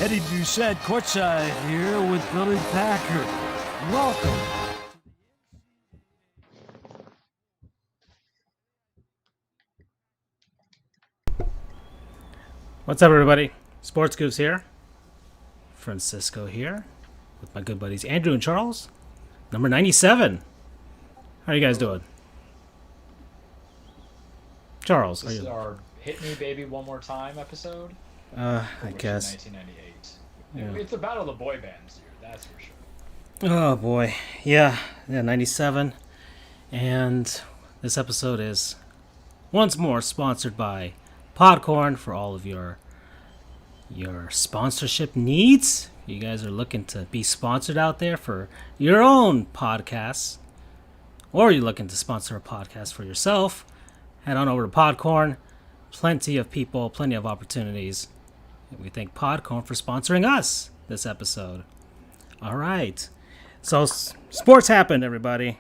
Eddie Doucette courtside here with Billy Packer. Welcome. What's up, everybody? Sports Goofs here. Francisco here with my good buddies Andrew and Charles. Number 97. How are you guys doing? Charles, This is our Hit Me Baby One More Time episode. I guess. 1998. Yeah. It's the battle of the boy bands here, that's for sure. Oh boy, yeah, 97, and this episode is once more sponsored by Podcorn for all of your sponsorship needs. You guys are looking to be sponsored out there for your own podcasts, or you're looking to sponsor a podcast for yourself. Head on over to Podcorn. Plenty of people, plenty of opportunities. We thank Podcorn for sponsoring us this episode. All right. So, sports happened, everybody.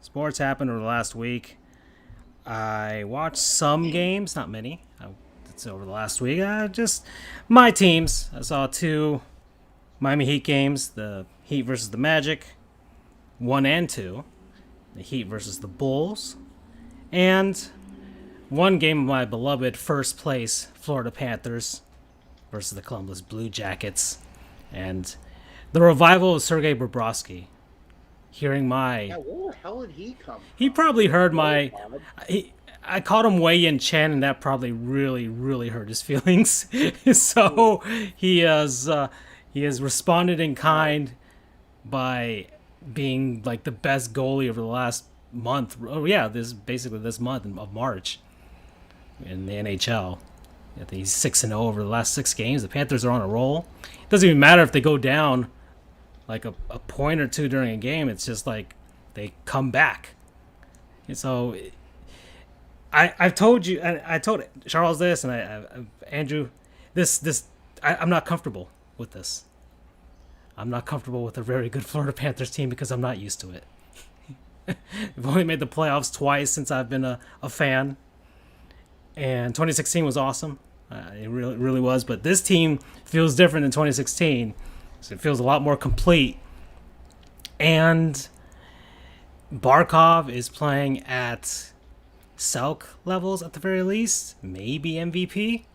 Sports happened over the last week. I watched some games, not many. It's over the last week. Just my teams. I saw 2 Miami Heat games, the Heat versus the Magic, 1 and 2. The Heat versus the Bulls. And one game of my beloved first place Florida Panthers versus the Columbus Blue Jackets. And the revival of Sergei Bobrovsky. Hearing my... Yeah, where the hell did he come from? He probably heard my... I called him Wei Yin Chen, and that probably really, really hurt his feelings. So he has responded in kind by being like the best goalie over the last month. Oh yeah, this month of March in the NHL. I think he's 6-0 over the last 6 games. The Panthers are on a roll. It doesn't even matter if they go down like a point or 2 during a game. It's just like they come back. And so I've told you, I told Charles this, and Andrew, I'm not comfortable with this. I'm not comfortable with a very good Florida Panthers team because I'm not used to it. We've only made the playoffs twice since I've been a fan. And 2016 was awesome. It really, really was. But this team feels different than 2016. So it feels a lot more complete. And Barkov is playing at Selk levels at the very least. Maybe MVP.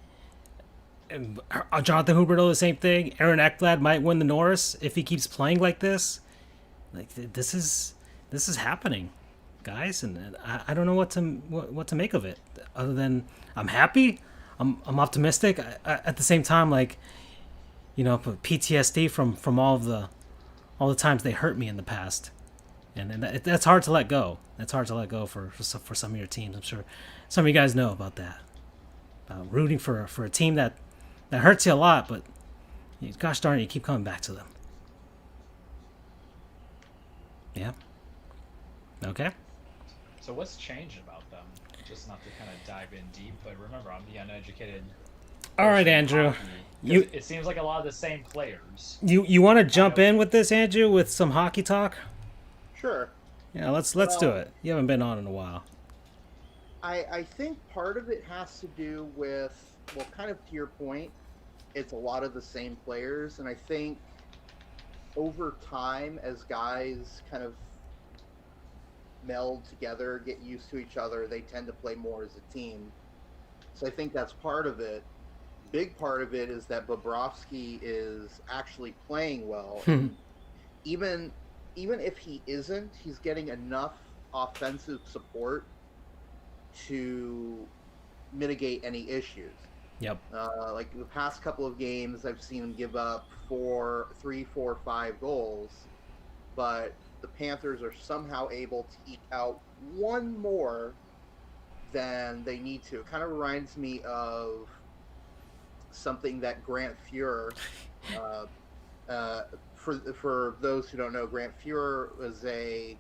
And Jonathan Huberdeau, the same thing. Aaron Ekblad might win the Norris if he keeps playing like this. Like this is happening, guys, and I don't know what to make of it. Other than I'm happy, I'm optimistic. At the same time, like, you know, PTSD from all the times they hurt me in the past, and that's hard to let go. That's hard to let go for some of your teams. I'm sure some of you guys know about that. Rooting for a team that hurts you a lot, but gosh darn it, you keep coming back to them. Yeah. Okay. So what's changed about them? Just not to kind of dive in deep, but remember, I'm the uneducated. All right, Andrew. It seems like a lot of the same players. You want to jump in with this, Andrew, with some hockey talk? Sure. Yeah, let's do it. You haven't been on in a while. I think part of it has to do with, well, kind of to your point, it's a lot of the same players, and I think over time, as guys kind of meld together, get used to each other, they tend to play more as a team. So I think that's part of it. Big part of it is that Bobrovsky is actually playing well. Even if he isn't, he's getting enough offensive support to mitigate any issues. Yep. Like the past couple of games, I've seen him give up 3, 4, 5 goals, but the Panthers are somehow able to eke out one more than they need to. It kind of reminds me of something that Grant Fuhr, for those who don't know, Grant Fuhr was a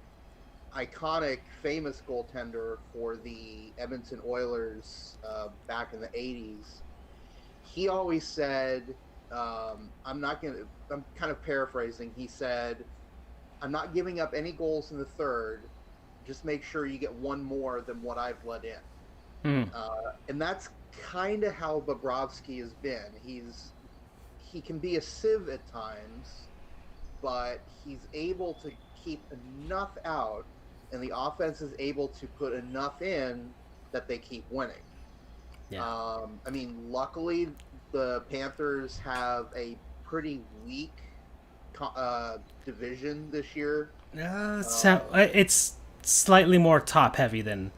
iconic, famous goaltender for the Edmonton Oilers back in the 80s. He always said, I'm kind of paraphrasing, he said, I'm not giving up any goals in the third. Just make sure you get one more than what I've let in. And that's kind of how Bobrovsky has been. he can be a sieve at times, but he's able to keep enough out, and the offense is able to put enough in that they keep winning. Yeah. I mean, luckily, the Panthers have a pretty weak division this year. It's slightly more top heavy than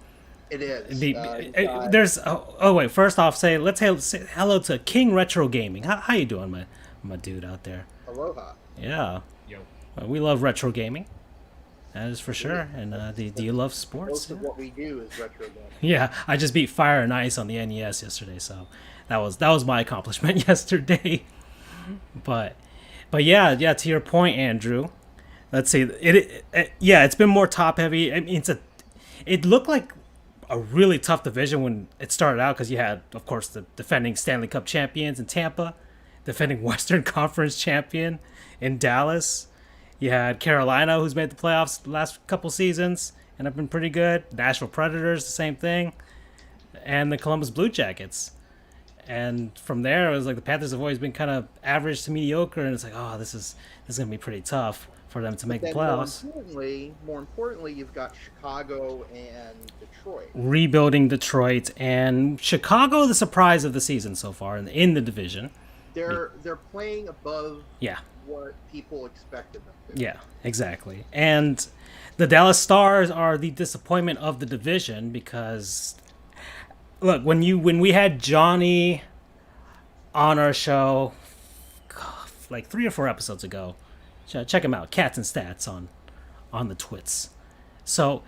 It is. there's. Wait. First off, say hello to King Retro Gaming. How you doing, my dude out there? Aloha. Yeah. Yo. We love retro gaming. That is for sure. And do you love sports? Most of what we do is retro gaming. Yeah, I just beat Fire and Ice on the NES yesterday, so that was my accomplishment yesterday. But yeah, to your point, Andrew. Let's see. It's been more top heavy. I mean, it looked like a really tough division when it started out because you had, of course, the defending Stanley Cup champions in Tampa, defending Western Conference champion in Dallas. You had Carolina, who's made the playoffs the last couple seasons and have been pretty good. Nashville Predators, the same thing, and the Columbus Blue Jackets. And from there, it was like the Panthers have always been kind of average to mediocre, and it's like, oh, this is gonna be pretty tough for them to make the playoffs. More importantly, you've got Chicago and Detroit. Rebuilding Detroit and Chicago, the surprise of the season so far in the division. They're playing above Yeah. what people expected them to. Yeah, exactly. And the Dallas Stars are the disappointment of the division because look, when we had Johnny on our show like 3 or 4 episodes ago, check him out, Cats and Stats on the twits. So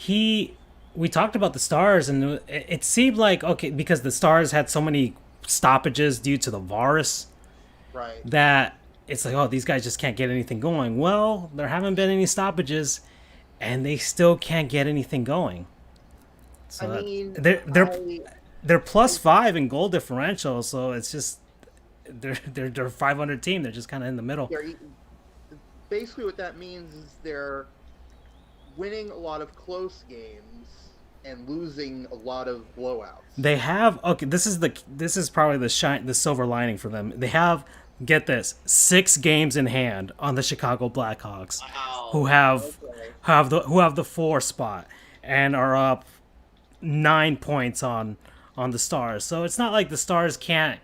we talked about the Stars, and it seemed like, okay, because the Stars had so many stoppages due to the virus, Right. that it's like, oh, these guys just can't get anything going. Well, there haven't been any stoppages, and they still can't get anything going. So I mean, they're +5 in goal differential, so it's just they're a 500 team. They're just kind of in the middle. Basically, what that means is they're winning a lot of close games and losing a lot of blowouts. They have This is probably the silver lining for them. They have, get this, 6 games in hand on the Chicago Blackhawks, who have the 4 spot and are up 9 points on the Stars. So it's not like the Stars can't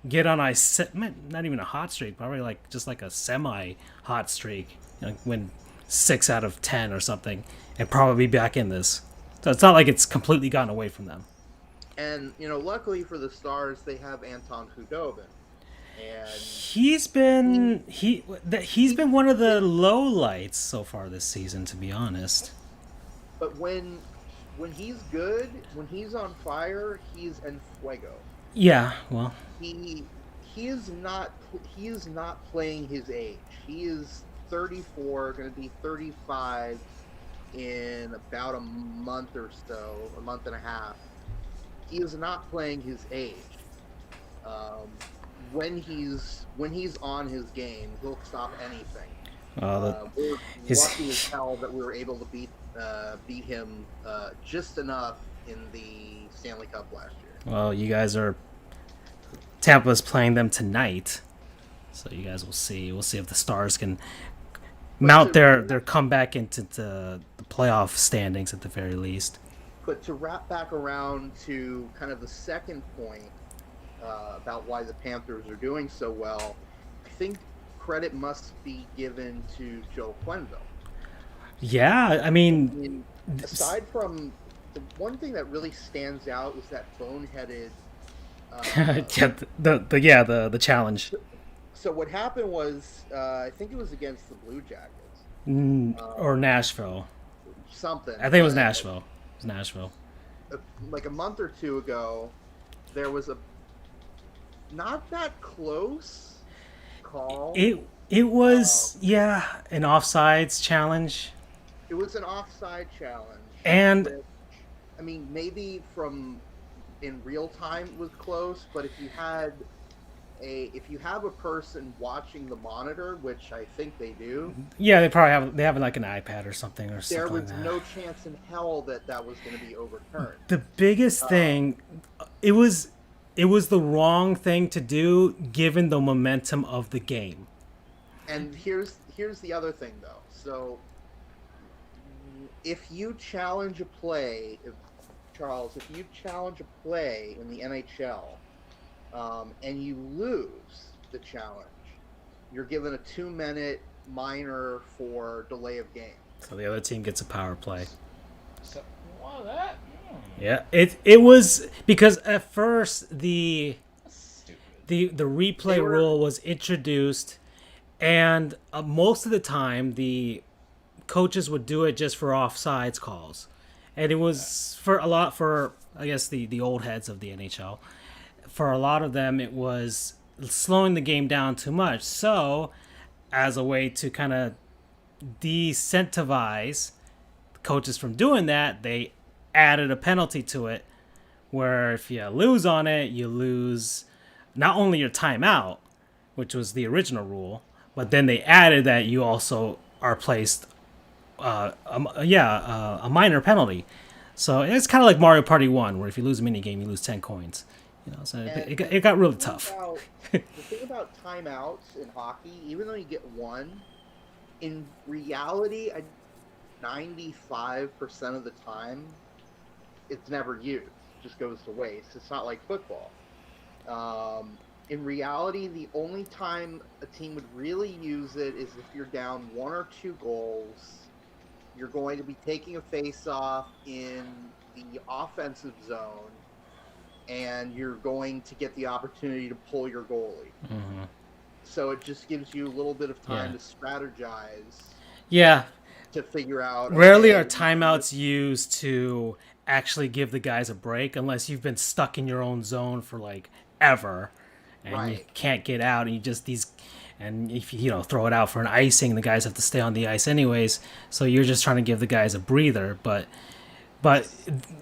get on not even a hot streak, probably like just like a semi hot streak, win 6 out of 10 or something, and probably be back in this. So it's not like it's completely gotten away from them. And luckily for the Stars, they have Anton Khudobin, and he's been one of the low lights so far this season, to be honest. But when he's good, when he's on fire, he's en fuego. Yeah, well, he is not playing his age. He is 34, going to be 35 in about a month or so, a month and a half. He is not playing his age. When he's on his game, he'll stop anything. We're lucky as hell that we were able to beat him just enough in the Stanley Cup last year. Well, you guys Tampa's playing them tonight, so you guys will see. We'll see if the Stars can mount their comeback into the playoff standings at the very least. But to wrap back around to kind of the second point about why the Panthers are doing so well, I think credit must be given to Joe Quenneville. Yeah, I mean, aside from the one thing that really stands out is that boneheaded. The challenge. So what happened was, I think it was against the Blue Jackets. Or Nashville. Something. I think it was Nashville. It was Nashville. Like a month or 2 ago, there was a not that close call. It was an offsides challenge. It was an offside challenge. And which, I mean, maybe in real time it was close, but if you have a person watching the monitor, which I think they do, they have like an iPad or something there was like that. no chance in hell that was going to be overturned. The biggest thing, it was it was the wrong thing to do given the momentum of the game. And here's the other thing though. So if you challenge a play, Charles, if you challenge a play in the NHL, and you lose the challenge, you're given a 2-minute minor for delay of game. So the other team gets a power play. So, well, that. Yeah, it was because at first the Stupid. replay rule was introduced, and most of the time the coaches would do it just for offsides calls, and it was for I guess the old heads of the NHL. For a lot of them, it was slowing the game down too much. So, as a way to kind of decentivize coaches from doing that, they added a penalty to it where if you lose on it, you lose not only your timeout, which was the original rule, but then they added that you also are placed a minor penalty. So it's kind of like Mario Party 1, where if you lose a mini game, you lose 10 coins. So it got really tough. The thing about timeouts in hockey, even though you get one, in reality, 95% of the time, it's never used. It just goes to waste. It's not like football. In reality, the only time a team would really use it is if you're down 1 or 2 goals. You're going to be taking a face-off in the offensive zone, and you're going to get the opportunity to pull your goalie. Mm-hmm. So it just gives you a little bit of time to strategize. Yeah. To figure out. Rarely are timeouts used to actually give the guys a break unless you've been stuck in your own zone for like ever, and you can't get out, and and if you throw it out for an icing, the guys have to stay on the ice anyways. So you're just trying to give the guys a breather, but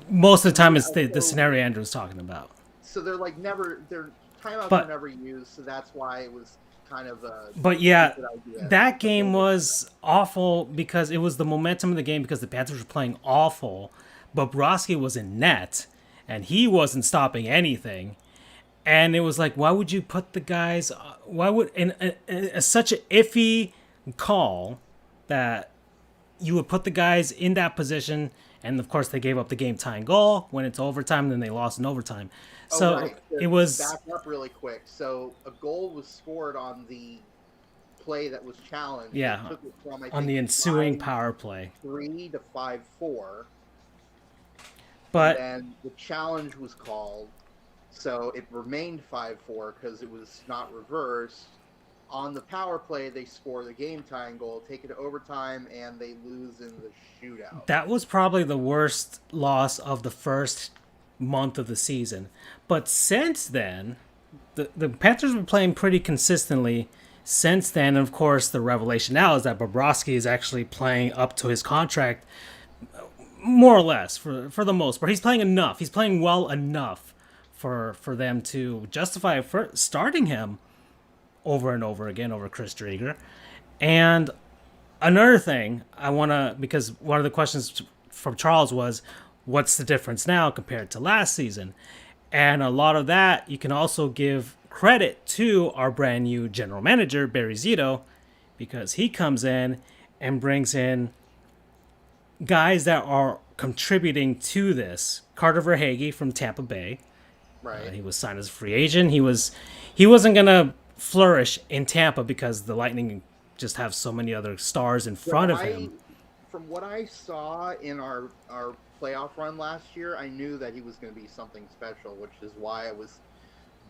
most of the time it's the scenario Andrew was talking about. So they're like their timeouts are never used, so that's why it was kind of a. But yeah, that game was awful because it was the momentum of the game because the Panthers were playing awful, but Bobrovsky was in net and he wasn't stopping anything. And it was like, why would you put the guys? Why would in such an iffy call that you would put the guys in that position? And of course, they gave up the game-tying goal when it's overtime. And then they lost in overtime. So it was back up really quick. So a goal was scored on the play that was challenged. Yeah, took it from, on the ensuing power play, 3 to 5-4. But then the challenge was called. So it remained 5-4 because it was not reversed. On the power play, they score the game-tying goal, take it to overtime, and they lose in the shootout. That was probably the worst loss of the first month of the season. But since then, the Panthers were playing pretty consistently since then. And of course, the revelation now is that Bobrovsky is actually playing up to his contract, more or less, for the most part. He's playing enough. He's playing well enough for them to justify starting him over and over again over Chris Drieger. And another thing because one of the questions from Charles was, what's the difference now compared to last season? And a lot of that, you can also give credit to our brand new general manager, Barry Zito, because he comes in and brings in guys that are contributing to this. Carter Verhaeghe from Tampa Bay. Right. He was signed as a free agent. He wasn't going to flourish in Tampa because the Lightning just have so many other stars in front of him. From what I saw in our playoff run last year, I knew that he was going to be something special, which is why I was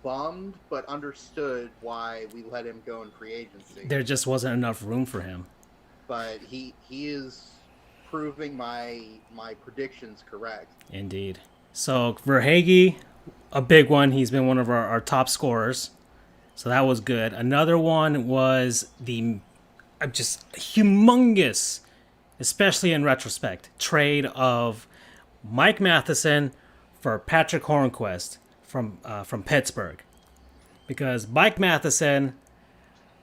bummed, but understood why we let him go in free agency. There just wasn't enough room for him. But he is proving my predictions correct. Indeed. So Verhaeghe, a big one. He's been one of our top scorers. So that was good. Another one was the just humongous, especially in retrospect, trade of Mike Matheson for Patrick Hornquist from Pittsburgh. Because Mike Matheson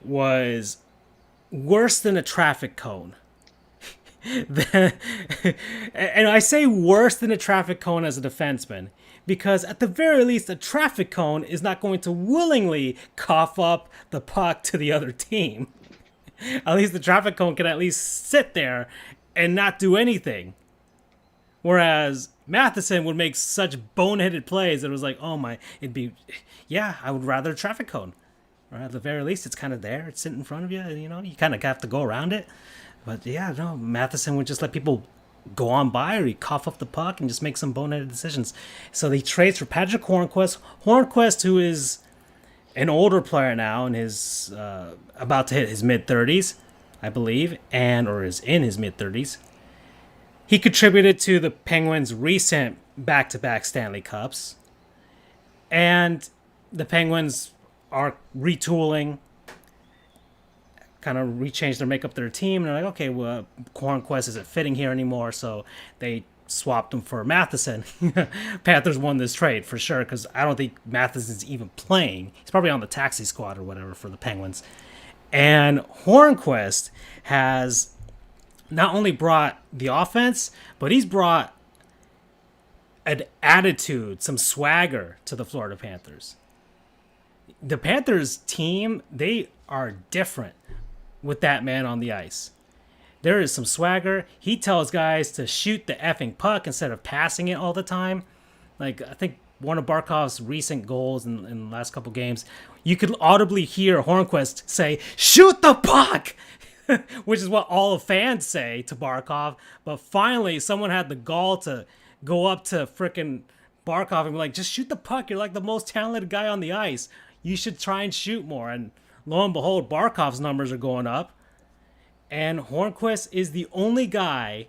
was worse than a traffic cone. And I say worse than a traffic cone as a defenseman, because at the very least, a traffic cone is not going to willingly cough up the puck to the other team. At least the traffic cone can at least sit there and not do anything. Whereas Matheson would make such boneheaded plays that it was like, oh my, I would rather a traffic cone. Or at the very least, it's kind of there. It's sitting in front of you. You kind of have to go around it. But yeah, no, Matheson would just let people go on by, or he'd cough up the puck and just make some boneheaded decisions. So he trades for Patrick Hornquist. Hornquist, who is an older player now and is about to hit his mid-30s, I believe, or is in his mid-30s. He contributed to the Penguins' recent back-to-back Stanley Cups. And the Penguins are retooling, kind of rechanged their makeup, their team. And they're like, okay, well, Hornquist isn't fitting here anymore, so they swapped him for Matheson. Panthers won this trade for sure, because I don't think Matheson's even playing. He's probably on the taxi squad or whatever for the Penguins. And Hornquist has not only brought the offense, but he's brought an attitude, some swagger to the Florida Panthers. The Panthers team, they are different with that man on the ice. There is some swagger. He tells guys to shoot the effing puck instead of passing it all the time. Like, I think one of Barkov's recent goals in the last couple games, you could audibly hear Hornquist say, shoot the puck! Which is what all the fans say to Barkov. But finally, someone had the gall to go up to frickin' Barkov and be like, just shoot the puck. You're like the most talented guy on the ice. You should try and shoot more. And lo and behold, Barkov's numbers are going up. And Hornquist is the only guy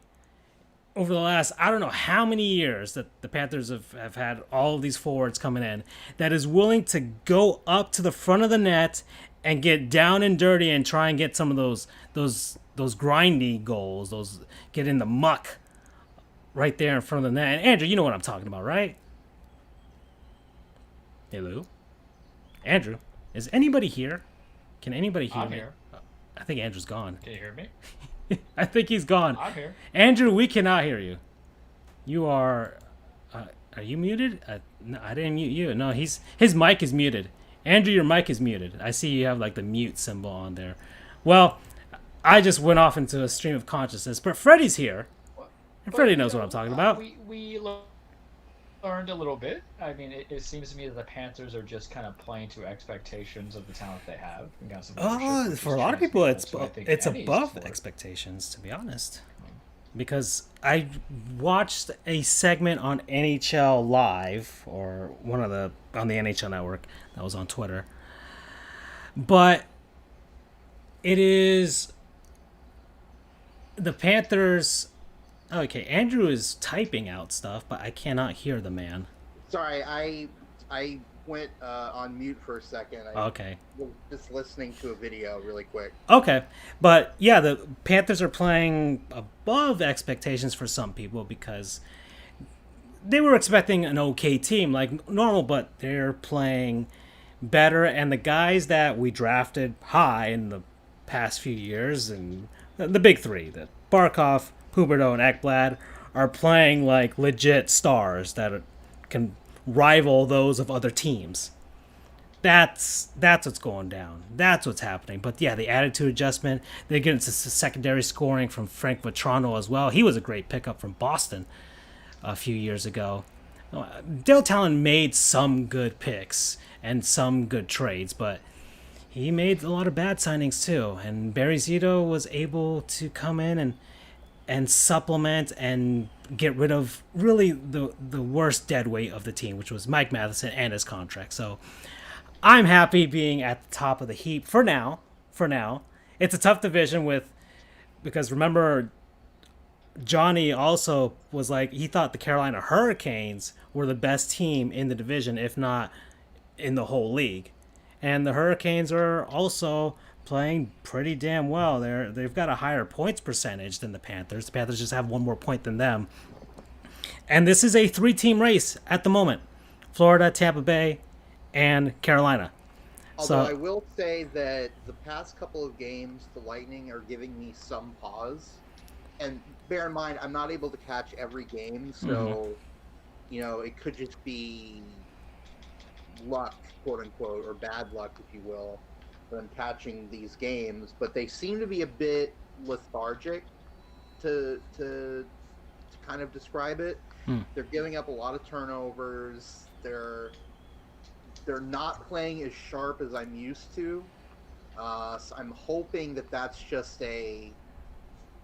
over the last, I don't know how many years that the Panthers have had all of these forwards coming in, that is willing to go up to the front of the net and get down and dirty and try and get some of those grindy goals, those get in the muck right there in front of the net. And Andrew, you know what I'm talking about, right? Hello? Andrew, is anybody here? Can anybody hear I'm me? here. I think Andrew's gone. Can you hear me? I think he's gone. I'm here. Andrew, we cannot hear you. You are you muted? No, I didn't mute you. No, his mic is muted. Andrew, your mic is muted. I see you have like the mute symbol on there. Well, I just went off into a stream of consciousness, but Freddie's here. And Freddie knows what I'm talking about. We learned a little bit. I mean, it seems to me that the Panthers are just kind of playing to expectations of the talent they have. And got some leadership, which For a is lot of people, That's what I think it's Eddie's above for. expectations, to be honest. Because I watched a segment on NHL Live, or on the NHL Network that was on Twitter. But it is the Panthers. Okay, Andrew is typing out stuff, but I cannot hear the man. Sorry, I went on mute for a second. Okay. Was just listening to a video really quick. Okay, but yeah, the Panthers are playing above expectations for some people because they were expecting an okay team like normal, but they're playing better. And the guys that we drafted high in the past few years, and the big three, the Barkov, Huberdeau, and Ekblad, are playing like legit stars that can rival those of other teams. That's what's going down. That's what's happening. But yeah, the attitude adjustment. They get into secondary scoring from Frank Vatrano as well. He was a great pickup from Boston a few years ago. Dale Talon made some good picks and some good trades, but he made a lot of bad signings too. And Barry Zito was able to come in and supplement and get rid of really the worst dead weight of the team, which was Mike Matheson and his contract. So I'm happy being at the top of the heap for now. It's a tough division because remember, Johnny also was like, he thought the Carolina Hurricanes were the best team in the division, if not in the whole league. And the Hurricanes are also playing pretty damn well. They've got a higher points percentage than the Panthers. The Panthers just have one more point than them. And this is a 3-team race at the moment. Florida, Tampa Bay, and Carolina. Although I will say that the past couple of games, the Lightning are giving me some pause. And bear in mind, I'm not able to catch every game, so it could just be luck, quote unquote, or bad luck, if you will, them catching these games. But they seem to be a bit lethargic, to kind of describe it. They're giving up a lot of turnovers. They're not playing as sharp as I'm used to. So I'm hoping that that's just a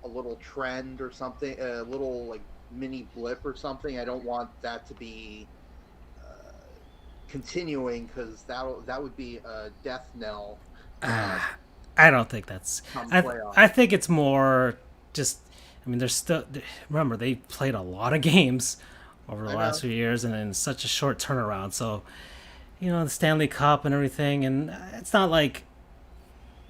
little trend or something, a little like mini blip or something. I don't want that to be continuing, because that would be a death knell. I don't think that's. I think it's more just. I mean, there's still. Remember, they played a lot of games over the last few years, and in such a short turnaround. So, the Stanley Cup and everything, and it's not like.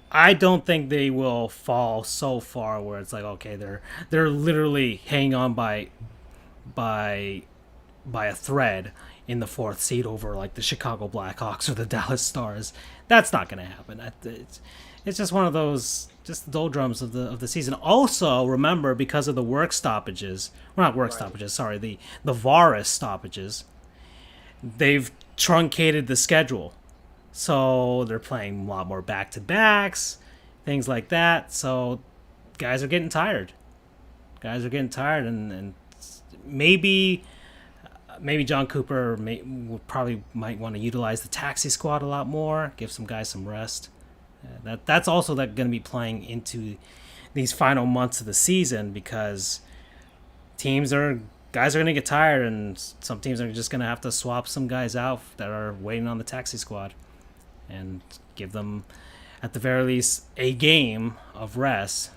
I don't think they will fall so far where it's like, okay, they're literally hanging on by a thread in the fourth seed over like the Chicago Blackhawks or the Dallas Stars. That's not going to happen. It's just one of those, just the doldrums of the season. Also, remember, because of the work stoppages, well, not work stoppages, sorry, the VAR stoppages, they've truncated the schedule. So they're playing a lot more back-to-backs, things like that. So guys are getting tired. And maybe John Cooper might want to utilize the taxi squad a lot more, give some guys some rest. That's also going to be playing into these final months of the season, because guys are going to get tired, and some teams are just going to have to swap some guys out that are waiting on the taxi squad, and give them, at the very least, a game of rest,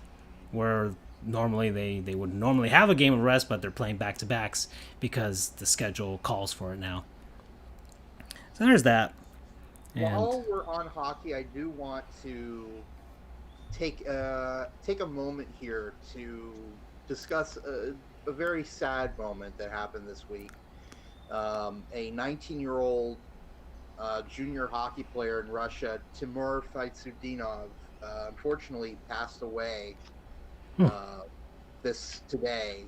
where normally they would normally have a game of rest, but they're playing back-to-backs because the schedule calls for it now. So there's that. And while we're on hockey, I do want to take a moment here to discuss a very sad moment that happened this week. A 19-year-old junior hockey player in Russia, Timur Faitsudinov, unfortunately passed away today.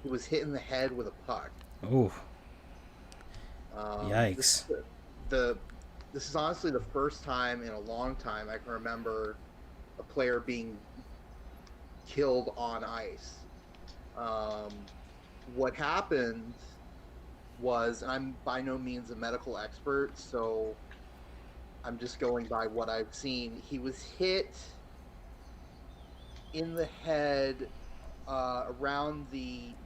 He was hit in the head with a puck. Oh, yikes! This is honestly the first time in a long time I can remember a player being killed on ice. What happened was, and I'm by no means a medical expert, so I'm just going by what I've seen. He was hit in the head around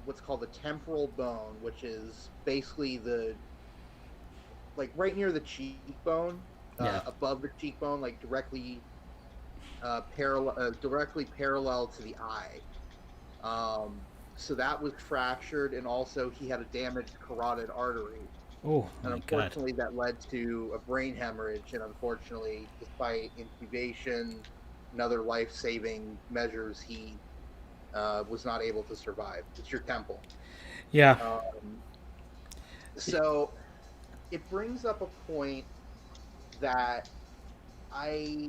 what's called the temporal bone, which is basically right near the cheekbone, above the cheekbone, like directly parallel to the eye. So that was fractured, and also he had a damaged carotid artery. Oh, and unfortunately, that led to a brain hemorrhage. And unfortunately, despite intubation and other life-saving measures, he was not able to survive. It's your temple. Yeah. So it brings up a point that I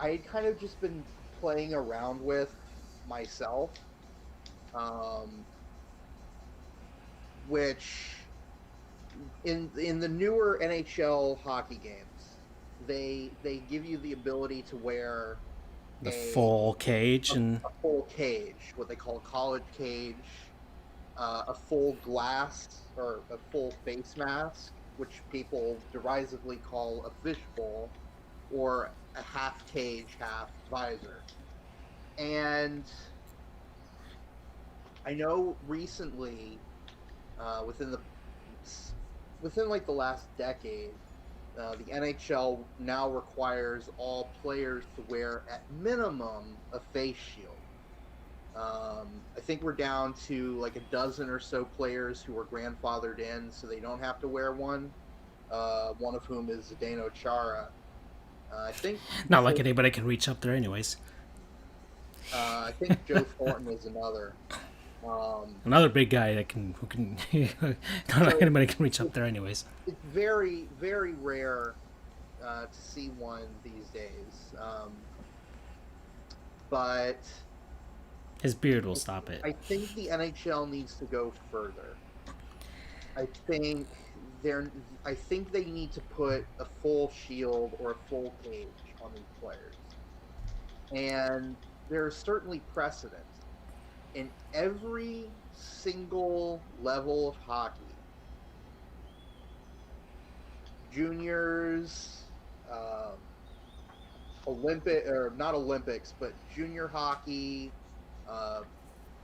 had kind of just been playing around with myself, which in the newer NHL hockey games, they give you the ability to wear the full cage, a full cage, what they call a college cage, a full glass or a full face mask, which people derisively call a fishbowl, or a half cage, half visor. And I know recently, within like the last decade, the NHL now requires all players to wear at minimum a face shield. I think we're down to like a dozen or so players who are grandfathered in, so they don't have to wear one. One of whom is Zdeno Chara. I think not like anybody can reach up there, anyways. I think Joe Thornton is another. Another big guy who can not like anybody can reach up there, anyways. It's very, very rare to see one these days. But His beard will stop it. I think the NHL needs to go further. I think I think they need to put a full shield or a full cage on these players. And there's certainly precedent in every single level of hockey. Juniors, not Olympics, but junior hockey,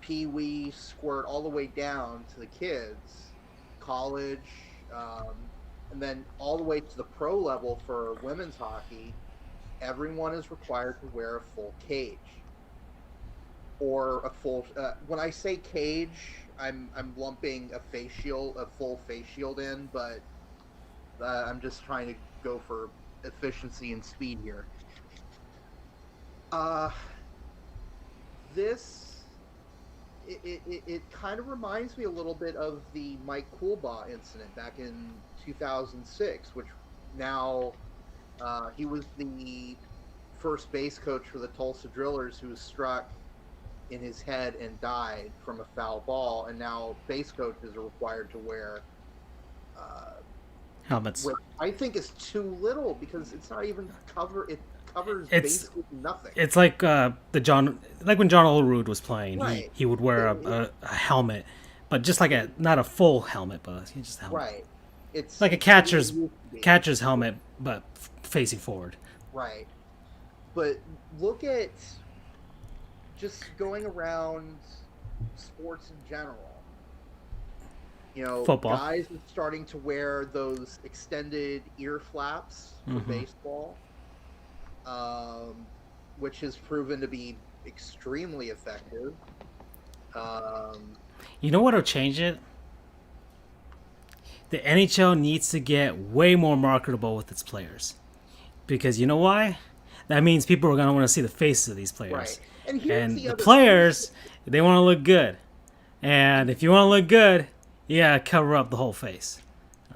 pee-wee, squirt, all the way down to the kids, college, and then all the way to the pro level for women's hockey. Everyone is required to wear a full cage or a full. When I say cage, I'm lumping a full face shield in, but I'm just trying to go for efficiency and speed here. It kind of reminds me a little bit of the Mike Coolbaugh incident back in 2006, which now he was the first base coach for the Tulsa Drillers, who was struck in his head and died from a foul ball, and now base coaches are required to wear helmets. Which I think is too little because it's not even covers basically nothing. It's like when John Olerud was playing, right. he would wear a helmet, but just like not a full helmet, but just a helmet. Right. It's like a catcher's helmet, but facing forward. Right. But look at just going around sports in general. You know, football. Guys are starting to wear those extended ear flaps for baseball, which has proven to be extremely effective. You know what will change it? The NHL needs to get way more marketable with its players. Because you know why? That means people are going to want to see the faces of these players. Right. And the players, they want to look good. And if you want to look good, you got to cover up the whole face.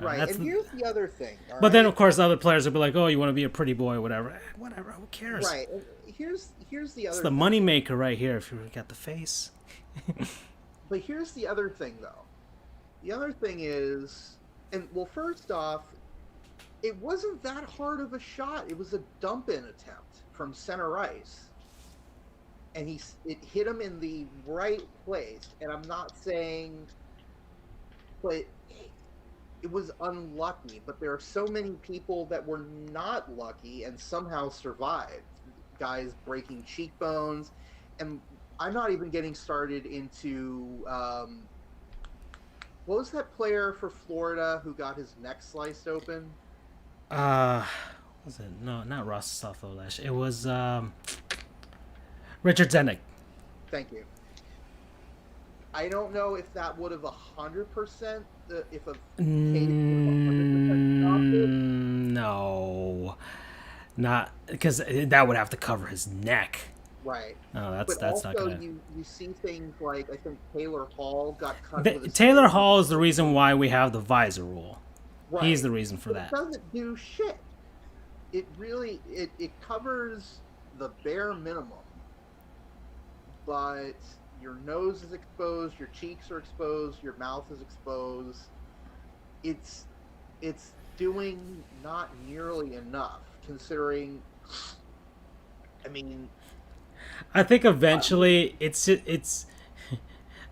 Right. And here's the other thing. But then, of course, the other players will be like, oh, you want to be a pretty boy or whatever. Whatever, who cares? Right. And here's the other It's the money maker right here if you got the face. But here's the other thing, though. The other thing is, first off, it wasn't that hard of a shot. It was a dump-in attempt from center ice. And it hit him in the right place. And I'm not saying, but it was unlucky. But there are so many people that were not lucky and somehow survived. Guys breaking cheekbones. And I'm not even getting started into, what was that player for Florida who got his neck sliced open? Was it? No, not Rostov-Olash. It was Richard Zenick. Thank you. I don't know if that would have 100%, if a case was 100% stopped. No, not because that would have to cover his neck. Right. No, that's also, not gonna. You see things like, I think Taylor Hall got cut. With Taylor Hall is the reason why we have the visor rule. Right. He's the reason for that. It doesn't do shit. It really it covers the bare minimum. But your nose is exposed, your cheeks are exposed, your mouth is exposed. It's doing not nearly enough, considering. I mean, I think eventually it's.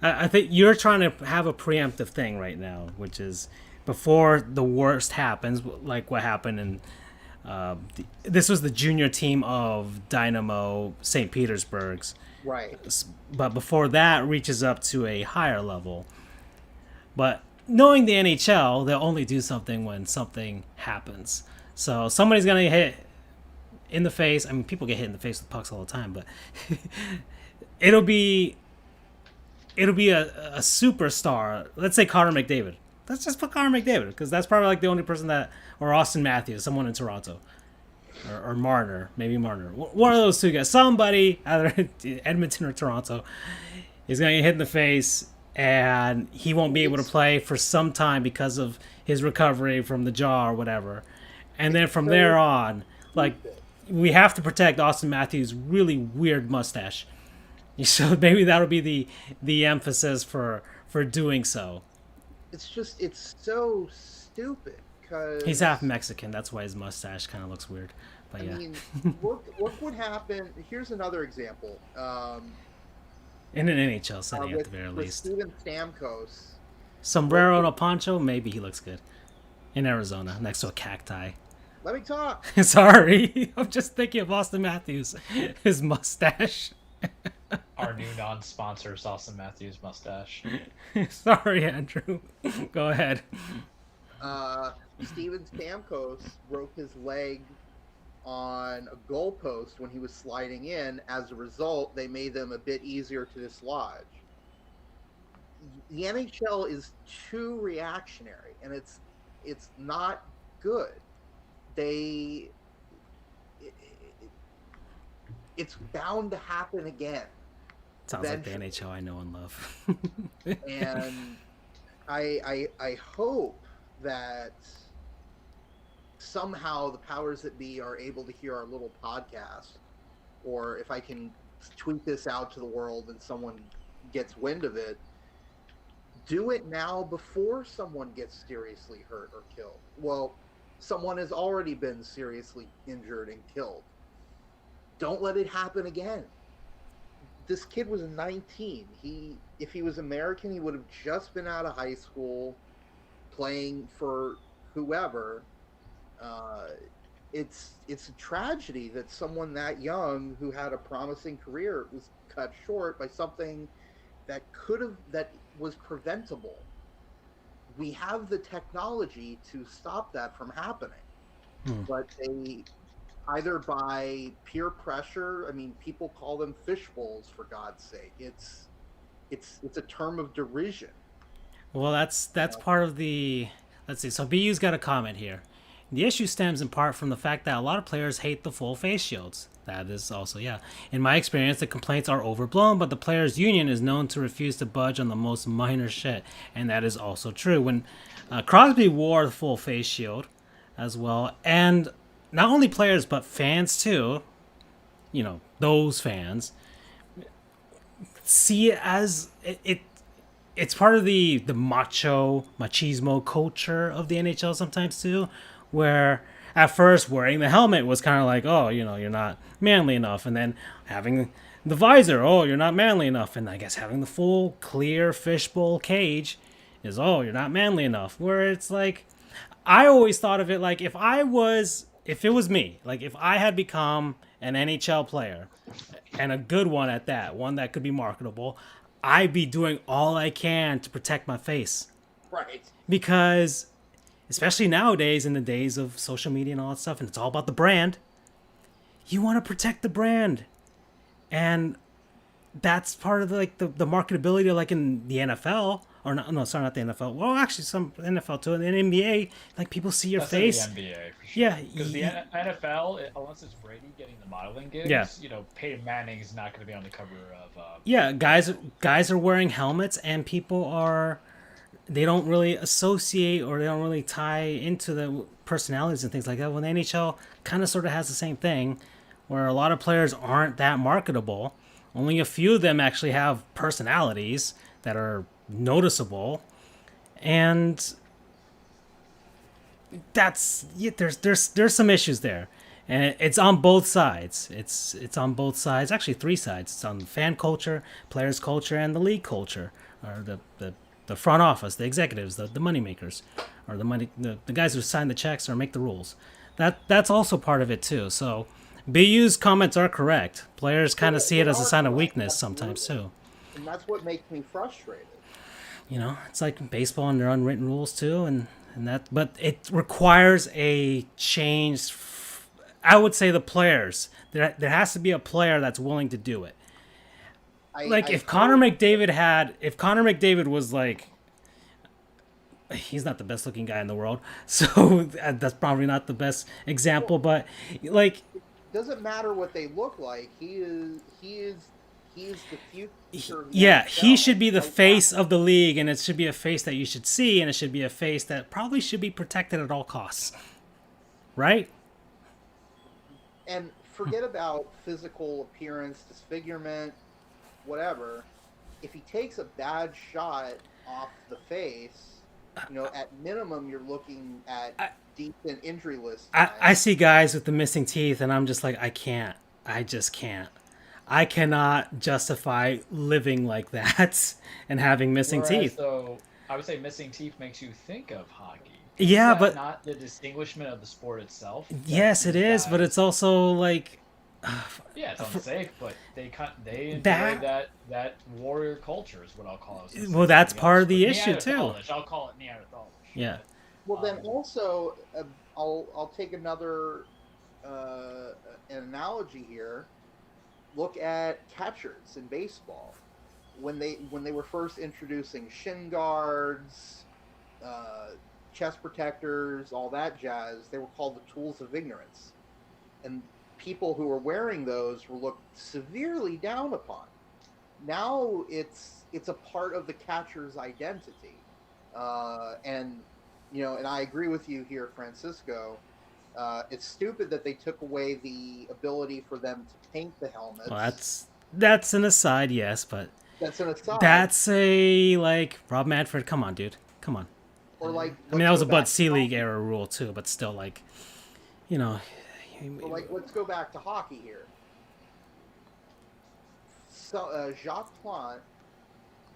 I think you're trying to have a preemptive thing right now, which is before the worst happens, like what happened in. This was the junior team of Dynamo St. Petersburg's. Right. But before that reaches up to a higher level. But knowing the NHL, they'll only do something when something happens. So somebody's going to hit in the face. I mean, people get hit in the face with pucks all the time, but it'll be a superstar. Let's say Connor McDavid. Let's just put Connor McDavid, because that's probably like the only person that, or Austin Matthews, someone in Toronto. Or Marner, maybe Marner. One of those two guys. Somebody, either Edmonton or Toronto, is going to get hit in the face, and he won't be able to play for some time because of his recovery from the jaw or whatever. And then from there on, like, we have to protect Austin Matthews' really weird mustache. So maybe that'll be the emphasis for doing so. It's so stupid He's half because Mexican, that's why his mustache kind of looks weird. But I yeah, mean, look what happened. Here's another example. in an NHL setting at With the very with least. Steven Stamkos. Sombrero and a poncho, maybe he looks good in Arizona next to a cacti. Let me talk. Sorry, I'm just thinking of Austin Matthews, his mustache. Our new non-sponsor Austin Matthews mustache. Sorry, Andrew. Go ahead. Steven Stamkos broke his leg on a goalpost when he was sliding in. As a result, they made them a bit easier to dislodge. The NHL is too reactionary, and it's not good. They it's bound to happen again. Sounds like the eventually. NHL I know and love. And I hope that somehow the powers that be are able to hear our little podcast, or if I can tweet this out to the world and someone gets wind of it, do it now before someone gets seriously hurt or killed. Well, someone has already been seriously injured and killed. Don't let it happen again. This kid was 19. If he was American, he would have just been out of high school playing for whoever. It's a tragedy that someone that young who had a promising career was cut short by something that was preventable. We have the technology to stop that from happening, but they either by peer pressure. I mean, people call them fish bowls, for God's sake. It's a term of derision. Well, that's part of the. Let's see. So BU's got a comment here. The issue stems in part from the fact that a lot of players hate the full face shields. That is also, yeah. In my experience, the complaints are overblown, but the players' union is known to refuse to budge on the most minor shit, and that is also true. When Crosby wore the full face shield as well, and not only players but fans too, those fans see it as it's part of the machismo culture of the NHL sometimes too, where at first wearing the helmet was kind of like, oh, you're not manly enough, and then having the visor, oh, you're not manly enough, and I guess having the full clear fishbowl cage is, oh, you're not manly enough. Where it's like, I always thought of it like if it was me, like if I had become an NHL player and a good one at that, one that could be marketable, I'd be doing all I can to protect my face. Right. Because especially nowadays, in the days of social media and all that stuff, and it's all about the brand, you want to protect the brand. And that's part of the marketability, like in the NFL, or not, no, sorry, not the NFL. Well, actually, some NFL too. In the NBA, like people see your That's face. in the NBA for sure. Yeah, because the NFL, unless it's Brady getting the modeling gigs, Yeah. Peyton Manning is not going to be on the cover of. Yeah, guys are wearing helmets, and they don't really associate or they don't really tie into the personalities and things like that. Well, the NHL kind of sort of has the same thing, where a lot of players aren't that marketable. Only a few of them actually have personalities that are noticeable, and there's some issues there, and it's on both sides. It's on both sides. Actually, three sides. It's on fan culture, players' culture, and the league culture, or the front office, the executives, the money makers, or the guys who sign the checks or make the rules. That's also part of it too. So BU's comments are correct. Players kind of see it as a sign of weakness sometimes too. And that's what makes me frustrated. It's like baseball and their unwritten rules too, and that. But it requires a change. I would say the players. There has to be a player that's willing to do it. If Connor McDavid was like, he's not the best looking guy in the world, so that's probably not the best example. But like, it doesn't matter what they look like. He is the future. Yeah, he should be the face of the league, and it should be a face that you should see, and it should be a face that probably should be protected at all costs, right? And forget about physical appearance, disfigurement. whatever. If he takes a bad shot off the face, at minimum you're looking at decent injury list time. I see guys with the missing teeth, and I'm just like, I can't. I just can't. I cannot justify living like that and having missing teeth. Though, I would say missing teeth makes you think of hockey. Yeah, Is that but not the distinguishment of the sport itself. Yes, it is, but it's also like. Yeah, it's unsafe, but they enjoy that warrior culture is what I'll call it. Well, that's part of the issue too. I'll call it Neanderthalish. Yeah. Well, then also, I'll take another an analogy here. Look at catchers in baseball. When they were first introducing shin guards, chest protectors, all that jazz, they were called the tools of ignorance, and people who were wearing those were looked severely down upon. Now it's a part of the catcher's identity, and I agree with you here, Francisco. It's stupid that they took away the ability for them to paint the helmets. Well, that's an aside, yes, but that's an aside. That's a Rob Manfred. Come on, dude. Come on. Or I mean, that was a Bud Selig era rule too, but still, Well, let's go back to hockey here. So, Jacques Plante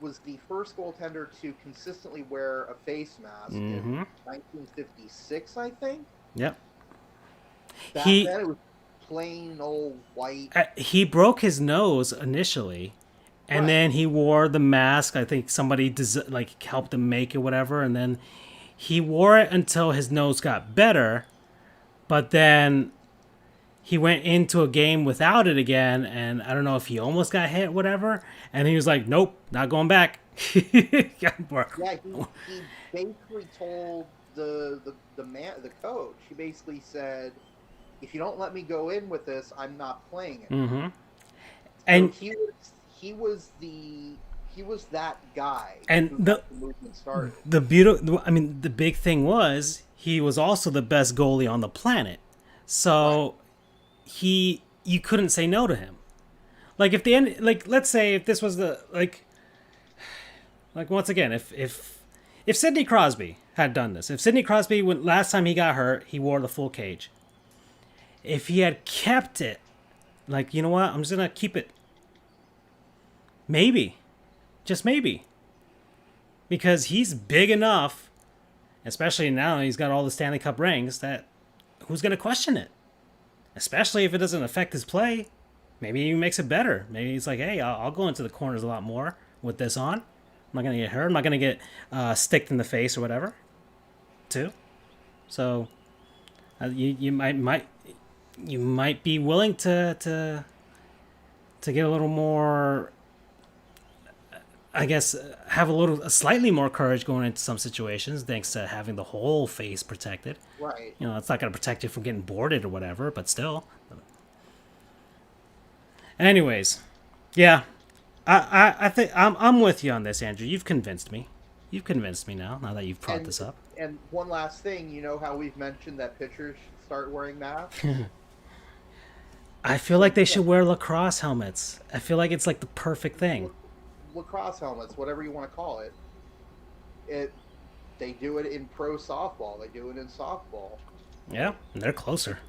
was the first goaltender to consistently wear a face mask in 1956, I think. Yep. Back then, it was plain old white. He broke his nose initially, and then he wore the mask. I think somebody helped him make it, whatever, and then he wore it until his nose got better, but then he went into a game without it again, and I don't know if he almost got hit, whatever, and he was like, nope, not going back. Yeah, he basically told the coach, he basically said, if you don't let me go in with this, I'm not playing it. Mm-hmm. So And he was that guy. And the movement started. The big thing was he was also the best goalie on the planet. So you couldn't say no to him. Let's say if this was once again, if Sidney Crosby had done this, if Sidney Crosby last time he got hurt, he wore the full cage. If he had kept it, you know what, I'm just gonna keep it. Maybe, just maybe, because he's big enough, especially now he's got all the Stanley Cup rings, that who's gonna question it? Especially if it doesn't affect his play. Maybe he makes it better. Maybe he's like, hey, I'll go into the corners a lot more with this on. I'm not going to get hurt. I'm not going to get sticked in the face or whatever, too. So you might be willing to get a little more, I guess, have a slightly more courage going into some situations, thanks to having the whole face protected. Right. It's not going to protect you from getting boarded or whatever, but still. Anyways, yeah, I think I'm with you on this, Andrew. You've convinced me. You've convinced me now that you've brought this up. And one last thing, you know how we've mentioned that pitchers should start wearing masks? I feel like they should wear lacrosse helmets. I feel like it's the perfect thing. Lacrosse helmets, whatever you want to call it. They do it in pro softball. They do it in softball. Yeah, and they're closer.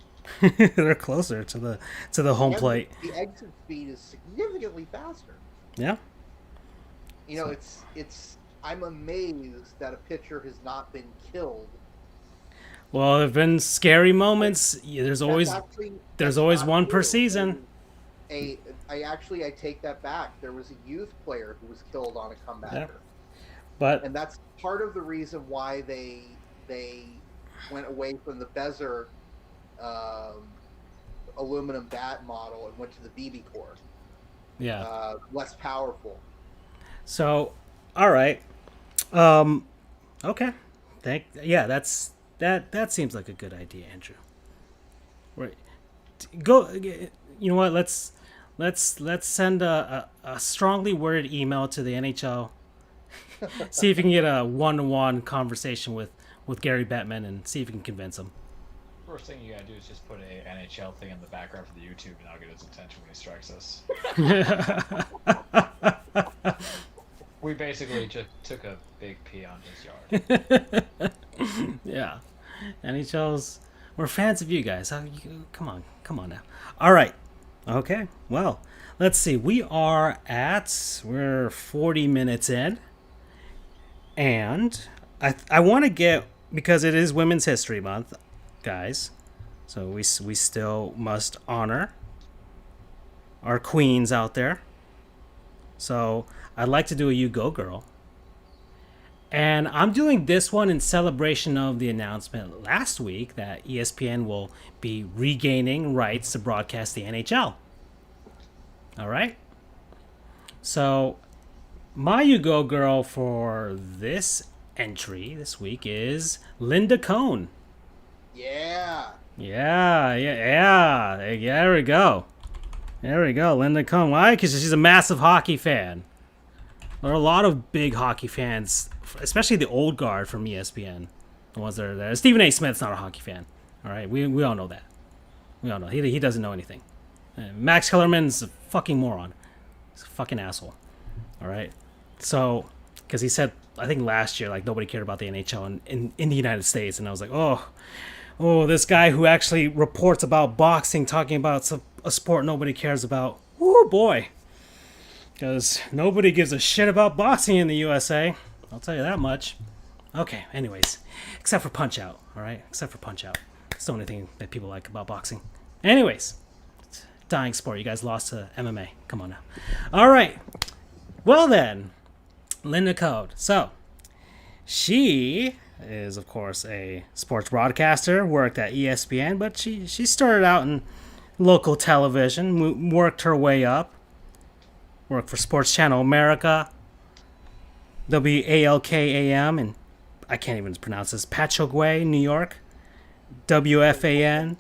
They're closer to the home plate. The exit speed is significantly faster. Yeah. It's I'm amazed that a pitcher has not been killed. Well, there've been scary moments. There's always one per season. I take that back. There was a youth player who was killed on a comebacker. Yeah. And that's part of the reason why they went away from the Bezer aluminum bat model and went to the BB core. Yeah. Less powerful. So, all right. Okay. That seems like a good idea, Andrew. Right. Go. You know what? Let's send a strongly worded email to the NHL. See if you can get a one-to-one conversation with Gary Bettman and see if you can convince him. First thing you gotta do is just put a NHL thing in the background for the YouTube, and I'll get his attention when he strikes us. We basically just took a big pee on his yard. Yeah. NHL's, we're fans of you guys. Come on now. All right. Okay. Well, let's see. We're 40 minutes in. And I want to get, because it is Women's History Month, guys. So we still must honor our queens out there. So I'd like to do a You Go Girl. And I'm doing this one in celebration of the announcement last week that ESPN will be regaining rights to broadcast the NHL. All right? So my You Go Girl for this entry this week is Linda Cohn. Yeah. Yeah. There we go. Linda Cohn. Why? Because she's a massive hockey fan. There are a lot of big hockey fans, especially the old guard from ESPN. The ones that are there. Stephen A. Smith's not a hockey fan. All right, we all know that. We all know he doesn't know anything. Max Kellerman's a fucking moron. He's a fucking asshole. All right, so because he said I think last year like nobody cared about the NHL in the United States, and I was like, oh, this guy who actually reports about boxing talking about a sport nobody cares about. Oh boy. Because nobody gives a shit about boxing in the USA. I'll tell you that much. Okay, anyways. Except for Punch-Out, alright? Except for Punch-Out. It's the only thing that people like about boxing. Anyways. It's a dying sport. You guys lost to MMA. Come on now. Alright. Well then. Linda Cohn. So, she is, of course, a sports broadcaster. Worked at ESPN. But she started out in local television. Worked her way up. Worked for Sports Channel America, WALKAM, and I can't even pronounce this, Patchogue, New York, WFAN.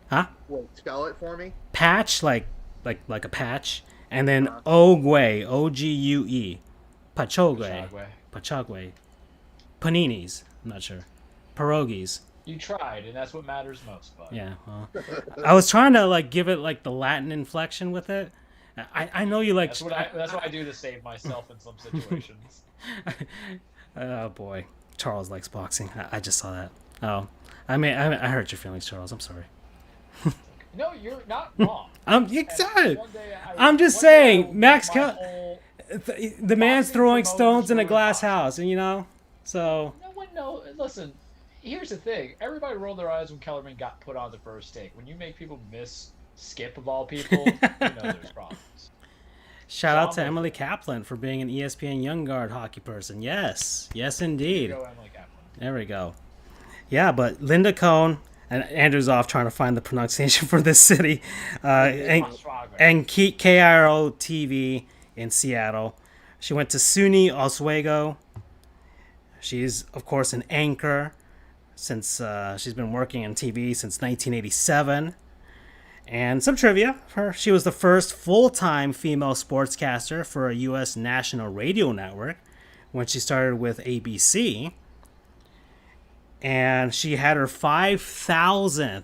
Huh? Wait, spell it for me. Patch, like a patch, and then Ogue, OGUE, Patchogue, Paninis, I'm not sure, pierogies. You tried, and that's what matters most, bud. Yeah, well, I was trying to like give it like the Latin inflection with it. I know you like. That's what I do to save myself in some situations. Oh boy, Charles likes boxing. I just saw that. Oh, I hurt your feelings, Charles. I'm sorry. No, you're not wrong. Excited. I'm just saying, Max. The man's throwing stones in a glass house, and so. No one knows. Listen, here's the thing. Everybody rolled their eyes when Kellerman got put on the first take. When you make people miss Skip of all people, there's problems. Shout out to Emily Kaplan for being an ESPN Young Guard hockey person. Yes, indeed. There we go. Yeah, but Linda Cohn, and Andrew's off trying to find the pronunciation for this city, and KIRO TV in Seattle. She went to SUNY Oswego. She's, of course, an anchor since she's been working on TV since 1987. And some trivia. She was the first full-time female sportscaster for a U.S. national radio network when she started with ABC. And she had her 5,000th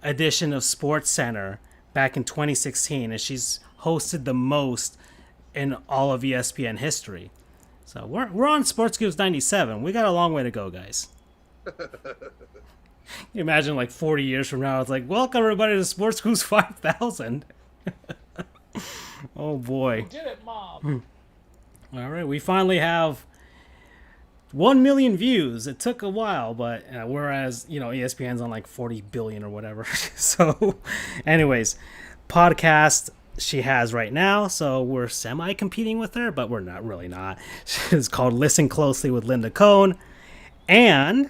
edition of SportsCenter back in 2016. And she's hosted the most in all of ESPN history. So we're on Sports Goofs 97. We got a long way to go, guys. You imagine like 40 years from now, it's like, welcome everybody to Sports Goofs 5000. Oh boy. You did it, Mom. All right, we finally have 1 million views. It took a while, but whereas, ESPN's on like 40 billion or whatever. So anyways, podcast she has right now, so we're semi-competing with her, but we're really not. It's called Listen Closely with Linda Cohn. And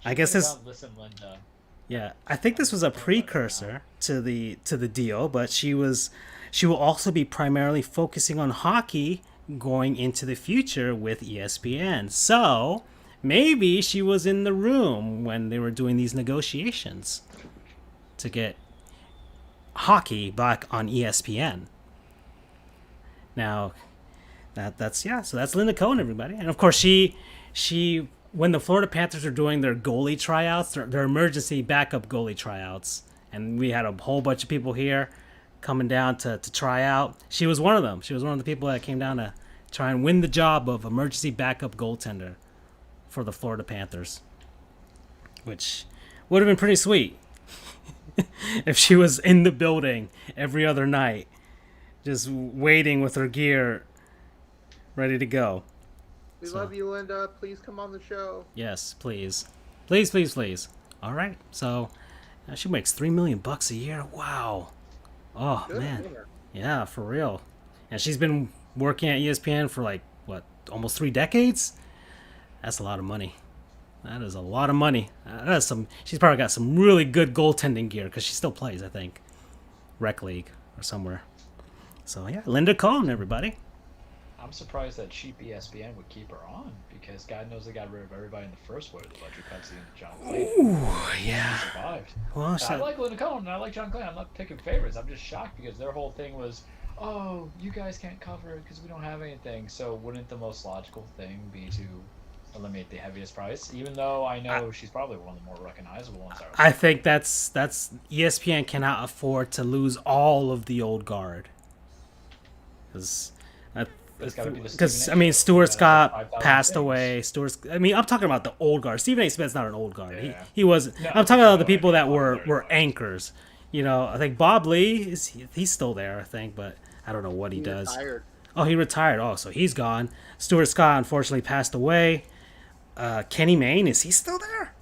I guess this. Listen, Linda. Yeah, I think this was a precursor to the deal, but she will also be primarily focusing on hockey going into the future with ESPN. So maybe she was in the room when they were doing these negotiations to get hockey back on ESPN. Now, so that's Linda Cohn, everybody, and of course she. When the Florida Panthers are doing their goalie tryouts, their emergency backup goalie tryouts, and we had a whole bunch of people here coming down to try out, she was one of them. She was one of the people that came down try and win the job of emergency backup goaltender for the Florida Panthers, which would have been pretty sweet if she was in the building every other night, just waiting with her gear ready to go. We love you, Linda. Please come on the show. Yes, please. Please, please, please. All right. So she makes $3 million a year. Wow. Oh, Good man. for her. Yeah, for real. And she's been working at ESPN for like, what, almost 3 decades? That's a lot of money. That is a lot of money. That's some. She's probably got some really good goaltending gear because she still plays, I think, rec league or somewhere. So yeah, Linda Cohn, everybody. I'm surprised that cheap ESPN would keep her on because God knows they got rid of everybody in the first wave of Electric Cutscene and John Clay. Ooh, yeah. She survived. Well, I like Linda Cohn and I like John Clay. I'm not picking favorites. I'm just shocked because their whole thing was, oh, you guys can't cover it because we don't have anything. So wouldn't the most logical thing be to eliminate the heaviest price? Even though I know she's probably one of the more recognizable ones. I think that's ESPN cannot afford to lose all of the old guard. Because I mean, Stuart Scott passed away. I'm talking about the old guard. Stephen A. Smith's not an old guard. Yeah. He wasn't. No, I'm talking about the people that were anchors. You know, I think Bob Lee he's still there. I think, but I don't know what he does. Retired. Oh, he retired. Oh, so he's gone. Stuart Scott unfortunately passed away. Kenny Mayne, is he still there?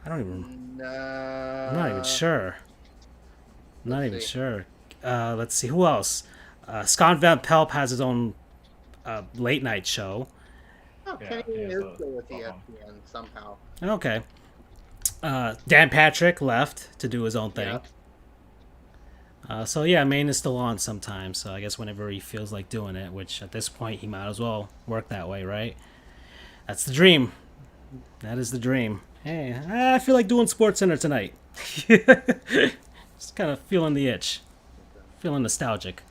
I don't even. No. I'm not even sure. Let's see. Let's see who else. Scott Van Pelt has his own late night show. Oh, Yeah, Kenny he is has a- still with uh-huh. ESPN somehow. Okay. Dan Patrick left to do his own thing. So yeah, Maine is still on sometimes. So I guess whenever he feels like doing it, which at this point he might as well work that way, right? That's the dream. That is the dream. Hey, I feel like doing SportsCenter tonight. Just kind of feeling the itch, feeling nostalgic.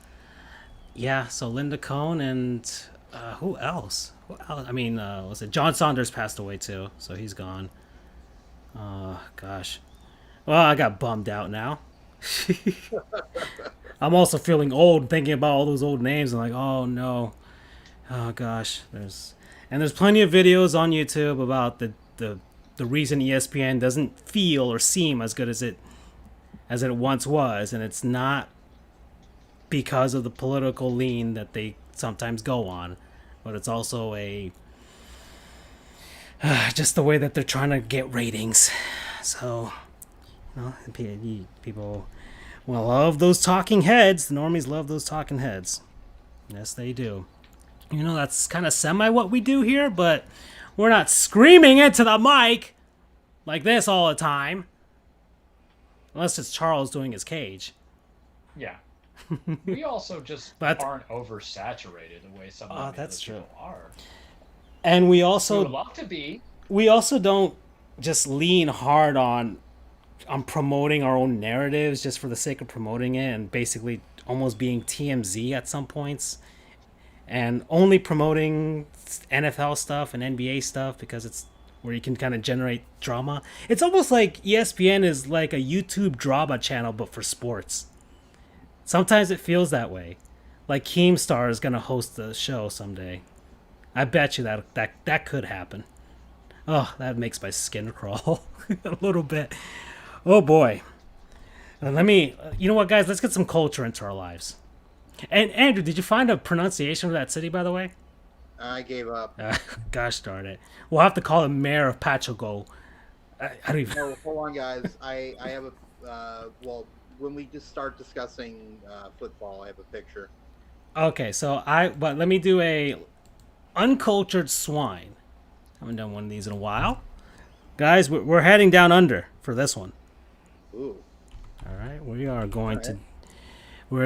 Yeah. So Linda Cohn and who else? I mean, was it John Saunders passed away too? So he's gone. Oh gosh. Well, I got bummed out now. I'm also feeling old thinking about all those old names. I'm like, oh no, oh gosh. There's plenty of videos on YouTube about the reason ESPN doesn't feel or seem as good as it once was, and it's not because of the political lean that they sometimes go on, but it's also just the way that they're trying to get ratings. So, you know, people love those talking heads. The normies love those talking heads. Yes, they do. You know, that's kind of semi what we do here, but we're not screaming into the mic like this all the time. Unless it's Charles doing his cage. Yeah. We also just aren't oversaturated the way some of the other people are. And we We also would love to be. we also don't just lean hard on promoting our own narratives just for the sake of promoting it and basically almost being TMZ at some points and only promoting NFL stuff and NBA stuff because it's where you can kind of generate drama. It's almost like ESPN is like a YouTube drama channel but for sports. Sometimes it feels that way. Like Keemstar is going to host the show someday. I bet you that could happen. Oh, that makes my skin crawl a little bit. Oh boy. You know what, guys? Let's get some culture into our lives. And Andrew, did you find a pronunciation of that city, by the way? I gave up. Gosh darn it. We'll have to call him Mayor of Pachogo. I don't even. No, hold on, guys. I have a when we just start discussing football, I have a picture. Okay, but let me do a uncultured swine. I haven't done one of these in a while. Guys, we're heading down under for this one. Ooh. All right, we're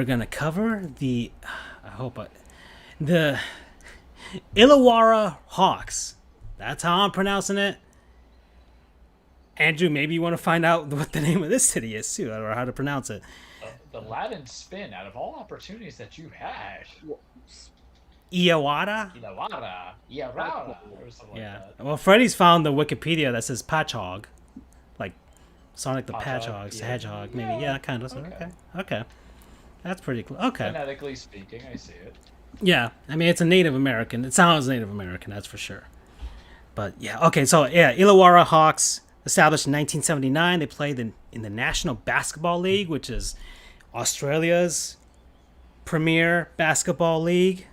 gonna cover the Illawarra Hawks. That's how I'm pronouncing it. Andrew, maybe you want to find out what the name of this city is too, or how to pronounce it. The Latin spin out of all opportunities that you had. Illawarra? Illawarra, or something Yeah. like that. Well, Freddie's found the Wikipedia that says Patchog, like Sonic the Patchog, Patchog, yeah. Hedgehog, maybe. Yeah, kind of. Okay. Okay. That's pretty cool. Okay. Phonetically speaking, I see it. Yeah, I mean, it's a Native American. It sounds Native American, that's for sure. But yeah, okay, so yeah, Illawarra Hawks, established in 1979. They played in the National Basketball League, which is Australia's premier basketball league.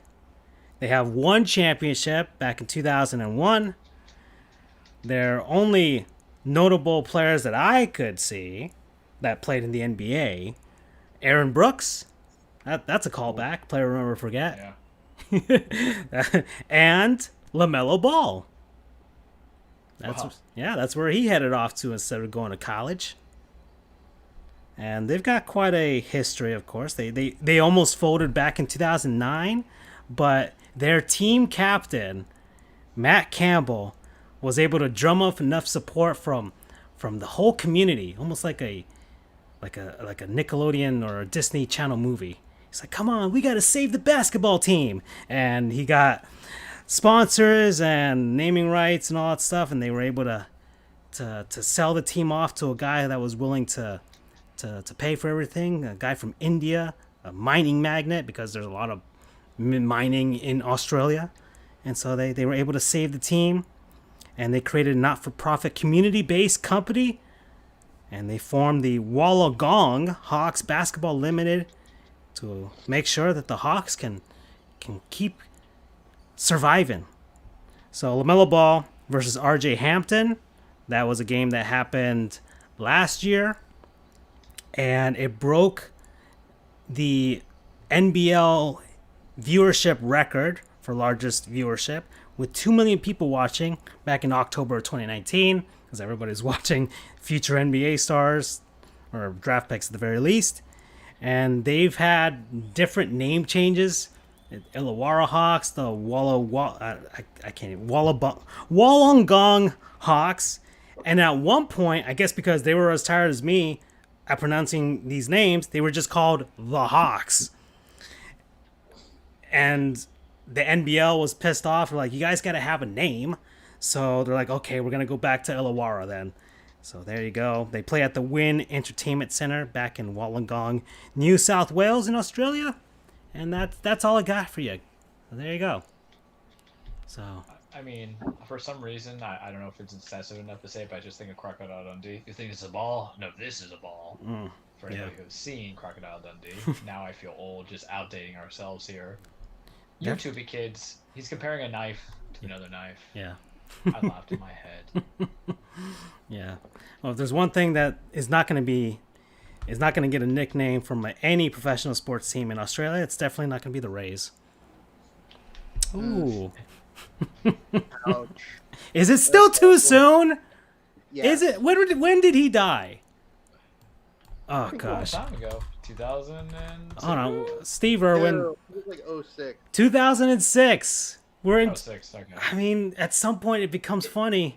They have one championship back in 2001. Their only notable players that I could see that played in the NBA, Aaron Brooks. That's a callback. Play remember forget. Yeah. And LaMelo Ball. Wow. That's where he headed off to instead of going to college. And they've got quite a history, of course. They almost folded back in 2009, but their team captain, Matt Campbell, was able to drum up enough support from the whole community, almost like a Nickelodeon or a Disney Channel movie. He's like, "Come on, we got to save the basketball team," and he got sponsors and naming rights and all that stuff, and they were able to sell the team off to a guy that was willing to pay for everything. A guy from India, a mining magnate, because there's a lot of mining in Australia, and so they were able to save the team. And they created a not-for-profit community-based company, and they formed the Wollongong Hawks Basketball Limited to make sure that the Hawks can keep surviving. So LaMelo Ball versus RJ Hampton, that was a game that happened last year, and it broke the NBL viewership record for largest viewership, with 2 million people watching back in October of 2019, because everybody's watching future NBA stars, or draft picks at the very least. And they've had different name changes. Illawarra Hawks, the Wollongong Hawks. And at one point, I guess because they were as tired as me at pronouncing these names, they were just called the Hawks. And the NBL was pissed off. They're like, "You guys got to have a name." So they're like, "Okay, we're going to go back to Illawarra then." So there you go. They play at the Wynn Entertainment Centre back in Wollongong, New South Wales in Australia. And that's all I got for you. So there you go. So I mean, for some reason, I don't know if it's excessive enough to say, but I just think of Crocodile Dundee. You think it's a ball? No, this is a ball. For anybody who's seen Crocodile Dundee. Now I feel old just outdating ourselves here. YouTube kids, he's comparing a knife to another knife. Yeah. I laughed in my head. Yeah. Well, if there's one thing that is not going to get a nickname from any professional sports team in Australia, it's definitely not going to be the Rays. Ooh. Ouch. Is it still too soon? Yeah. Is it? When did he die? Oh A gosh. long time ago. 2000 and... Oh no, Steve Irwin. It was like 06. 2006. We're in. 06, okay. I mean, at some point it becomes funny.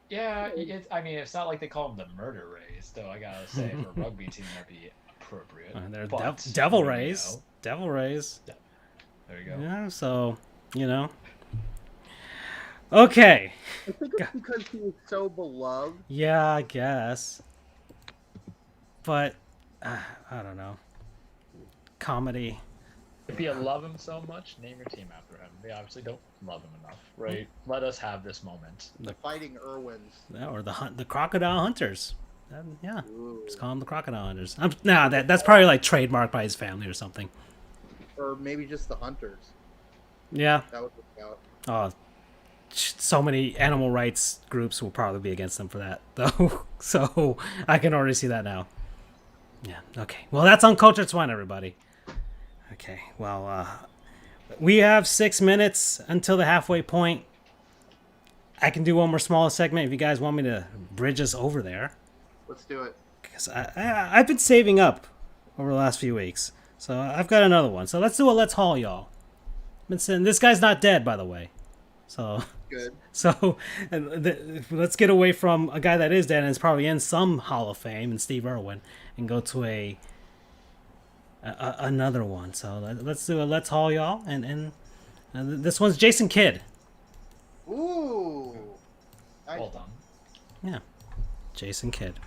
Yeah, I mean, it's not like they call them the Murder Rays, though. I gotta say, for a rugby team, that'd be appropriate. They're But, Devil you Rays. know, Devil Rays. there you go. Yeah. So Okay. I think it's because he was so beloved. Yeah, I guess. But I don't know. Comedy. If you love him so much, name your team after him. They obviously don't love him enough, right? Let us have this moment. The Fighting Irwins. Yeah, or the Crocodile Hunters. Yeah. Ooh. Just call them the Crocodile Hunters. That's probably like trademarked by his family or something. Or maybe just the Hunters. Yeah. That would work out. Oh, so many animal rights groups will probably be against them for that, though. So I can already see that now. Yeah. Okay. Well, that's Uncultured Swine, everybody. Okay. Well, we have 6 minutes until the halfway point. I can do one more small segment if you guys want me to bridge us over there. Let's do it. Because I've been saving up over the last few weeks. So I've got another one. So let's do a Let's Haul, y'all. Been saying, this guy's not dead, by the way. So Good. So let's get away from a guy that is dead and is probably in some Hall of Fame, and Steve Irwin, and go to another one. So let's do a Let's Haul, y'all. And this one's Jason Kidd. Ooh. Well done. Yeah, Jason Kidd.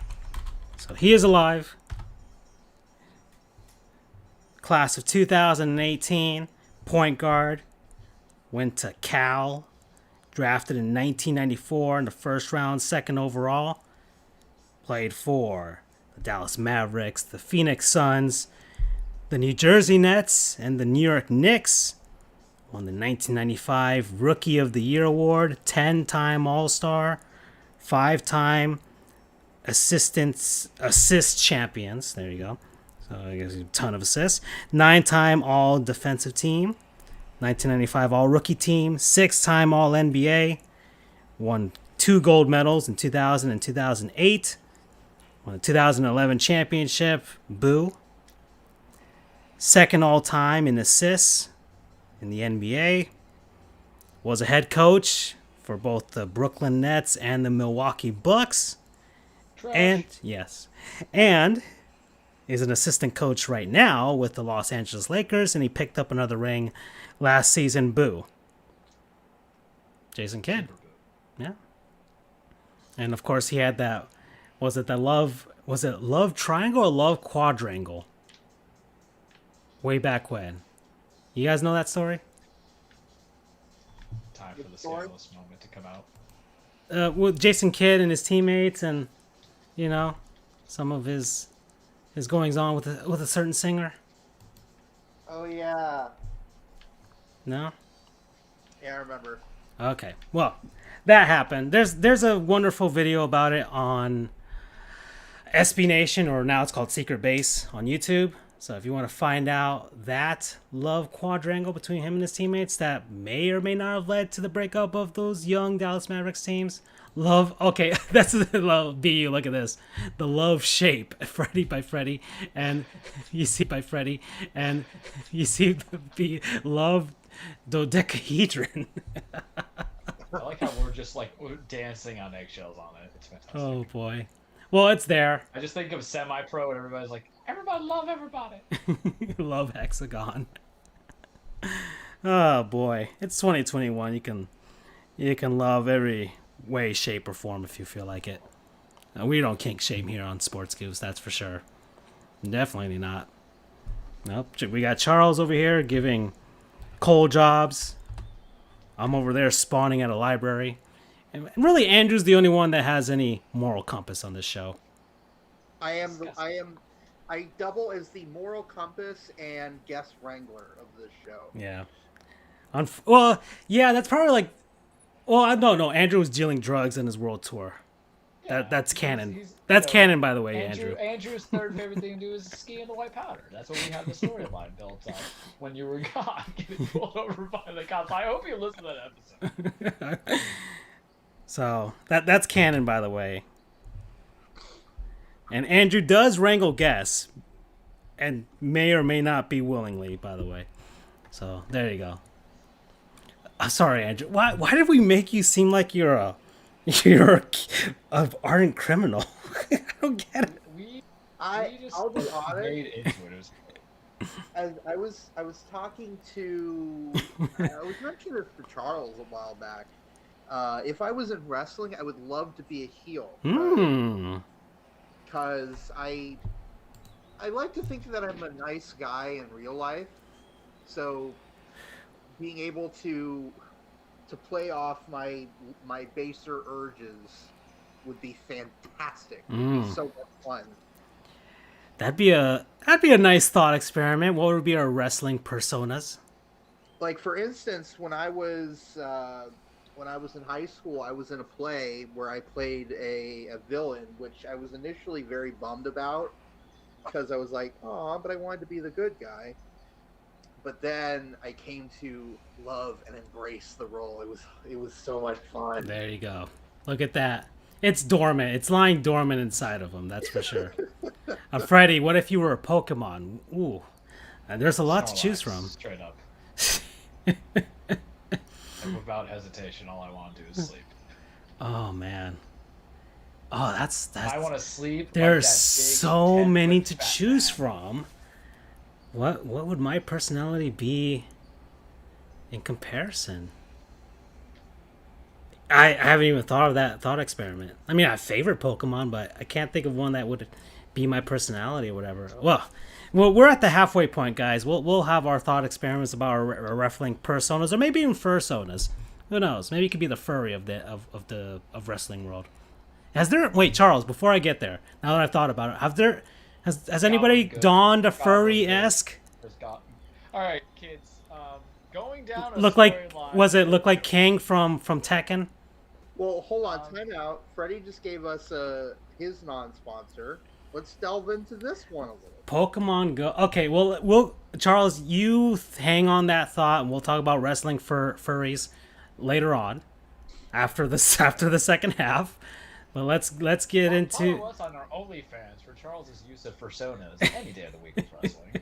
So he is alive. Class of 2018. point guard. Went to Cal. Drafted in 1994 in the first round, second overall. Played for the Dallas Mavericks, the Phoenix Suns, the New Jersey Nets, and the New York Knicks. Won the 1995 Rookie of the Year award, 10-time All-Star, 5-time assist champions. There you go. So I guess a ton of assists. 9-time All Defensive Team, 1995 All Rookie Team, 6-time All NBA. Won 2 gold medals in 2000 and 2008. Won the 2011 championship. Boo. Second all-time in assists in the NBA. Was a head coach for both the Brooklyn Nets and the Milwaukee Bucks. Trash. And is an assistant coach right now with the Los Angeles Lakers, and he picked up another ring last season. Boo. Jason Kidd. Yeah. And of course he had that, was it love triangle or love quadrangle? Way back when. You guys know that story? Time for the scandalous moment to come out. With Jason Kidd and his teammates, and some of his goings on with a certain singer. Oh yeah. No? Yeah, I remember. Okay. Well, that happened. There's a wonderful video about it on SB Nation, or now it's called Secret Base on YouTube. So if you want to find out that love quadrangle between him and his teammates that may or may not have led to the breakup of those young Dallas Mavericks teams. Okay, that's the love. BU, look at this. The love shape, Freddie by Freddie, and you see the love dodecahedron. I like how we're dancing on eggshells on it. It's fantastic. Oh boy. Well, it's there. I just think of semi-pro and everybody's like, everybody love everybody. Love hexagon. Oh boy, it's 2021. You can love every way, shape, or form if you feel like it. We don't kink shame here on Sports Goofs, that's for sure. Definitely not. Nope. We got Charles over here giving coal jobs. I'm over there spawning at a library. And really, Andrew's the only one that has any moral compass on this show. I double as the moral compass and guest wrangler of this show. Yeah. Well, yeah, that's probably like. Well, no. Andrew was dealing drugs in his world tour. Yeah, That's canon. That's canon, by the way, Andrew. Andrew's third favorite thing to do is ski in the white powder. That's what we had the storyline built up when you were gone, getting pulled over by the cops. I hope you listen to that episode. So that's canon, by the way. And Andrew does wrangle guests, and may or may not be willingly, by the way. So there you go. I'm sorry, Andrew. Why did we make you seem like you're an ardent criminal? I don't get it. I'll be honest. Made into it. As I was talking to, I was mentioning this to Charles a while back. If I was in wrestling, I would love to be a heel. Because I like to think that I'm a nice guy in real life. So being able to play off my baser urges would be fantastic. It would be so much fun. That'd be a nice thought experiment. What would be our wrestling personas? Like, for instance, when I was in high school, I was in a play where I played a villain, which I was initially very bummed about because I was like, oh, but I wanted to be the good guy. But then I came to love and embrace the role. It was so much fun. There you go. Look at that. It's dormant. It's lying dormant inside of him. That's for sure. Freddie, what if you were a Pokemon? Ooh, and there's a lot to choose from. Straight up. And without hesitation, all I want to do is sleep. Oh man. Oh, that's. I want to sleep. There's like so many to choose from. What would my personality be in comparison? I haven't even thought of that thought experiment. I mean, I have favorite Pokemon, but I can't think of one that would be my personality or whatever. Well, we're at the halfway point, guys. We'll have our thought experiments about our wrestling personas, or maybe even fursonas. Who knows? Maybe it could be the furry of wrestling world. Wait, Charles? Before I get there, now that I've thought about it, has anybody donned a furry-esque? All right, kids. Going down a Look like King from Tekken? Well, hold on, time out. Freddie just gave us his non-sponsor. Let's delve into this one a little. Pokemon Go. Okay, well, Charles, you hang on that thought, and we'll talk about wrestling furries later on, after the second half. But let's get into. Follow us on our OnlyFans for Charles's use of personas any day of the week with wrestling.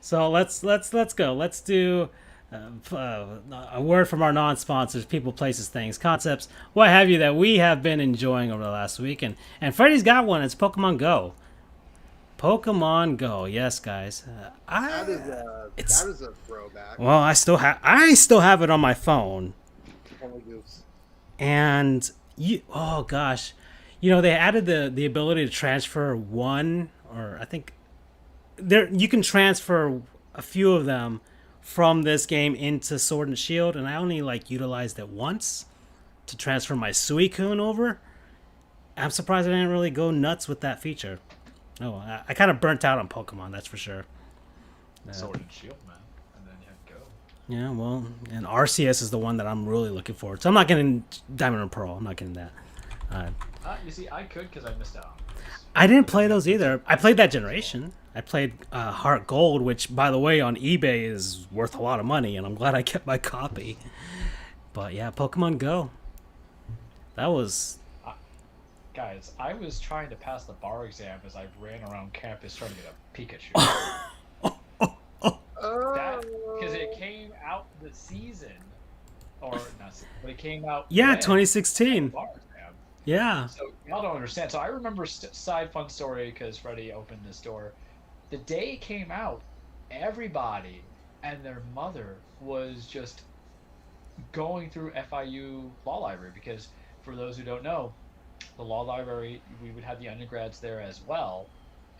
So let's go. Let's do a word from our non-sponsors, people, places, things, concepts, what have you, that we have been enjoying over the last week. And Freddie's got one. It's Pokemon Go. Pokemon Go, yes, guys. That is a throwback. Well, I still have it on my phone. Only Goofs. And oh gosh, they added the ability to transfer one, or I think you can transfer a few of them from this game into Sword and Shield, and I only utilized it once to transfer my Suicune over. I'm surprised I didn't really go nuts with that feature. Oh, I kind of burnt out on Pokemon, that's for sure. Sword and Shield, man, and then you have Go. Yeah, well, and Arceus is the one that I'm really looking forward to. I'm not getting Diamond and Pearl. I'm not getting that. You see, I could because I missed out. I didn't play those either. I played that generation. I played Heart Gold, which, by the way, on eBay is worth a lot of money, and I'm glad I kept my copy. But yeah, Pokemon Go. That was... Guys, I was trying to pass the bar exam as I ran around campus trying to get a Pikachu. Because it came out the season, or not season, but it came out. Yeah, 2016. Bar exam. Yeah. So y'all don't understand. So I remember side fun story because Freddie opened this door. The day it came out, everybody and their mother was just going through FIU law library because, for those who don't know, the law library, we would have the undergrads there as well.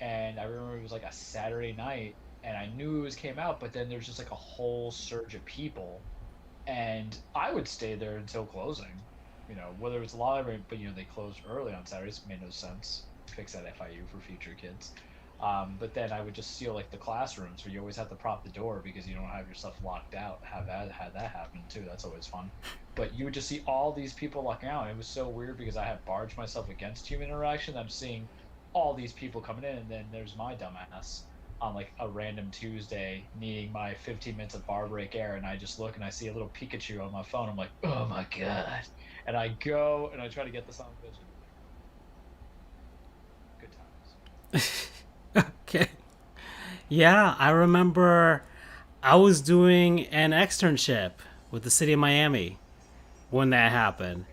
And I remember it was like a Saturday night, and I knew it came out, but then there's just like a whole surge of people, and I would stay there until closing. Whether it was the law library, but they closed early on Saturdays, it made no sense. Fix that FIU for future kids. But then I would just seal the classrooms where you always have to prop the door because you don't have your stuff locked out. Had that happen too. That's always fun. But you would just see all these people locking out. It was so weird because I had barged myself against human interaction. I'm seeing all these people coming in, and then there's my dumbass on a random Tuesday needing my 15 minutes of bar break air, and I just look and I see a little Pikachu on my phone. I'm like, oh my god. And I go and I try to get this on vision. Good times. Okay. Yeah, I remember I was doing an externship with the city of Miami when that happened.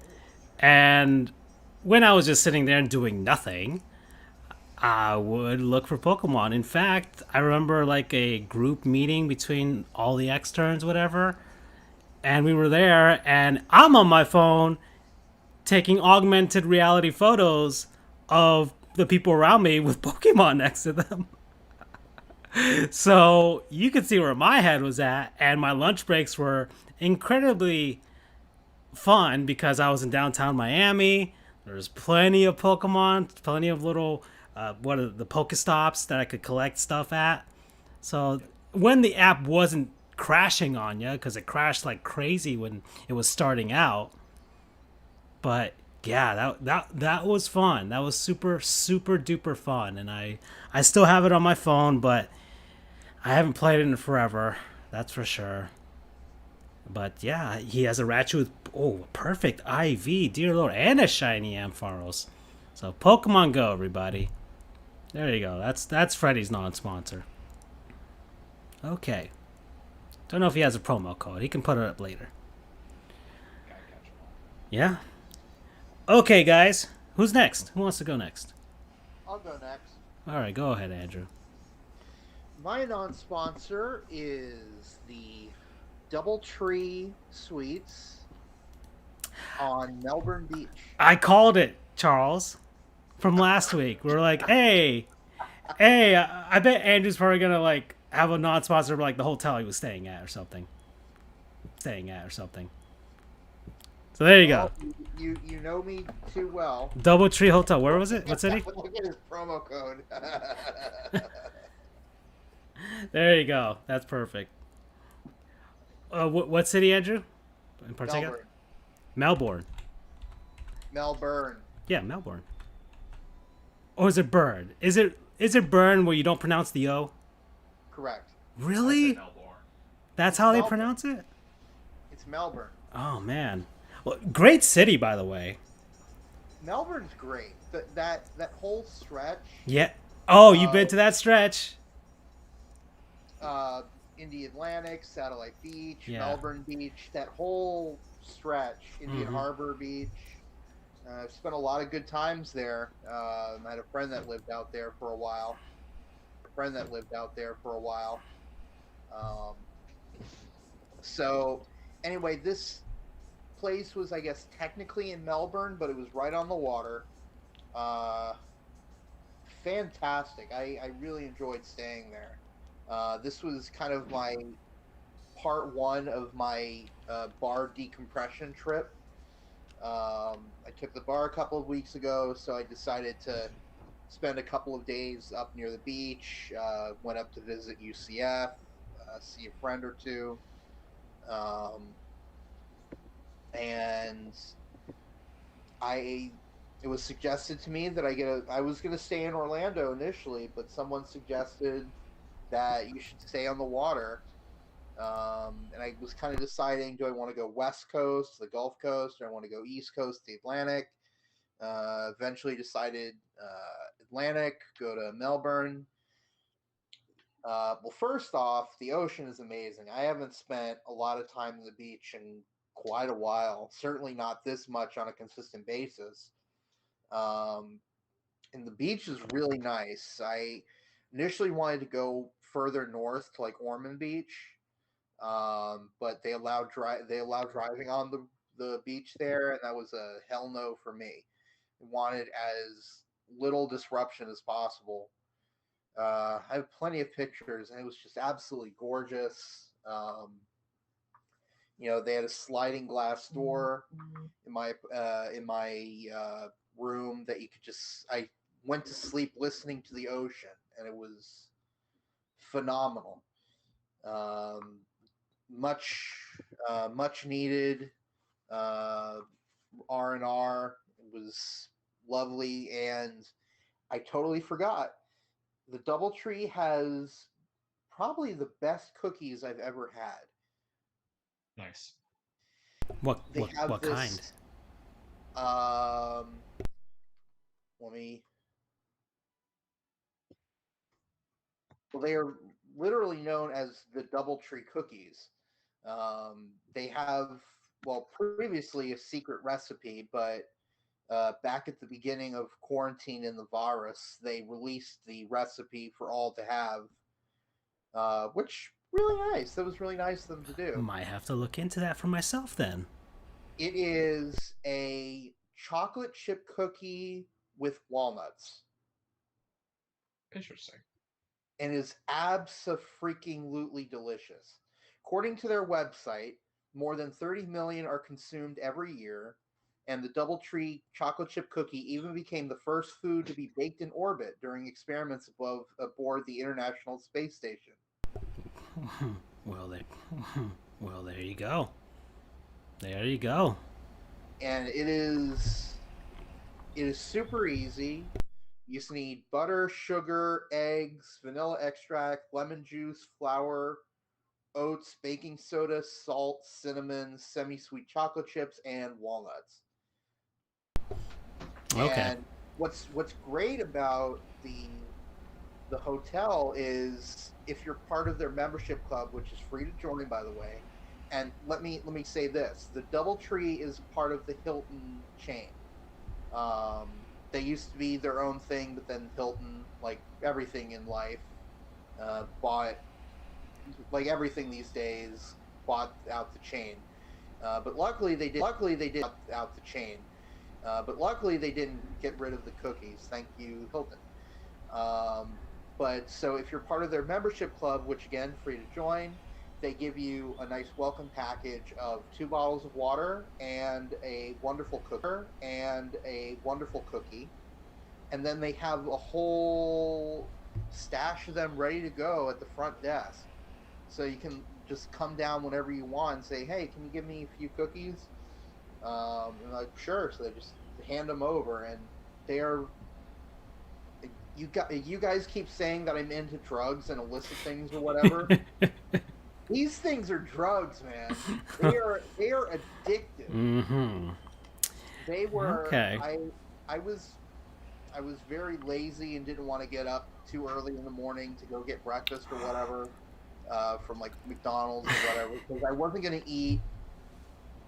And when I was just sitting there and doing nothing, I would look for Pokemon. In fact, I remember a group meeting between all the externs, whatever, and we were there, and I'm on my phone taking augmented reality photos of the people around me with Pokemon next to them. So you could see where my head was at, and my lunch breaks were incredibly fun because I was in downtown Miami. There's plenty of Pokemon, plenty of little the Pokestops that I could collect stuff at. So when the app wasn't crashing on you, because it crashed like crazy when it was starting out, but yeah, that was fun. That was super duper fun, and I still have it on my phone, but I haven't played it in forever. That's for sure. But yeah, he has a Raichu with perfect IV, dear lord, and a shiny Ampharos. So Pokemon Go, everybody. There you go. That's Freddy's non-sponsor. Okay. Don't know if he has a promo code. He can put it up later. Yeah. Okay, guys. Who's next? Who wants to go next? I'll go next. All right, go ahead, Andrew. My non-sponsor is the Doubletree Suites on Melbourne Beach. I called it, Charles. from last week. We're like, hey, I bet Andrew's probably gonna like have a non-sponsor of like the hotel he was staying at or something. So there you go. Well, you know me too well. DoubleTree Hotel. Where was it? What city? Look at his promo code. There you go. That's perfect. What city, Andrew? In particular? Melbourne. Melbourne. Yeah, Melbourne. Or is it Burn? Is it Burn where you don't pronounce the O? Correct. Really? Melbourne. That's how they Melbourne. pronounce it? It's Melbourne. Oh man. Well, great city by the way. Melbourne's great. That whole stretch. Yeah. Oh, you've been to that stretch? In the Atlantic, Satellite Beach, Yeah. Melbourne Beach, that whole stretch, Indian Mhm. Harbor Beach. I've spent a lot of good times there. I had a friend that lived out there for a while. So, anyway, this place was, I guess, technically in Melbourne, but it was right on the water. Fantastic. I really enjoyed staying there. This was kind of my part one of my bar decompression trip. I took the bar a couple of weeks ago, so I decided to spend a couple of days up near the beach. Went up to visit UCF, see a friend or two, and it was suggested to me that I was going to stay in Orlando initially, but someone suggested that you should stay on the water. And I was kind of deciding, do I want to go West Coast, the Gulf Coast, or I want to go East Coast, the Atlantic? Eventually decided Atlantic, go to Melbourne. Well, first off, the ocean is amazing. I haven't spent a lot of time on the beach in quite a while, certainly not this much on a consistent basis. And the beach is really nice. I initially wanted to go further north to like Ormond Beach, but they allowed driving on the beach there, and that was a hell no for me. I wanted as little disruption as possible. I have plenty of pictures, and it was just absolutely gorgeous. They had a sliding glass door in my room that you could just. I went to sleep listening to the ocean, and it was phenomenal. Much needed R&R. It was lovely, and I totally forgot. The DoubleTree has probably the best cookies I've ever had. Nice. What They have what this, kind? Let me. Well, they are literally known as the DoubleTree cookies. They have, well, previously a secret recipe, but back at the beginning of quarantine and the virus, they released the recipe for all to have, which really nice. That was really nice of them to do. Might have to look into that for myself then. It is a chocolate chip cookie with walnuts. Interesting. And is abso-freaking-lutely delicious. According to their website, more than 30 million are consumed every year, and the DoubleTree chocolate chip cookie even became the first food to be baked in orbit during experiments aboard the International Space Station. Well, there you go. There you go. And it is super easy. You just need butter, sugar, eggs, vanilla extract, lemon juice, flour, oats, baking soda, salt, cinnamon, semi-sweet chocolate chips, and walnuts. Okay. And what's great about the hotel is if you're part of their membership club, which is free to join, by the way. And let me say this: the DoubleTree is part of the Hilton chain. They used to be their own thing, but then Hilton, like everything in life, bought, like everything these days, bought out the chain. But luckily they did out the chain. But luckily, they didn't get rid of the cookies. Thank you, Hilton. But so if you're part of their membership club, which again, free to join, they give you a nice welcome package of 2 bottles of water and a wonderful cookie. And then they have a whole stash of them ready to go at the front desk. So you can just come down whenever you want and say, hey, can you give me a few cookies? And like, sure. So they just hand them over, and they are. You guys keep saying that I'm into drugs and illicit things or whatever. These things are drugs, man. They are addictive. Mm-hmm. They were. Okay. I was very lazy and didn't want to get up too early in the morning to go get breakfast or whatever from like McDonald's or whatever, because I wasn't going to eat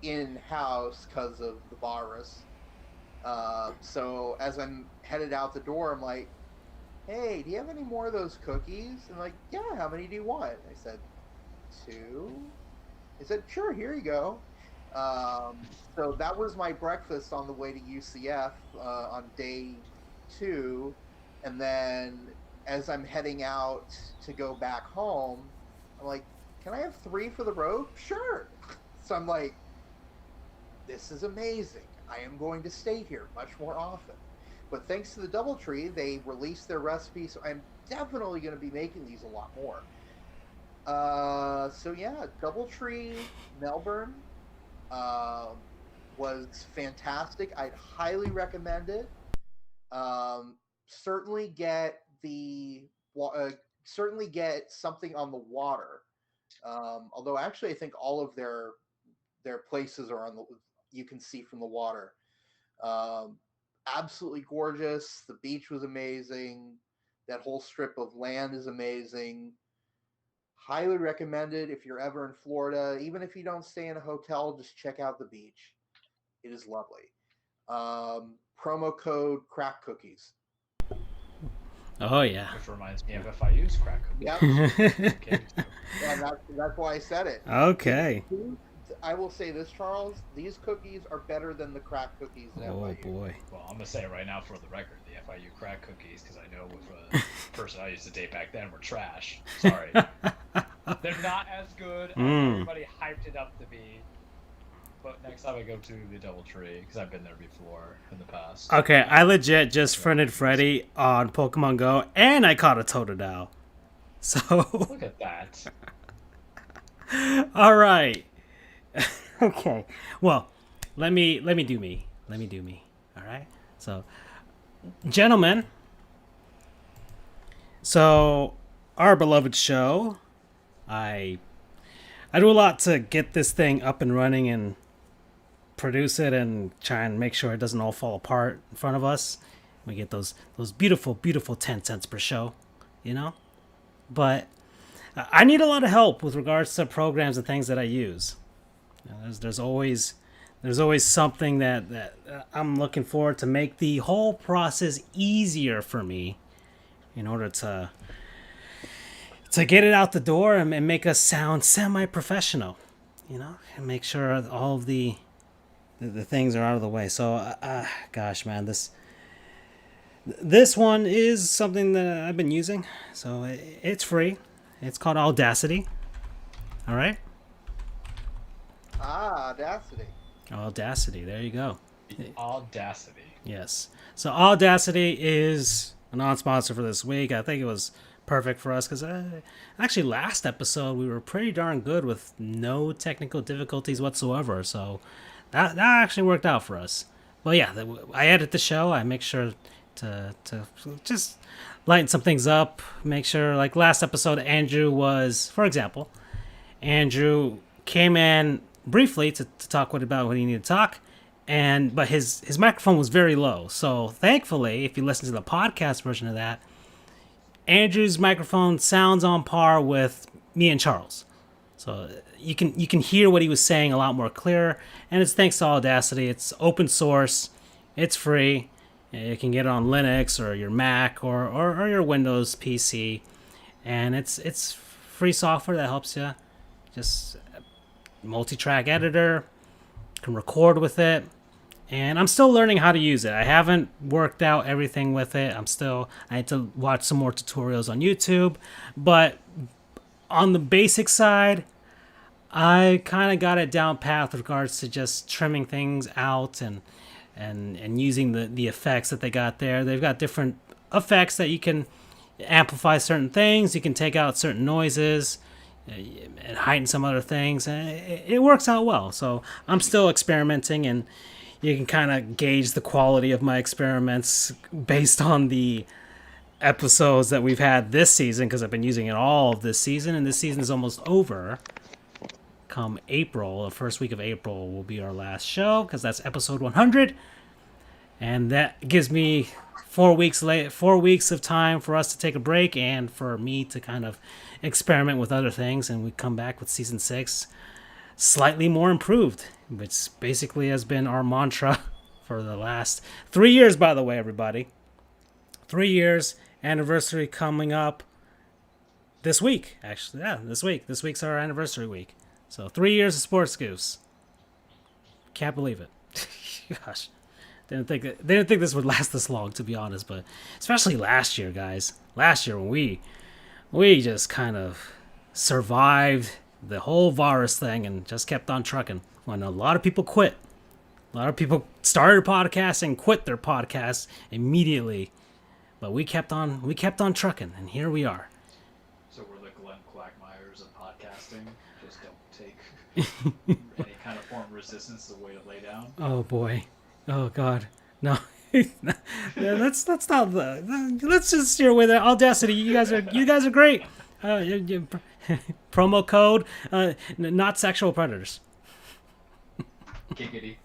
in-house because of the virus. So as I'm headed out the door, I'm like, hey, do you have any more of those cookies? And like, yeah, how many do you want? I said, 2. He said, sure, here you go. So that was my breakfast on the way to UCF on day 2. And then as I'm heading out to go back home, I'm like, can I have 3 for the road? Sure. So I'm like, this is amazing. I am going to stay here much more often. But thanks to the DoubleTree, they released their recipe, so I'm definitely going to be making these a lot more. So yeah, DoubleTree Melbourne was fantastic. I'd highly recommend it. Certainly get something on the water. Although actually, I think all of their places are on the. You can see from the water. Absolutely gorgeous. The beach was amazing. That whole strip of land is amazing. Highly recommended if you're ever in Florida. Even if you don't stay in a hotel, just check out the beach. It is lovely. Promo code crack cookies. Oh yeah. Which reminds me of FIU's crack cookies. Yep. Yeah, that's why I said it. Okay. I will say this, Charles. These cookies are better than the crack cookies at Oh FIU. boy. Well, I'm gonna say it right now for the record, the FIU crack cookies, because I know with the person I used to date back then were trash. Sorry, they're not as good as everybody hyped it up to be. But next time I go to the DoubleTree, because I've been there before in the past. Okay, I legit just friended Freddy on Pokemon Go, and I caught a Totodile. So. Look at that. All right. Okay. Well, let me do me. All right. So, gentlemen. So, our beloved show. I do a lot to get this thing up and running and produce it and try and make sure it doesn't all fall apart in front of us. We get those beautiful 10 cents per show, you know? But I need a lot of help with regards to programs and things that I use. You know, there's always something that I'm looking for to make the whole process easier for me in order to get it out the door and make us sound semi-professional, you know, and make sure all of the things are out of the way. So, gosh, man, this one is something that I've been using. So it's free. It's called Audacity. All right. Audacity. Audacity. There you go. Audacity. Yes. So Audacity is a non-sponsor for this week. I think it was perfect for us because actually last episode we were pretty darn good with no technical difficulties whatsoever. So that actually worked out for us. Well, yeah, I edit the show. I make sure to just lighten some things up. Make sure, like last episode, Andrew came in briefly to talk about what he needed to talk, but his microphone was very low. So thankfully, if you listen to the podcast version of that, Andrew's microphone sounds on par with me and Charles. So you can hear what he was saying a lot more clear, and it's thanks to Audacity. It's open source, it's free. You can get it on Linux or your Mac or your Windows PC, and it's free software that helps you. Just multi-track editor, you can record with it, and I'm still learning how to use it. I haven't worked out everything with it. I need to watch some more tutorials on YouTube, but on the basic side, I kind of got it down pat with regards to just trimming things out and using the effects that they got there. They've got different effects that you can amplify certain things, you can take out certain noises, and heighten some other things, and it works out well. So I'm still experimenting, and you can kind of gauge the quality of my experiments based on the episodes that we've had this season, because I've been using it all of this season, and this season is almost over. Come April, the first week of April will be our last show, because that's episode 100, and that gives me 4 weeks of time for us to take a break and for me to kind of experiment with other things, and we come back with season 6 slightly more improved, which basically has been our mantra for the last 3 years, by the way, everybody. 3 years anniversary coming up this week, actually. Yeah, this week. This week's our anniversary week. So 3 years of Sports Goofs. Can't believe it. Gosh. Didn't think this would last this long, to be honest, but especially last year, guys. Last year when we just kind of survived the whole virus thing and just kept on trucking. When a lot of people quit. A lot of people started podcasts and quit their podcasts immediately. But we kept on trucking, and here we are. So we're the Glenn Quagmires of podcasting. Just don't take any kind of form of resistance as a way to lay down. Oh boy. Oh God, no. Let's not let's just steer away that audacity. You guys are great. Promo code not sexual predators. Giggity.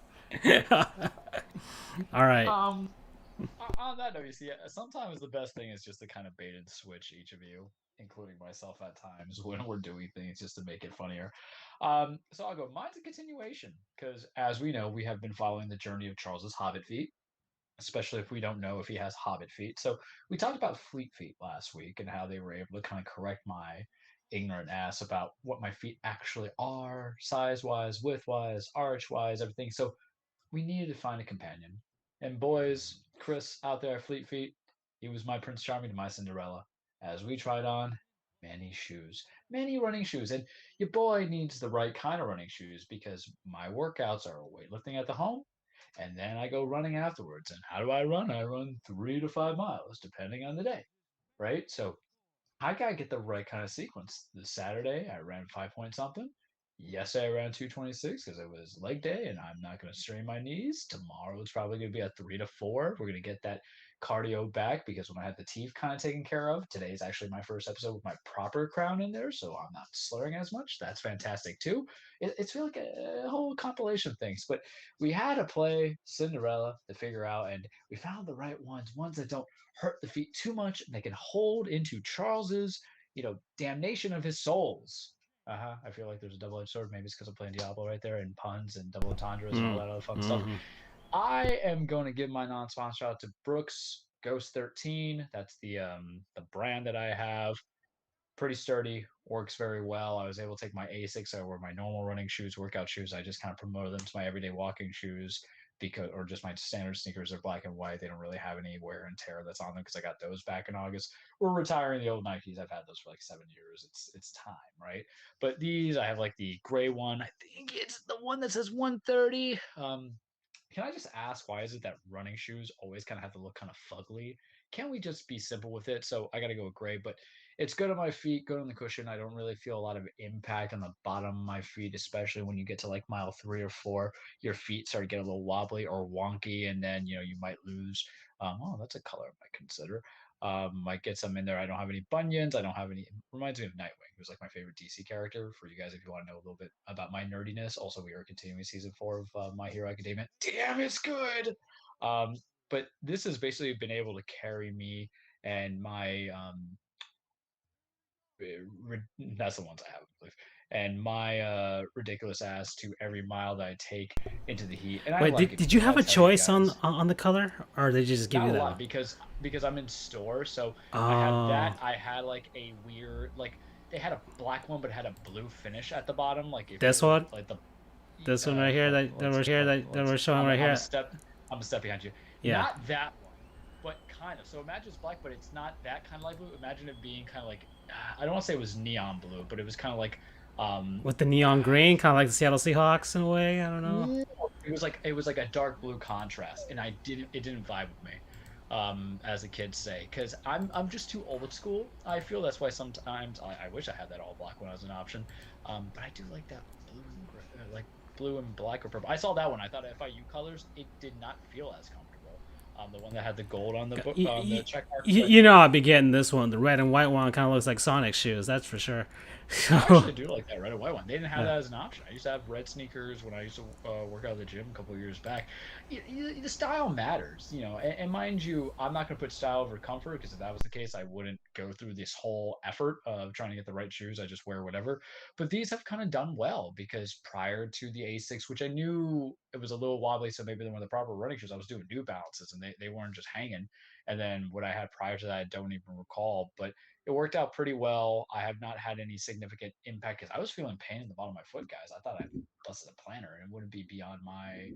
All right. On that note, you see, sometimes the best thing is just to kind of bait and switch each of you, including myself at times, when we're doing things just to make it funnier. So I'll go. Mine's a continuation, because as we know, we have been following the journey of Charles's hobbit feet, especially if we don't know if he has hobbit feet. So we talked about fleet feet last week and how they were able to kind of correct my ignorant ass about what my feet actually are, size-wise, width-wise, arch-wise, everything. So we needed to find a companion. And boys, Chris out there, Fleet Feet, he was my Prince Charming to my Cinderella, as we tried on many shoes, many running shoes. And your boy needs the right kind of running shoes, because my workouts are weightlifting at the home, and then I go running afterwards. And how do I run? I run 3 to 5 miles, depending on the day, right? So I gotta get the right kind of sequence. This Saturday, I ran 5 point something. Yesterday, I ran 226 because it was leg day and I'm not going to strain my knees. Tomorrow, it's probably going to be a 3 to 4. We're going to get that cardio back, because when I had the teeth kind of taken care of, today is actually my first episode with my proper crown in there, so I'm not slurring as much. That's fantastic too. It's really like a whole compilation of things. But we had to play Cinderella to figure out, and we found the right ones that don't hurt the feet too much, and they can hold into Charles's, damnation of his souls. I feel like there's a double-edged sword. Maybe it's because I'm playing Diablo right there, and puns and double entendres and all that other fun stuff. I am going to give my non-sponsor out to Brooks Ghost 13. That's the brand that I have. Pretty sturdy, works very well. I was able to take my Asics. I wear my normal running shoes, workout shoes. I just kind of promoted them to my everyday walking shoes, or just my standard sneakers. They're black and white. They don't really have any wear and tear that's on them, because I got those back in August. We're retiring the old Nikes. I've had those for like 7 years. It's time, right? But these, I have like the gray one. I think it's the one that says 130. Can I just ask, why is it that running shoes always kind of have to look kind of fugly? Can't we just be simple with it? So I got to go with gray, but it's good on my feet, good on the cushion. I don't really feel a lot of impact on the bottom of my feet, especially when you get to like mile 3 or 4. Your feet start to get a little wobbly or wonky, and then you might lose. That's a color I might consider. Might get some in there. I don't have any bunions. I don't have any. It reminds me of Nightwing, who's like my favorite DC character. For you guys, if you want to know a little bit about my nerdiness. Also, we are continuing season 4 of My Hero Academia. Damn, it's good. But this has basically been able to carry me and my that's the ones I have, I believe. And my ridiculous ass to every mile that I take into the heat. And Wait, did you have a choice on the color, or did they just give you that? Not a lot, because I'm in store, so I had that. I had like a weird, like they had a black one, but it had a blue finish at the bottom, like if this one, like the This one right here that we're showing right here. I'm a step behind you. Yeah. Not that one, but kind of. So imagine it's black, but it's not that kind of light blue. Imagine it being kind of like, I don't want to say it was neon blue, but it was kind of like, with the neon green, kind of like the Seattle Seahawks in a way. I don't know. It was like a dark blue contrast, and it didn't vibe with me, as the kids say, because I'm just too old school. I feel that's why sometimes I wish I had that all black when I was an option, but I do like that blue and gray, like blue and black or purple. I saw that one. I thought FIU colors. It did not feel as comfortable. The one that had the gold on the book, on the check mark. You know, I'll be getting this one. The red and white one kind of looks like Sonic shoes. That's for sure. I actually do like that red and white one. They didn't have that as an option. I used to have red sneakers when I used to work out at the gym a couple of years back. The style matters, you know. And mind you, I'm not going to put style over comfort, because if that was the case, I wouldn't go through this whole effort of trying to get the right shoes. I just wear whatever. But these have kind of done well, because prior to the A6, which I knew it was a little wobbly, so maybe they weren't the proper running shoes, I was doing New Balances, and they weren't just hanging. And then what I had prior to that, I don't even recall. But it worked out pretty well. I have not had any significant impact, because I was feeling pain in the bottom of my foot, guys. I thought I busted a plantar, and it wouldn't be beyond my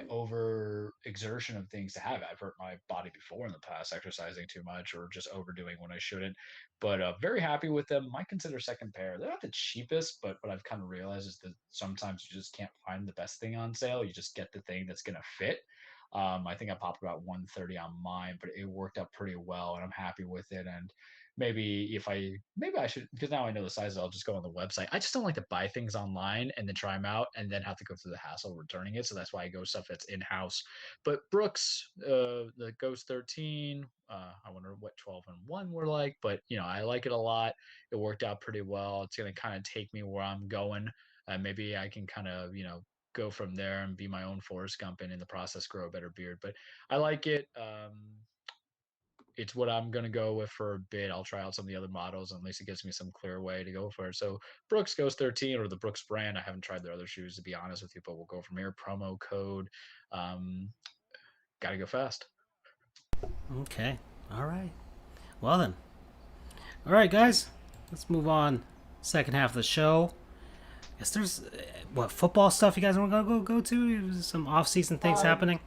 over exertion of things to have. I've hurt my body before in the past, exercising too much or just overdoing when I shouldn't. But very happy with them. Might consider second pair. They're not the cheapest, but what I've kind of realized is that sometimes you just can't find the best thing on sale. You just get the thing that's going to fit. I think I popped about 130 on mine, but it worked out pretty well, and I'm happy with it. And maybe I should, because now I know the sizes, I'll just go on the website. I just don't like to buy things online and then try them out and then have to go through the hassle of returning it. So that's why I go stuff that's in house. But Brooks, the Ghost 13, I wonder what 12 and 1 were like, but you know, I like it a lot. It worked out pretty well. It's going to kind of take me where I'm going. Maybe I can kind of, go from there and be my own Forrest Gump and in the process grow a better beard. But I like it. It's what I'm going to go with for a bit. I'll try out some of the other models, and at least it gives me some clear way to go for it. So Brooks Ghost 13, or the Brooks brand. I haven't tried their other shoes, to be honest with you, but we'll go from here. Promo code. Gotta go fast. Okay. All right. Well then. All right, guys. Let's move on. Second half of the show. Guess there's football stuff you guys want to go to? Some off-season things happening.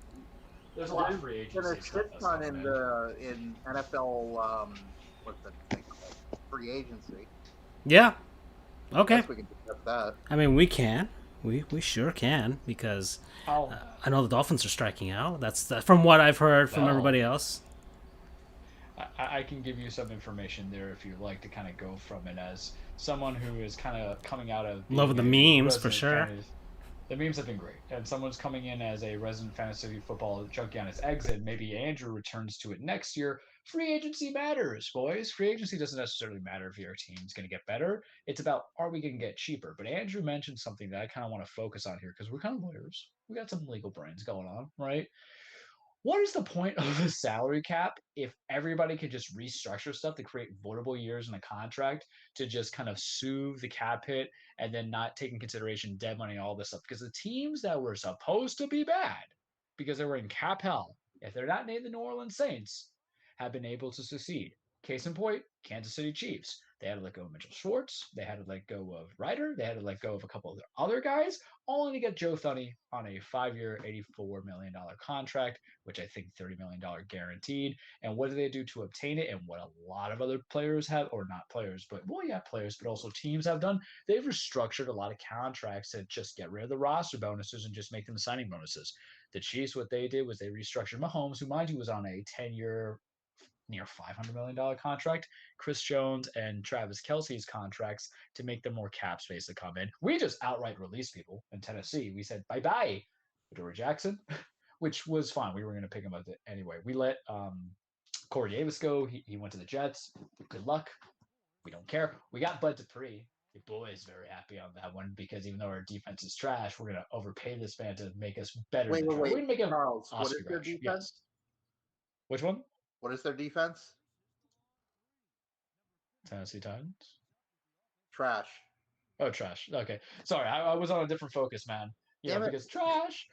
There's a lot of free agency There's stuff. shit ton in NFL. What's the free agency? Yeah. Okay. I guess we can discuss that. I mean, we can. We sure can, because I know the Dolphins are striking out. That's from what I've heard from everybody else. I can give you some information there if you'd like to kind of go from it, as someone who is kind of coming out of love the memes for sure. The memes have been great, and someone's coming in as a resident fantasy football junkie on his exit. Maybe Andrew returns to it next year. Free agency matters, boys. Free agency doesn't necessarily matter if your team's going to get better. It's about, are we going to get cheaper? But Andrew mentioned something that I kind of want to focus on here, because we're kind of lawyers. We got some legal brains going on, right? What is the point of a salary cap if everybody could just restructure stuff to create voidable years in a contract to just kind of soothe the cap hit, and then not take in consideration dead money, all this stuff? Because the teams that were supposed to be bad because they were in cap hell, if they're not named the New Orleans Saints, have been able to succeed. Case in point, Kansas City Chiefs. They had to let go of Mitchell Schwartz. They had to let go of Ryder. They had to let go of a couple of their other guys, only to get Joe Thuney on a 5-year, $84 million contract, which I think $30 million guaranteed. And what do they do to obtain it? And what a lot of other players have, or not players, but players, but also teams have done, they've restructured a lot of contracts to just get rid of the roster bonuses and just make them signing bonuses. The Chiefs, what they did was they restructured Mahomes, who, mind you, was on a 10-year, near $500 million contract, Chris Jones and Travis Kelce's contracts, to make them more cap space to come in. We just outright released people in Tennessee. We said bye-bye to Dory Jackson, which was fine. We were going to pick him up anyway. We let Corey Davis go. He went to the Jets. Good luck. We don't care. We got Bud Dupree. Your boy is very happy on that one, because even though our defense is trash, we're going to overpay this man to make us better. Wait. We're going to make him Charles, Oscar what is their Grouch. defense? Yes. Which one? What is their defense? Tennessee Titans. Trash. Oh, trash. Okay. Sorry, I was on a different focus, man. Yeah, because trash.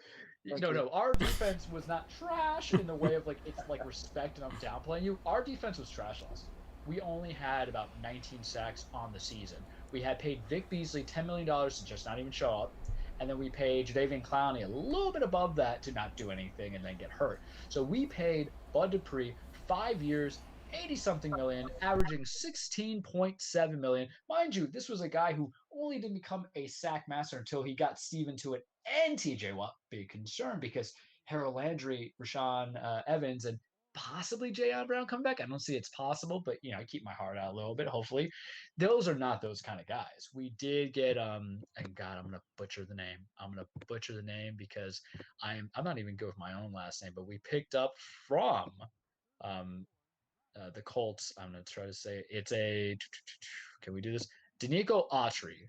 No, our defense was not trash in the way of it's like respect, and I'm downplaying you. Our defense was trash last year. We only had about 19 sacks on the season, We had paid Vic Beasley $10 million to just not even show up. And then we paid Jadeveon Clowney a little bit above that to not do anything and then get hurt. So we paid Bud Dupree 5 years, 80-something million, averaging 16.7 million. Mind you, this was a guy who only didn't become a sack master until he got Steven to it and TJ Watt. Big concern because Harold Landry, Rashawn Evans, and possibly Jayon Brown come back. I don't see it's possible, but I keep my heart out a little bit. Hopefully, those are not those kind of guys. We did get and God, I'm gonna butcher the name. I'm gonna butcher the name because I'm not even good with my own last name, but we picked up from um the Colts. I'm gonna try to say it's a. Can we do this? Danico Autry,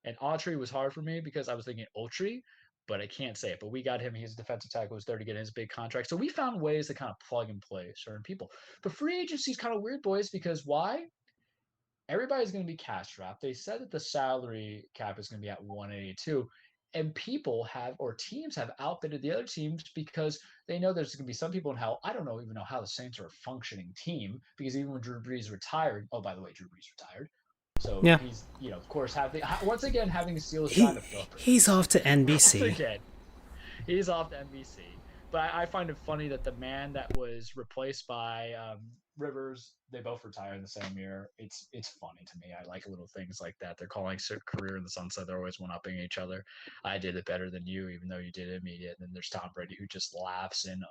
and Autry was hard for me because I was thinking Autry, but I can't say it. But we got him. He's a defensive tackle. Who's there to get his big contract. So we found ways to kind of plug and play certain people. But free agency is kind of weird, boys, because why? Everybody's going to be cash strapped. They said that the salary cap is going to be at 182, and people have or teams have outbidded the other teams because they know there's going to be some people in hell. I don't even know how the Saints are a functioning team because even when Drew Brees retired, oh, by the way, Drew Brees retired. So Yeah. he's, of course, once again having the Steelers He, trying to fill. he's off to Once NBC. again, he's off to NBC. But I find it funny that the man that was replaced by Rivers, they both retire in the same year. It's funny to me. I like little things like that. They're calling career in the sunset. They're always one upping each other. I did it better than you, even though you did it immediate. And then there's Tom Brady who just laughs in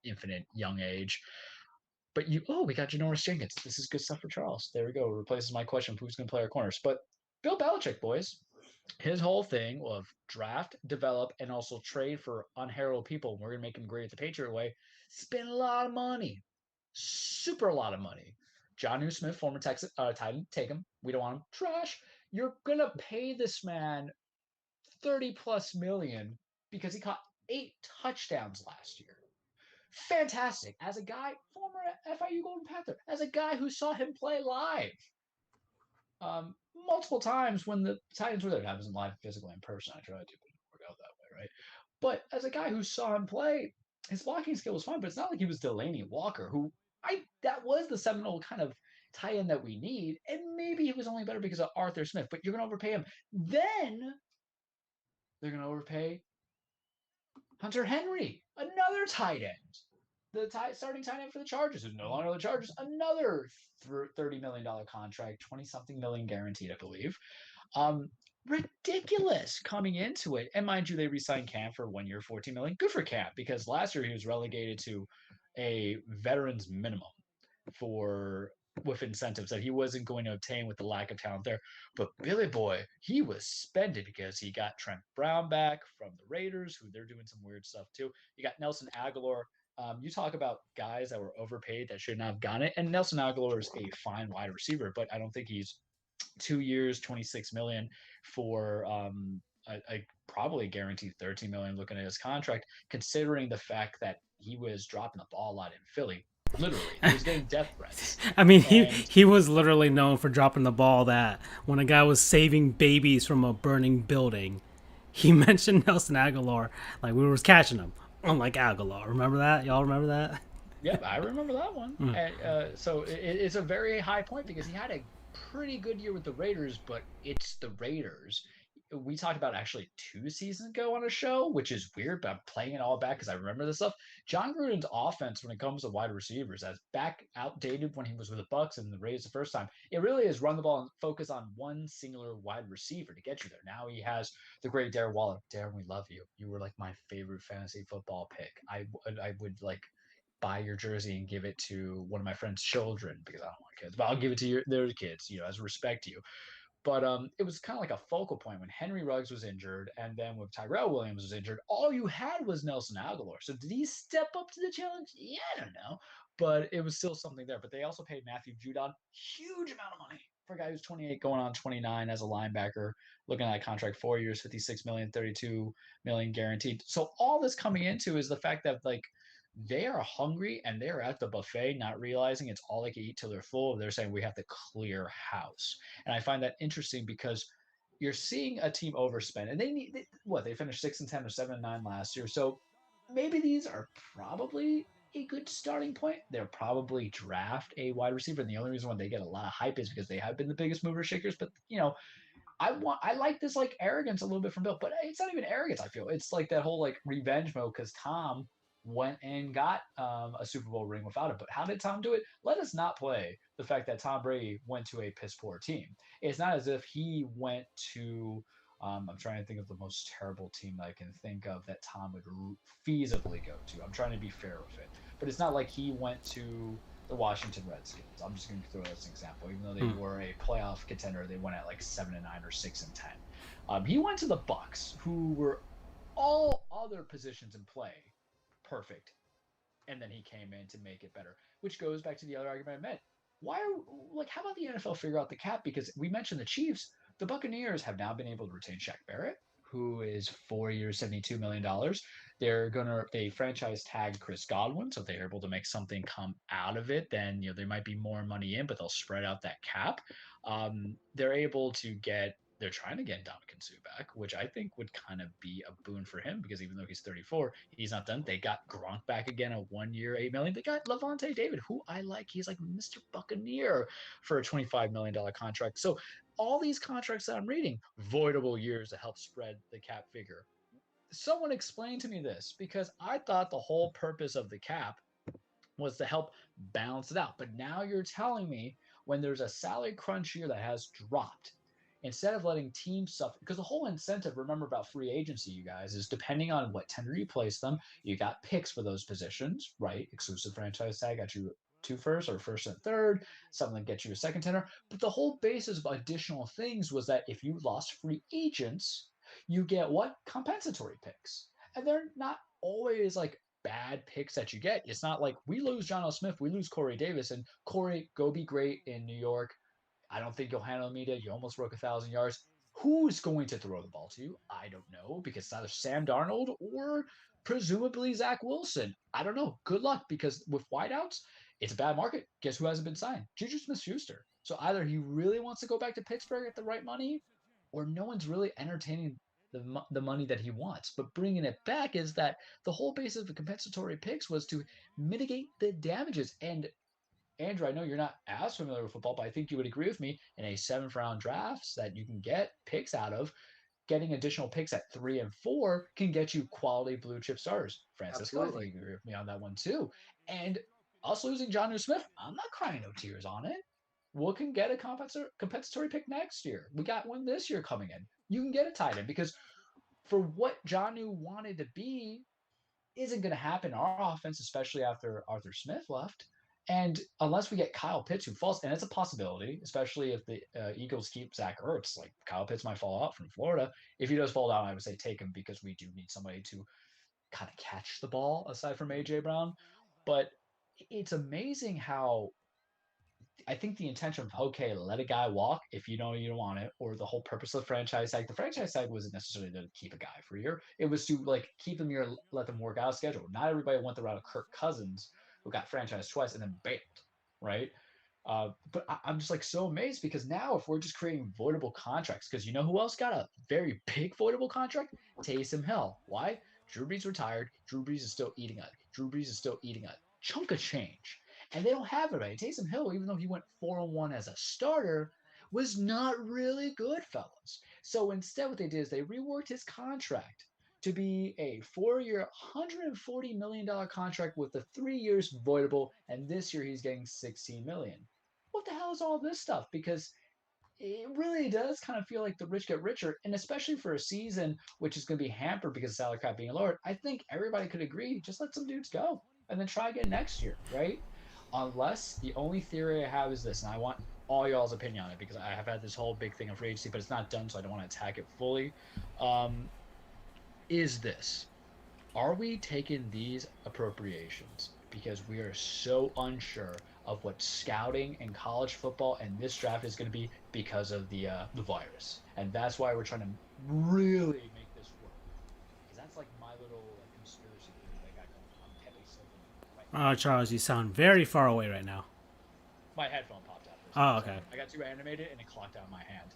infinite young age. But we got Janoris Jenkins. This is good stuff for Charles. There we go. Replaces my question of who's going to play our corners. But Bill Belichick, boys, his whole thing of draft, develop, and also trade for unheralded people. We're going to make him great at the Patriot way. Spend a lot of money. Super a lot of money. John Smith, former Texas Titan, take him. We don't want him. Trash. You're going to pay this man 30 plus million because he caught 8 touchdowns last year. Fantastic. As a guy, former FIU Golden Panther, as a guy who saw him play live multiple times when the Titans were there. It happens in live, physically, in person. I tried to, but it didn't work out that way, right? But as a guy who saw him play, his blocking skill was fine, but it's not like he was Delaney Walker, who that was the seminal kind of tie-in that we need, and maybe he was only better because of Arthur Smith, but you're going to overpay him. Then they're going to overpay Hunter Henry, another tight end. The starting tight end for the Chargers, who's no longer the Chargers, another $30 million contract, 20-something million guaranteed, I believe. Ridiculous coming into it. And mind you, they re-signed Cam for 1 year, $14 million. Good for Cam, because last year he was relegated to a veteran's minimum with incentives that he wasn't going to obtain with the lack of talent there. But Billy Boy, he was spended because he got Trent Brown back from the Raiders, who they're doing some weird stuff too. You got Nelson Aguilar. You talk about guys that were overpaid that should not have gotten it. And Nelson Aguilar is a fine wide receiver, but I don't think he's 2 years, 26 million for a probably guaranteed 13 million looking at his contract, considering the fact that he was dropping the ball a lot in Philly. Literally, he was getting death threats. I mean, he was literally known for dropping the ball that when a guy was saving babies from a burning building, he mentioned Nelson Aguilar like we were catching him. Unlike Aguilar. Remember that? Y'all remember that? Yeah, I remember that one. And, so it's a very high point because he had a pretty good year with the Raiders, but it's the Raiders. We talked about actually 2 seasons ago on a show, which is weird, but I'm playing it all back because I remember this stuff. John Gruden's offense, when it comes to wide receivers, as outdated when he was with the Bucks and the Raiders the first time. It really is run the ball and focus on one singular wide receiver to get you there. Now he has the great Darren Waller. Darren, we love you. You were like my favorite fantasy football pick. I would like buy your jersey and give it to one of my friend's children because I don't want kids, but I'll give it to their kids, as respect to you. But it was kind of like a focal point when Henry Ruggs was injured, and then when Tyrell Williams was injured, all you had was Nelson Aguilar. So did he step up to the challenge? Yeah, I don't know. But it was still something there. But they also paid Matthew Judon huge amount of money for a guy who's 28 going on 29 as a linebacker, looking at a contract 4 years, 56 million, 32 million guaranteed. So all this coming into is the fact that they are hungry and they're at the buffet, not realizing it's all they can eat till they're full. They're saying we have to clear house. And I find that interesting because you're seeing a team overspend, and they finished 6-10 or 7-9 last year. So maybe these are probably a good starting point. They'll probably draft a wide receiver. And the only reason why they get a lot of hype is because they have been the biggest mover shakers. But, I like this like arrogance a little bit from Bill, but it's not even arrogance. I feel it's like that whole like revenge mode because Tom went and got a Super Bowl ring without it. But how did Tom do it? Let us not play the fact that Tom Brady went to a piss poor team. It's not as if he went to. I'm trying to think of the most terrible team that I can think of that Tom would feasibly go to. I'm trying to be fair with it, but it's not like he went to the Washington Redskins. I'm just going to throw that as an example. Even though they were a playoff contender, they went at like 7-9 or 6-10. He went to the Bucks, who were all other positions in play perfect, and then he came in to make it better. Which goes back to the other argument I made. How about the NFL figure out the cap? Because we mentioned the Chiefs, the Buccaneers have now been able to retain Shaq Barrett, who is 4 years, $72 million. They franchise tag Chris Godwin, so they're able to make something come out of it. Then there might be more money in, but they'll spread out that cap. They're trying to get Ndamukong Suh back, which I think would kind of be a boon for him because even though he's 34, he's not done. They got Gronk back again, a 1 year, $8 million. They got Levante David, who I like. He's like Mr. Buccaneer for a $25 million contract. So all these contracts that I'm reading, voidable years to help spread the cap figure. Someone explain to me this, because I thought the whole purpose of the cap was to help balance it out. But now you're telling me when there's a salary crunch year that has dropped, instead of letting teams suffer, because the whole incentive, remember about free agency, you guys, is depending on what tender you place them, you got picks for those positions, right? Exclusive franchise tag got you 2 first or first and third, something that gets you a second tender. But the whole basis of additional things was that if you lost free agents, you get what? Compensatory picks. And they're not always like bad picks that you get. It's not like we lose John L. Smith, we lose Corey Davis, and Corey, go be great in New York. I don't think you'll handle the media. You almost broke 1,000 yards. Who's going to throw the ball to you? I don't know, because it's either Sam Darnold or presumably Zach Wilson. I don't know. Good luck, because with wideouts, it's a bad market. Guess who hasn't been signed? Juju Smith-Schuster. So either he really wants to go back to Pittsburgh at the right money, or no one's really entertaining the money that he wants. But bringing it back is that the whole basis of the compensatory picks was to mitigate the damages. And Andrew, I know you're not as familiar with football, but I think you would agree with me in a 7th round drafts that you can get picks out of. Getting additional picks at 3 and 4 can get you quality blue chip starters. Francisco, I think you agree with me on that one too. And us losing Jonnu Smith, I'm not crying no tears on it. We can get a compensatory pick next year. We got one this year coming in. You can get a tight end because for what Jonnu wanted to be isn't going to happen in our offense, especially after Arthur Smith left. And unless we get Kyle Pitts, who falls, and it's a possibility, especially if the Eagles keep Zach Ertz, like Kyle Pitts might fall out from Florida. If he does fall down, I would say take him because we do need somebody to kind of catch the ball aside from A.J. Brown. But it's amazing how I think the intention of, okay, let a guy walk if you know you don't want it, or the whole purpose of the franchise tag. The franchise tag wasn't necessarily to keep a guy for a year. It was to like keep them here, let them work out a schedule. Not everybody went the route of Kirk Cousins, who got franchised twice and then bailed, right? But I'm just like so amazed because now if we're just creating voidable contracts, because you know who else got a very big voidable contract? Taysom Hill. Why? Drew Brees retired. Drew Brees is still eating a chunk of change. And they don't have it right. Taysom Hill, even though he went 4-1 as a starter, was not really good, fellas. So instead, what they did is they reworked his contract to be a 4-year, $140 million contract with the 3 years voidable, and this year he's getting $16 million. What the hell is all this stuff? Because it really does kind of feel like the rich get richer, and especially for a season which is going to be hampered because of salary cap being lowered. I think everybody could agree, just let some dudes go and then try again next year, right? Unless the only theory I have is this, and I want all y'all's opinion on it because I have had this whole big thing of free agency, but it's not done, so I don't want to attack it fully. Is this: are we taking these appropriations because we are so unsure of what scouting and college football and this draft is going to be because of the virus, and that's why we're trying to really make this work? Because that's like my little conspiracy theory that I got going on Pepe Silva right. Oh, Charles, you sound very far away right now. My headphone popped out. Oh, okay. I got too animated and it clocked out my hand.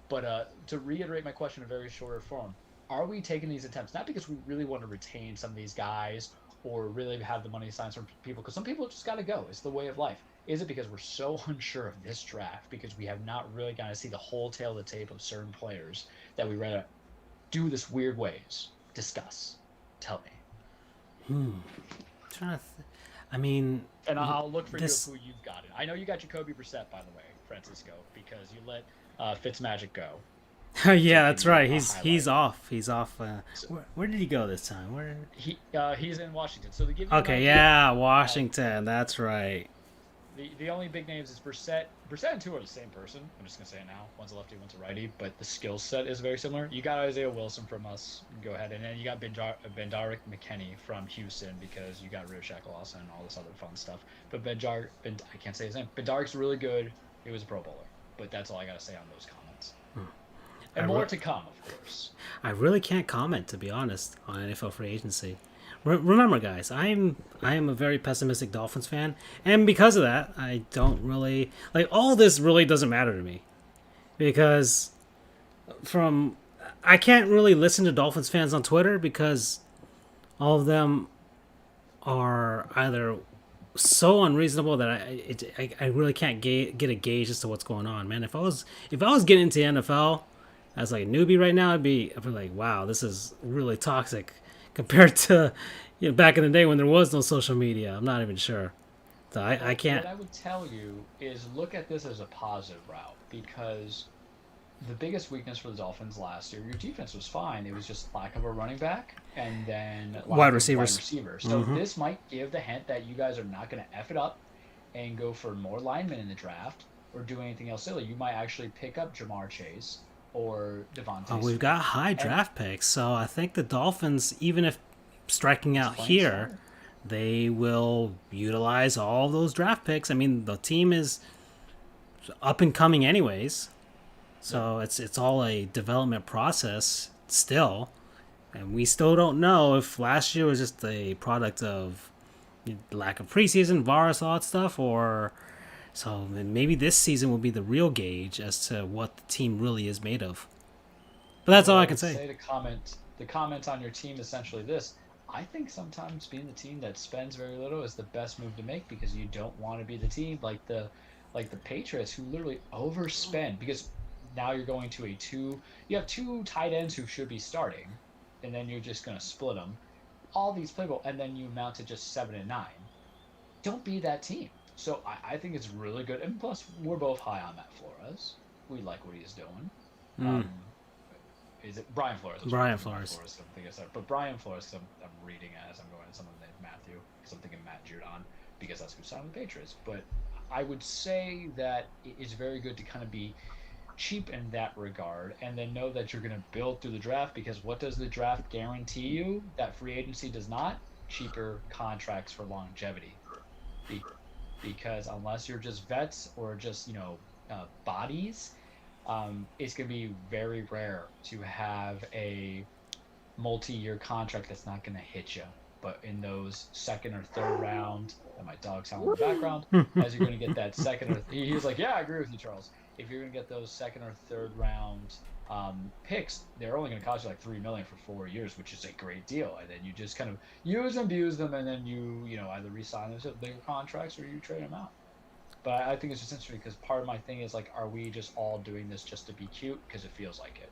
But to reiterate my question in a very shorter form, are we taking these attempts not because we really want to retain some of these guys or really have the money signs from people, because some people just got to go. It's the way of life. Is it because we're so unsure of this draft because we have not really got to see the whole tail of the tape of certain players that we rather do this weird ways? Discuss. Tell me. Trying to I mean, and I'll look for you who you've got it. I know you got Jacoby Brissett, by the way, Francisco, because you let Fitzmagic go. Yeah, that's right. He's off. He's off. Where did he go this time? Where he's in Washington. So to give you okay, yeah, Washington. That's right. The only big names is Brissett. Brissett and Tua are the same person. I'm just gonna say it now. One's a lefty, one's a righty, but the skill set is very similar. You got Isaiah Wilson from us. Go ahead, and then you got Bendarik McKinney from Houston because you got rid of Shaq Lawson and all this other fun stuff. But I can't say his name. Bendarik's really good. He was a Pro Bowler. But that's all I gotta say on those comments. And more to come, of course. I really can't comment, to be honest, on NFL free agency. Remember, guys, I am a very pessimistic Dolphins fan, and because of that, I don't really like all this. Really doesn't matter to me because I can't really listen to Dolphins fans on Twitter because all of them are either so unreasonable that I really can't get a gauge as to what's going on, man. If I was getting into the NFL as like a newbie right now, I'd be like, wow, this is really toxic compared to back in the day when there was no social media. I'm not even sure. So I can't. What I would tell you is look at this as a positive route, because the biggest weakness for the Dolphins last year, your defense was fine. It was just lack of a running back and then wide receivers. So this might give the hint that you guys are not going to F it up and go for more linemen in the draft or do anything else silly. You might actually pick up Jamar Chase or Devontae. We've got high draft picks, so I think the Dolphins, even if striking out here, they will utilize all those draft picks. I mean, the team is up and coming anyways, so it's all a development process still, and we still don't know if last year was just a product of lack of preseason, virus, all that stuff, or so maybe this season will be the real gauge as to what the team really is made of. But that's all I can say. The comment on your team essentially this. I think sometimes being the team that spends very little is the best move to make, because you don't want to be the team like the Patriots who literally overspend, because now you're going to you have two tight ends who should be starting, and then you're just going to split them. All these playable, and then you amount to just 7 and 9. Don't be that team. So I think it's really good. And plus, we're both high on Matt Flores. We like what he's doing. Is it Brian Flores? Brian Flores. But Brian Flores, I'm reading as I'm going to someone named Matthew, because I'm thinking Matt Judon, because that's who signed with the Patriots. But I would say that it's very good to kind of be cheap in that regard, and then know that you're going to build through the draft, because what does the draft guarantee you that free agency does not? Cheaper contracts for longevity. Because unless you're just vets or just bodies, it's going to be very rare to have a multi-year contract that's not going to hit you. But in those second or third round, and my dog's sound in the background, as you're going to get that second or he's like, yeah, I agree with you, Charles. If you're going to get those second or third round picks, they're only going to cost you like $3 million for 4 years, which is a great deal. And then you just kind of use them, abuse them, and then you either re-sign them to bigger contracts or you trade them out. But I think it's just interesting because part of my thing is like, are we just all doing this just to be cute? Because it feels like it.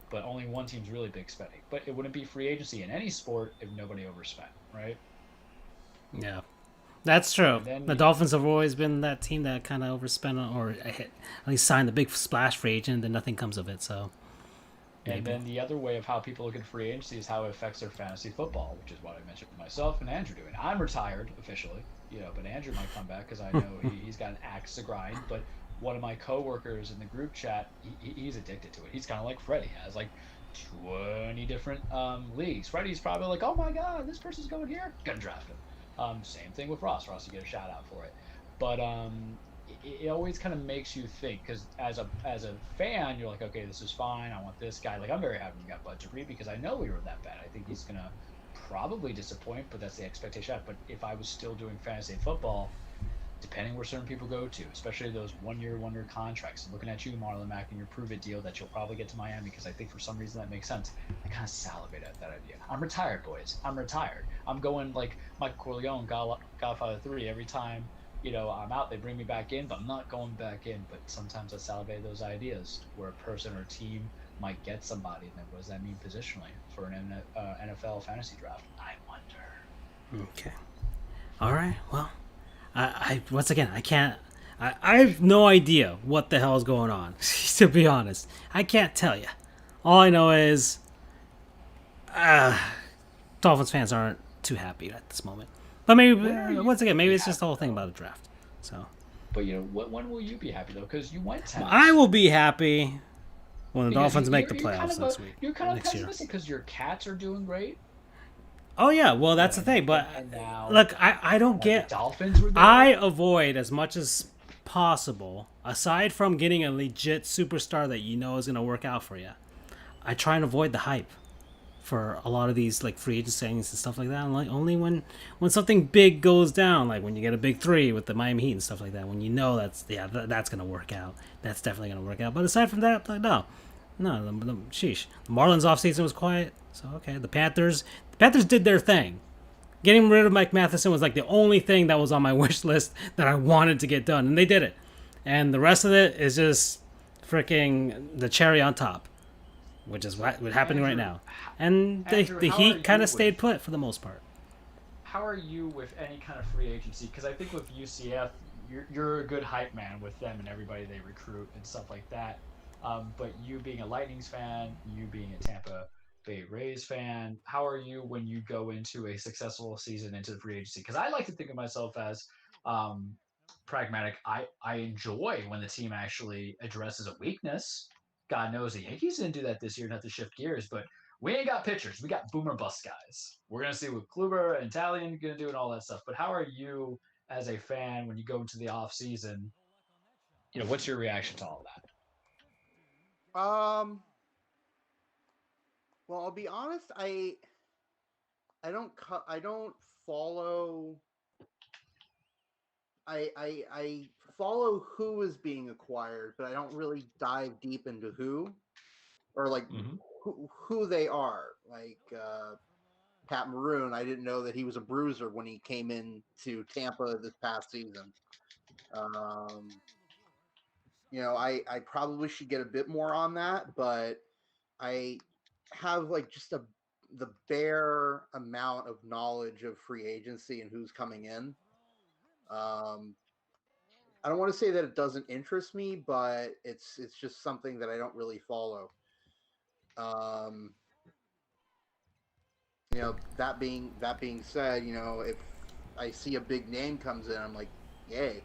But only one team's really big spending. But it wouldn't be free agency in any sport if nobody overspent, right? Yeah, that's true. The Dolphins have always been that team that kind of overspent or at least signed the big splash free agent, and then nothing comes of it. So. And then the other way of how people look at free agency is how it affects their fantasy football, which is what I mentioned myself and Andrew doing. I'm retired officially, but Andrew might come back because I know he's got an axe to grind. But one of my coworkers in the group chat, he's addicted to it. He's kind of like Freddie, has like 20 different leagues. Freddie's probably like, oh my God, this person's going here, gonna draft him. Same thing with Ross. Ross, you get a shout out for it. But it always kind of makes you think, because as a fan, you're like, okay, this is fine. I want this guy. Like, I'm very happy we got Bud Dupree because I know we were that bad. I think he's going to probably disappoint, but that's the expectation. But if I was still doing fantasy football, depending where certain people go to, especially those one-year wonder contracts. Looking at you, Marlon Mack, and your prove-it deal that you'll probably get to Miami, because I think for some reason that makes sense. I kind of salivate at that idea. I'm retired, boys. I'm retired. I'm going like Michael Corleone, Godfather 3. Every time, I'm out, they bring me back in, but I'm not going back in. But sometimes I salivate those ideas where a person or team might get somebody. And then what does that mean positionally for an NFL fantasy draft? I wonder. Okay. All right. Well, I once again, I can't. I have no idea what the hell is going on. To be honest, I can't tell you. All I know is, Dolphins fans aren't too happy at this moment. But maybe once again, maybe it's just the whole thing about the draft. So. But when will you be happy though? Because you went 10. I will be happy when the Dolphins make the you're playoffs next week. You're kind of next year. pessimistic because your Cats are doing great. Oh yeah, well that's the thing. But now, look, I don't get. The Dolphins were there. I avoid as much as possible, aside from getting a legit superstar that you know is going to work out for you. I try and avoid the hype for a lot of these like free agent signings and stuff like that. And like only when something big goes down, like when you get a big 3 with the Miami Heat and stuff like that, when you know that's going to work out. That's definitely going to work out. But aside from that, like no, sheesh. The Marlins offseason was quiet, so okay. The Panthers did their thing. Getting rid of Mike Matheson was like the only thing that was on my wish list that I wanted to get done, and they did it. And the rest of it is just freaking the cherry on top, which is what's happening right now. And the Heat kind of stayed put for the most part. How are you with any kind of free agency? Because I think with UCF, you're a good hype man with them and everybody they recruit and stuff like that. But you being a Lightnings fan, you being a Tampa Bay Rays fan, how are you when you go into a successful season into the free agency? Because I like to think of myself as pragmatic. I enjoy when the team actually addresses a weakness. God knows the Yankees didn't do that this year, not to shift gears, but we ain't got pitchers. We got boomer bust guys. We're going to see what Kluber and Italian going to do and all that stuff. But how are you as a fan when you go into the off season? What's your reaction to all that? Well, I'll be honest. I don't follow. I follow who is being acquired, but I don't really dive deep into who, or like who they are. Like Pat Maroon, I didn't know that he was a bruiser when he came into Tampa this past season. I probably should get a bit more on that, but I have like just the bare amount of knowledge of free agency and who's coming in. I don't want to say that it doesn't interest me, but it's just something that I don't really follow. That being said, if I see a big name comes in, I'm like, yay.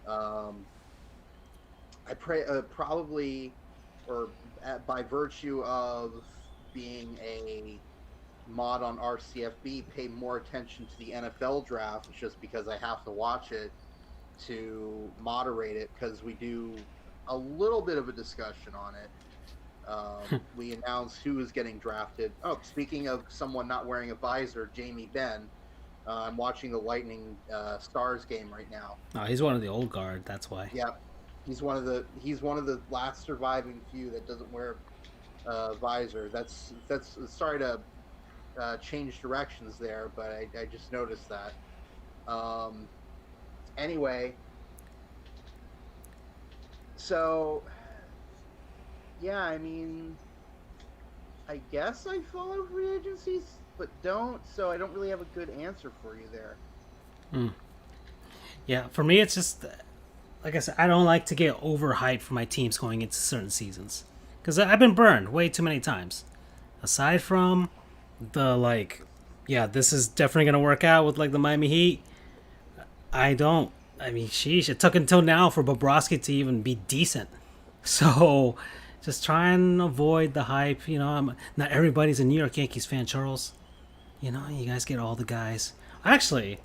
I probably, or by virtue of being a mod on RCFB, pay more attention to the NFL draft just because I have to watch it to moderate it, because we do a little bit of a discussion on it. We announced who is getting drafted. Oh, speaking of someone not wearing a visor, Jamie Benn. I'm watching the Lightning Stars game right now. Oh, he's one of the old guard. That's why. Yeah, he's one of the last surviving few that doesn't wear a visor. That's sorry to change directions there, but I just noticed that. Anyway, so yeah, I mean, I guess I follow free agencies, but don't, so I don't really have a good answer for you there. Yeah, for me, it's just, like I said, I don't like to get overhyped for my teams going into certain seasons, because I've been burned way too many times. Aside from the, this is definitely going to work out with, the Miami Heat, sheesh, it took until now for Bobrovsky to even be decent. So, just try and avoid the hype. Not everybody's a New York Yankees fan, Charles. You guys get all the guys. Actually,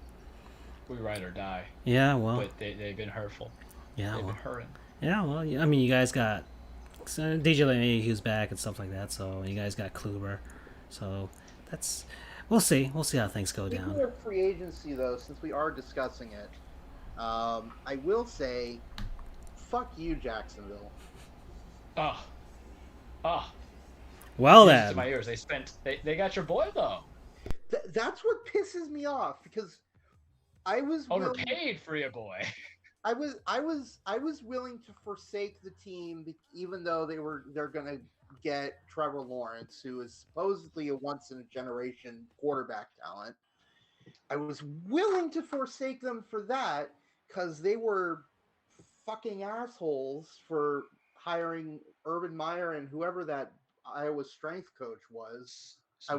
we ride or die. Yeah, well. But they've been hurtful. Yeah, they've been hurting. Yeah, well, you guys got DJ LeMay who's back and stuff like that. So you guys got Kluber. So we'll see. We'll see how things go down. Speaking of free agency, though, since we are discussing it, I will say, fuck you, Jacksonville. Oh, oh, Well music to then. my ears. They got your boy though. That's what pisses me off because I was willing. Overpaid for your boy. I was willing to forsake the team, even though they're gonna get Trevor Lawrence, who is supposedly a once in a generation quarterback talent. I was willing to forsake them for that because they were fucking assholes for hiring Urban Meyer and whoever that Iowa strength coach was. I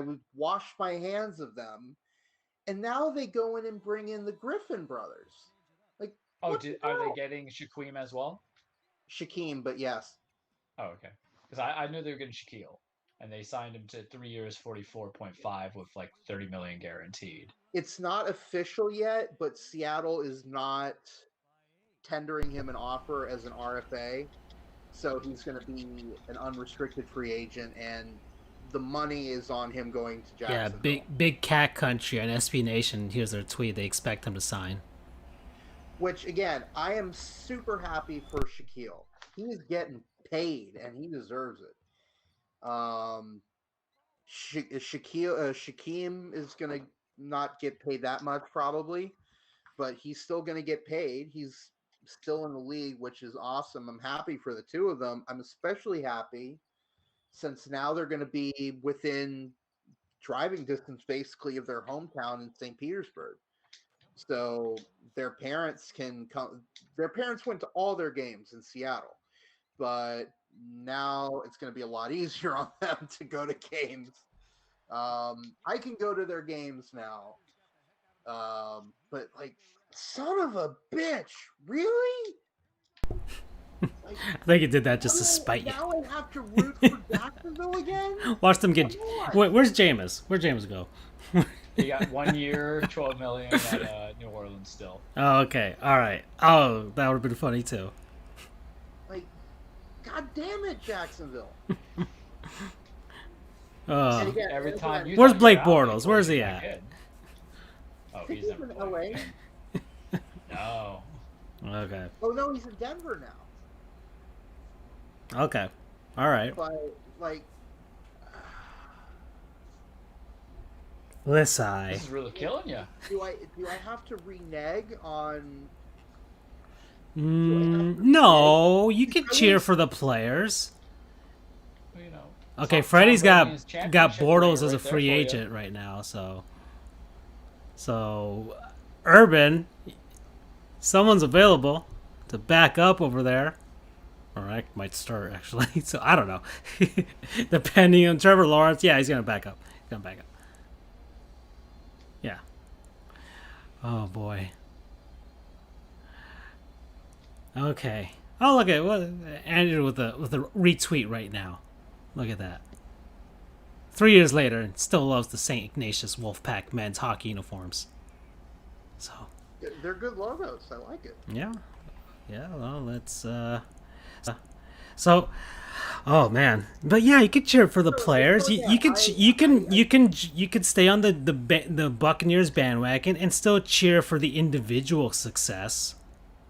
would wash my hands of them, and now they go in and bring in the Griffin brothers. Like, Oh, what the are they hell? getting Shaquem as well? Shaquem, but yes. Oh, okay. Because I knew they were getting Shaquille, and they signed him to 3 years, 44.5 with like 30 million guaranteed. It's not official yet, but Seattle is not tendering him an offer as an RFA. So he's going to be an unrestricted free agent, and the money is on him going to Yeah, Jacksonville. big cat country on SB Nation. Here's their tweet. They expect him to sign. Which, again, I am super happy for Shaquille. He's getting paid, and he deserves it. Shaquem is going to not get paid that much, probably, but he's still going to get paid. He's still in the league, which is awesome. I'm happy for the two of them. I'm especially happy since now they're going to be within driving distance, basically, of their hometown in St. Petersburg. So their parents can come. Their parents went to all their games in Seattle, but now it's going to be a lot easier on them to go to games. I can go to their games now, but like, son of a bitch, really? Like, I think he did that just to spite you. now I have to root for Jacksonville again? Watch them get. Come on. Where's Jameis? Where'd Jameis go? He got 1 year, 12 million at New Orleans still. Oh, okay. All right. Oh, that would have been funny too. Like, god damn it, Jacksonville. Oh, again, Every time you Where's thought Blake you were out, Bortles? they Where's pulled he you at? back in. Oh, I think he's he's never in played. LA. No. okay. Oh no, he's in Denver now. Okay. All right. But like, This This eye. is really killing you. do I have to renege on? No, you can cheer for the players. You know. Okay, Tom Freddie's Brady is got championship Bortles ring as a right there free for you. agent right now, so Urban, someone's available to back up over there, or I might start actually. So I don't know, depending on Trevor Lawrence. Yeah, he's gonna back up. He's gonna back up. Yeah. Oh boy. Okay. Oh, look at what Andrew with a retweet right now. Look at that. 3 years later, and still loves the St. Ignatius Wolfpack men's hockey uniforms. So They're good logos. I like it. yeah, well, let's so. Oh man, but yeah, you could cheer for the players. You could stay on the Buccaneers bandwagon and still cheer for the individual success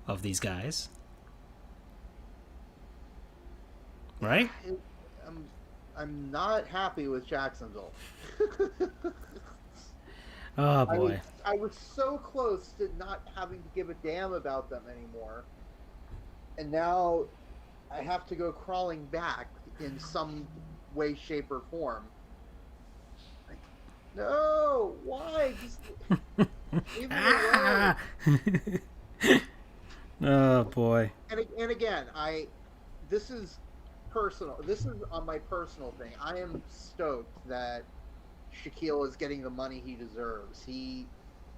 of these guys. Right? I'm not happy with Jacksonville. Oh boy. I was so close to not having to give a damn about them anymore, and now I have to go crawling back in some way, shape, or form. Like, no, why? Just leave me alone. Oh boy. And again, this is personal. This is on my personal thing. I am stoked that Shaquille is getting the money he deserves. He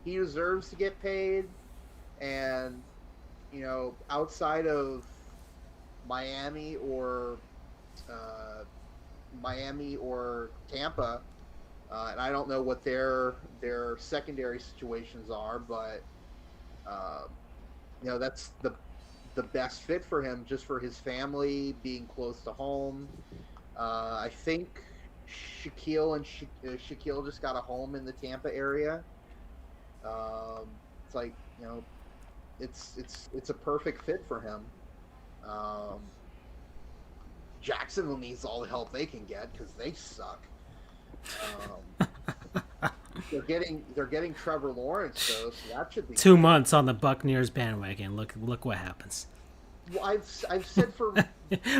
deserves to get paid, and outside of Miami or Tampa, and I don't know what their secondary situations are, but that's the best fit for him, just for his family, being close to home. I think Shaquille just got a home in the Tampa area. It's like, it's a perfect fit for him. Um, Jacksonville needs all the help they can get because they suck. Um, they're getting Trevor Lawrence though, so that should be 2 months on the Buccaneers bandwagon. Look what happens. Well, I've said for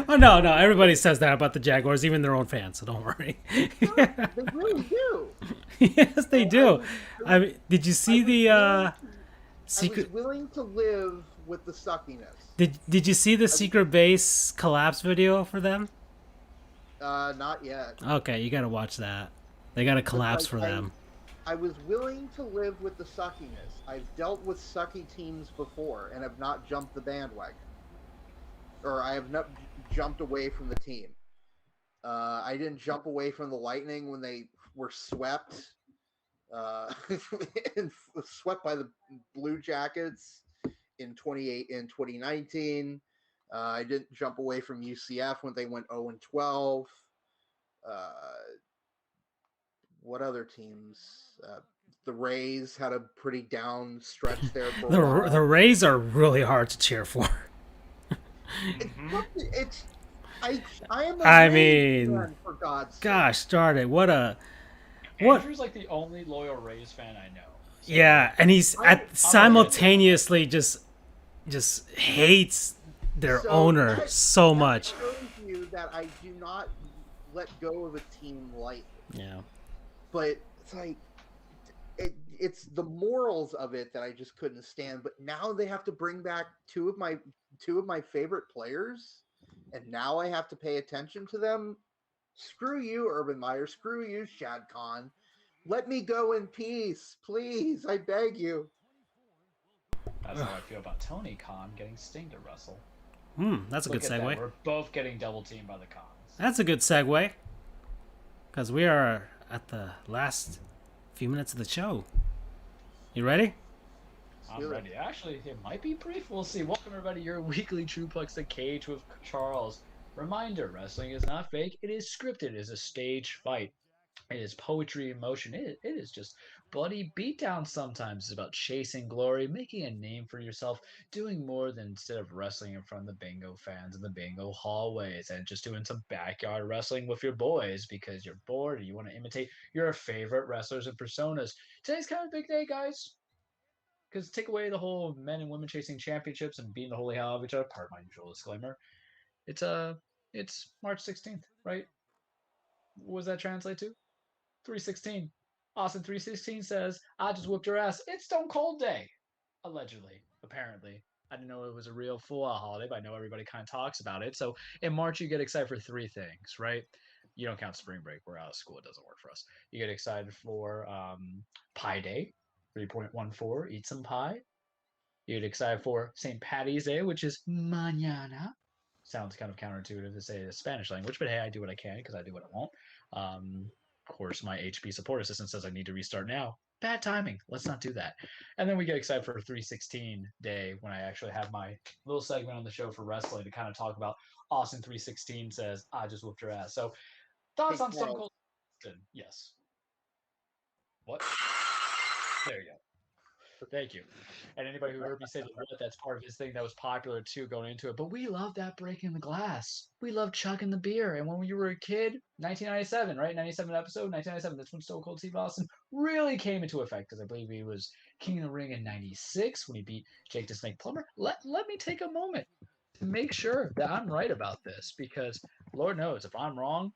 Oh no, everybody says that about the Jaguars, even their own fans. So don't worry. they really do. Yes, they do. I I mean, did you see the I secret? was willing to live with the suckiness. Did you see the secret base collapse video for them? Not yet. Okay, you got to watch that. They got to collapse for them. I was willing to live with the suckiness. I've dealt with sucky teams before and have not jumped the bandwagon. Or I have not jumped away from the team. I didn't jump away from the Lightning when they were swept. And swept by the Blue Jackets in 2019. I didn't jump away from UCF when they went 0-12. What other teams? The Rays had a pretty down stretch there for a while. The Rays are really hard to cheer for. I am a I Rays mean, fan, for God's sake. Gosh darn it! What? Andrew's like the only loyal Rays fan I know. So Yeah, and he's simultaneously just hates their owner so much. That shows you that I do not let go of a team lightly. Yeah. But it's like it's the morals of it that I just couldn't stand. But now they have to bring back two of my favorite players, and now I have to pay attention to them. Screw you, Urban Meyer. Screw you, Shad Khan. Let me go in peace, please. I beg you. That's how I feel about Tony Khan getting Sting to wrestle. That's a Look good at segue. that. We're both getting double teamed by the Khans. That's a good segue. Because we are at the last few minutes of the show. You ready? I'm ready. Actually, it might be brief. We'll see. Welcome, everybody. Your weekly Trueplex The Cage with Charles. Reminder, wrestling is not fake. It is scripted. It is a stage fight. It is poetry in motion. It is just bloody beatdown sometimes. It's about chasing glory, making a name for yourself, doing more than instead of wrestling in front of the bingo fans in the bingo hallways and just doing some backyard wrestling with your boys because you're bored and you want to imitate your favorite wrestlers and personas. Today's kind of a big day, guys. Because take away the whole men and women chasing championships and beating the holy hell out of each other, part of my usual disclaimer. It's March 16th, right? What does that translate to? 316. Austin 316 says, I just whooped your ass. It's Stone Cold Day. Allegedly. Apparently. I didn't know it was a real full-out holiday, but I know everybody kind of talks about it. So in March, you get excited for three things, right? You don't count spring break. We're out of school. It doesn't work for us. You get excited for Pie Day, 3.14, eat some pie. You get excited for St. Patty's Day, which is mañana. Sounds kind of counterintuitive to say the Spanish language, but hey, I do what I can because I do what I want. Of course, my HP support assistant says I need to restart now. Bad timing. Let's not do that. And then we get excited for 316 Day when I actually have my little segment on the show for wrestling to kind of talk about Austin 316 says, I just whooped your ass. So, thoughts on Stone Cold? Yes. What? There you go. Thank you. And anybody who heard me say the word, that's part of his thing that was popular too going into it. But we love that breaking the glass. We love chugging the beer. And when you were a kid, 1997, right? 97 episode, 1997. That's when Stone Cold Steve Austin really came into effect because I believe he was King of the Ring in 96 when he beat Jake the Snake Plumber. Let me take a moment to make sure that I'm right about this because Lord knows if I'm wrong,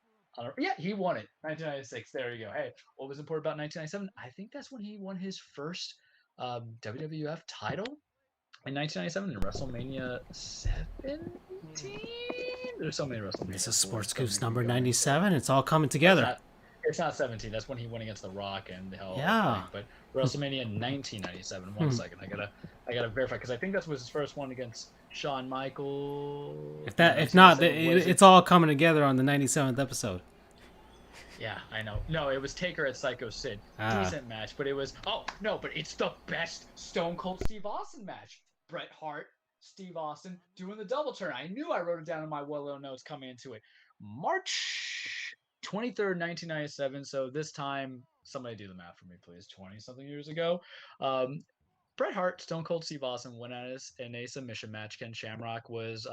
yeah, he won it. 1996. There you go. Hey, what was important about 1997? I think that's when he won his first WWF title in 1997 in WrestleMania 17. There's so many WrestleMania. This is Sports Goofs number 97. It's all coming together. It's not 17. That's when he won against The Rock and the hell. Yeah. But WrestleMania 1997. One second, I gotta verify because I think that was his first one against Shawn Michaels. If not, it's all coming together on the 97th episode. Yeah, I know. No, it was Taker at Psycho Sid. Decent match, but it was... Oh, no, but it's the best Stone Cold Steve Austin match. Bret Hart, Steve Austin, doing the double turn. I knew I wrote it down in my well-known notes coming into it. March 23rd, 1997. So this time, somebody do the math for me, please. 20-something years ago. Bret Hart, Stone Cold Steve Austin went at us in a submission match. Ken Shamrock was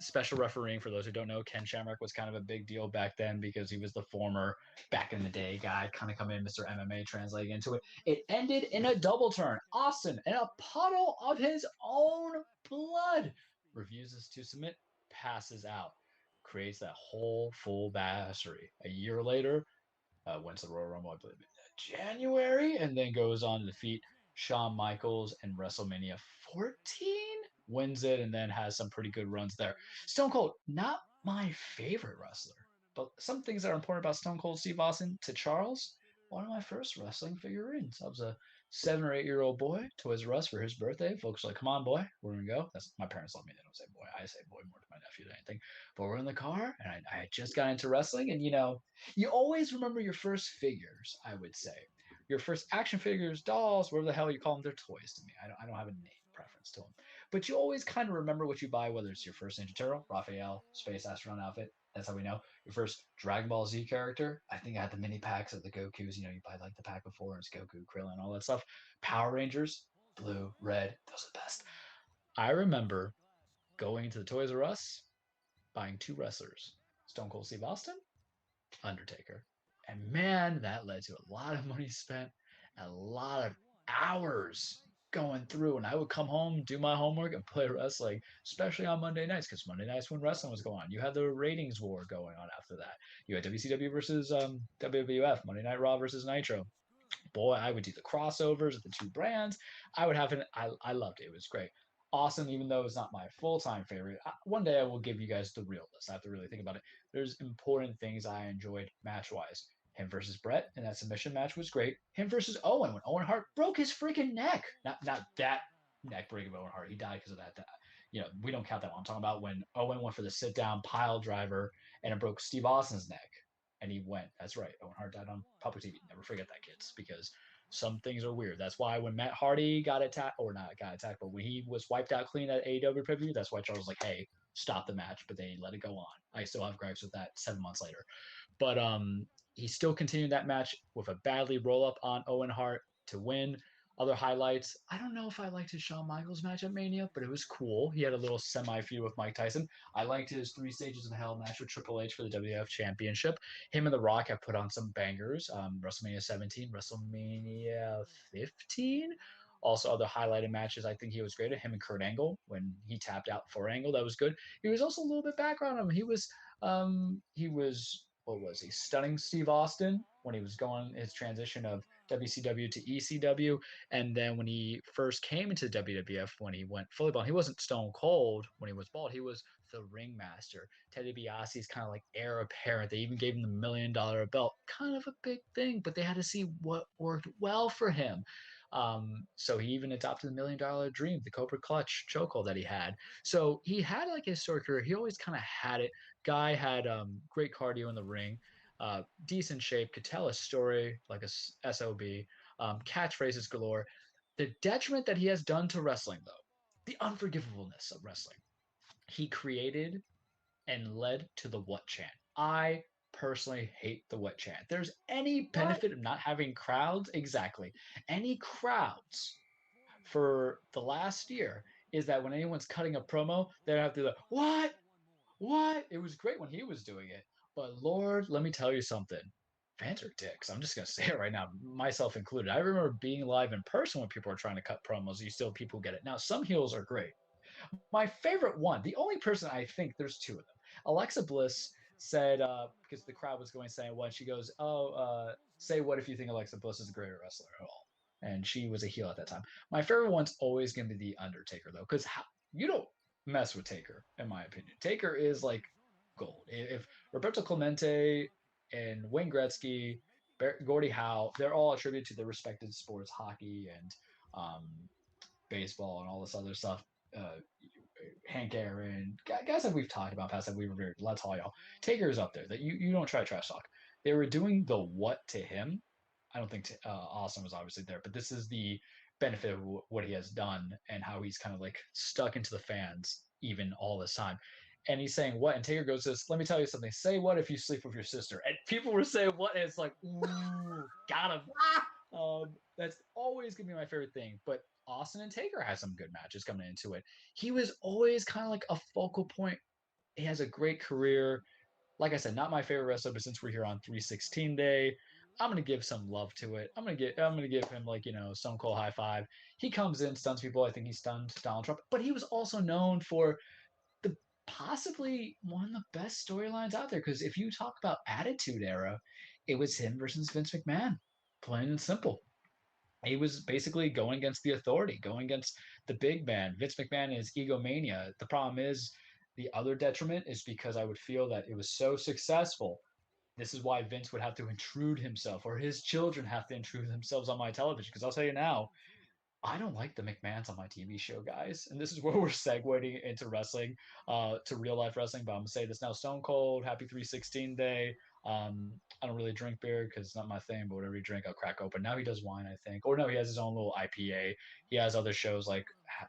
special refereeing. For those who don't know, Ken Shamrock was kind of a big deal back then because he was the former back in the day guy, kind of coming in, Mr. MMA, translating into it. It ended in a double turn. Austin, in a puddle of his own blood, refuses to submit, passes out, creates that whole full battery. A year later, wins the Royal Rumble, I believe, in January, and then goes on to defeat Shawn Michaels in WrestleMania 14, wins it, and then has some pretty good runs there. Stone Cold, not my favorite wrestler, but some things that are important about Stone Cold Steve Austin to Charles. One of my first wrestling figurines. I was a 7 or 8 year old boy. Toys R Us for his birthday. Folks were like, "Come on, boy, we're gonna go." That's my parents love me. They don't say boy. I say boy more to my nephew than anything. But we're in the car, and I had just got into wrestling, and you always remember your first figures, I would say. Your first action figures, dolls, whatever the hell you call them, they're toys to me. I don't have a name preference to them. But you always kind of remember what you buy, whether it's your first Ninja Turtle, Raphael, Space Astronaut outfit. That's how we know. Your first Dragon Ball Z character. I think I had the mini packs of the Gokus. You buy like the pack of four, and it's Goku, Krillin, all that stuff. Power Rangers, blue, red, those are the best. I remember going to the Toys R Us, buying 2 wrestlers, Stone Cold Steve Austin, Undertaker. And man, that led to a lot of money spent, a lot of hours going through. And I would come home, do my homework, and play wrestling, especially on Monday nights, because Monday nights when wrestling was going on. You had the ratings war going on after that. You had WCW versus WWF, Monday Night Raw versus Nitro. Boy, I would do the crossovers of the 2 brands. I would have I loved it. It was great. Awesome, even though it's not my full-time favorite. One day I will give you guys the real list. I have to really think about it. There's important things I enjoyed match-wise. Him versus Brett in that submission match was great. Him versus Owen when Owen Hart broke his freaking neck. Not that neck break of Owen Hart. He died because of that. We don't count that one. I'm talking about when Owen went for the sit-down pile driver and it broke Steve Austin's neck. And he went. That's right. Owen Hart died on public TV. Never forget that, kids, because some things are weird. That's why when Matt Hardy got attacked, or not got attacked, but when he was wiped out clean at AEW pay-per-view, that's why Charles was like, "Hey, stop the match," but they let it go on. I still have gripes with that 7 months later. But he still continued that match with a badly roll-up on Owen Hart to win. Other highlights, I don't know if I liked his Shawn Michaels match at Mania, but it was cool. He had a little semi-feud with Mike Tyson. I liked his 3 Stages of Hell match with Triple H for the WWF Championship. Him and The Rock have put on some bangers. WrestleMania 17, WrestleMania 15. Also, other highlighted matches, I think he was great at. Him and Kurt Angle when he tapped out for Angle, that was good. He was also a little bit background on him. He was what was he? Stunning Steve Austin when he was going his transition of WCW to ECW. And then when he first came into WWF, when he went fully bald, he wasn't Stone Cold when he was bald. He was the ringmaster. Ted DiBiase's kind of like heir apparent. They even gave him the $1 million belt. Kind of a big thing, but they had to see what worked well for him. So he even adopted the $1 million dream, the Cobra Clutch chokehold that he had. So he had like a historic career. He always kind of had it. Guy had great cardio in the ring, decent shape, could tell a story like a SOB, catchphrases galore. The detriment that he has done to wrestling, though, the unforgivableness of wrestling, he created and led to the what chant. I personally hate the what chant. There's any benefit of not having crowds, exactly, any crowds for the last year is that when anyone's cutting a promo, they have to like, what? It was great when he was doing it. But Lord, let me tell you something. Fans are dicks. I'm just going to say it right now, myself included. I remember being live in person when people are trying to cut promos. You still people get it. Now, some heels are great. My favorite one, the only person I think, there's 2 of them. Alexa Bliss said, because the crowd was going saying what, she goes, say what if you think Alexa Bliss is a greater wrestler at all. And she was a heel at that time. My favorite one's always going to be The Undertaker, though, because you don't mess with Taker, in my opinion. Taker is like gold. If Roberto Clemente and Wayne Gretzky, Gordie Howe, they're all attributed to their respected sports, hockey and baseball and all this other stuff. Hank Aaron, guys that we've talked about past that we revered. Let's all y'all. Taker is up there. That you don't try to trash talk. They were doing the what to him. I don't think Austin was obviously there, but this is the benefit of what he has done and how he's kind of like stuck into the fans even all this time. And he's saying what? And Taker goes this, let me tell you something. Say what if you sleep with your sister? And people were saying what? And it's like, ooh, got him. That's always gonna be my favorite thing. But Austin and Taker has some good matches coming into it. He was always kind of like a focal point. He has a great career. Like I said, not my favorite wrestler, but since we're here on 316 Day, I'm gonna give some love to it. I'm gonna give him like Stone Cold high five. He comes in, stuns people. I think he stunned Donald Trump, but he was also known for the possibly one of the best storylines out there. Because if you talk about Attitude Era, it was him versus Vince McMahon, plain and simple. He was basically going against the authority, going against the big man. Vince McMahon is egomania. The problem is, the other detriment is because I would feel that it was so successful. This is why Vince would have to intrude himself, or his children have to intrude themselves on my television. Because I'll tell you now, I don't like the McMahons on my TV show, guys. And this is where we're segueing into wrestling, to real life wrestling. But I'm gonna say this now: Stone Cold, Happy 316 Day. I don't really drink beer because it's not my thing. But whatever you drink, I'll crack open. Now he does wine, I think, or no, he has his own little IPA. He has other shows like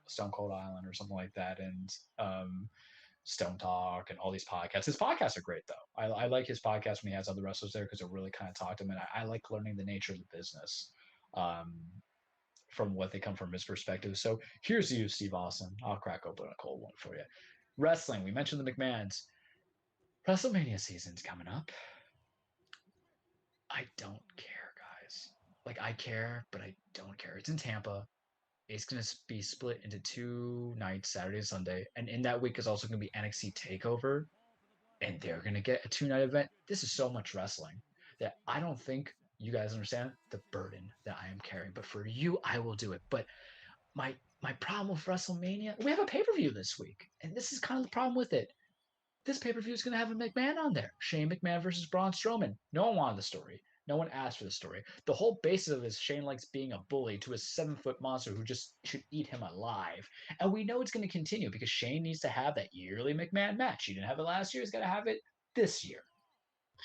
Stone Cold Island or something like that, and Stone Talk and all these podcasts. His podcasts are great though. I like his podcast when he has other wrestlers there because it really kind of talk to him, and I like learning the nature of the business. From what they come from his perspective. So here's you, Steve Austin. I'll crack open a cold one for you. Wrestling. We mentioned the McMahons. WrestleMania season's coming up. I don't care, guys. Like, I care, but I don't care. It's in Tampa. It's going to be split into 2 nights, Saturday and Sunday. And in that week is also going to be NXT TakeOver. And they're going to get a 2-night event. This is so much wrestling that I don't think you guys understand the burden that I am carrying. But for you, I will do it. But my problem with WrestleMania, we have a pay-per-view this week. And this is kind of the problem with it. This pay-per-view is going to have a McMahon on there. Shane McMahon versus Braun Strowman. No one wanted the story. No one asked for the story. The whole basis of it is Shane likes being a bully to a 7-foot monster who just should eat him alive. And we know it's going to continue because Shane needs to have that yearly McMahon match. He didn't have it last year. He's got to have it this year.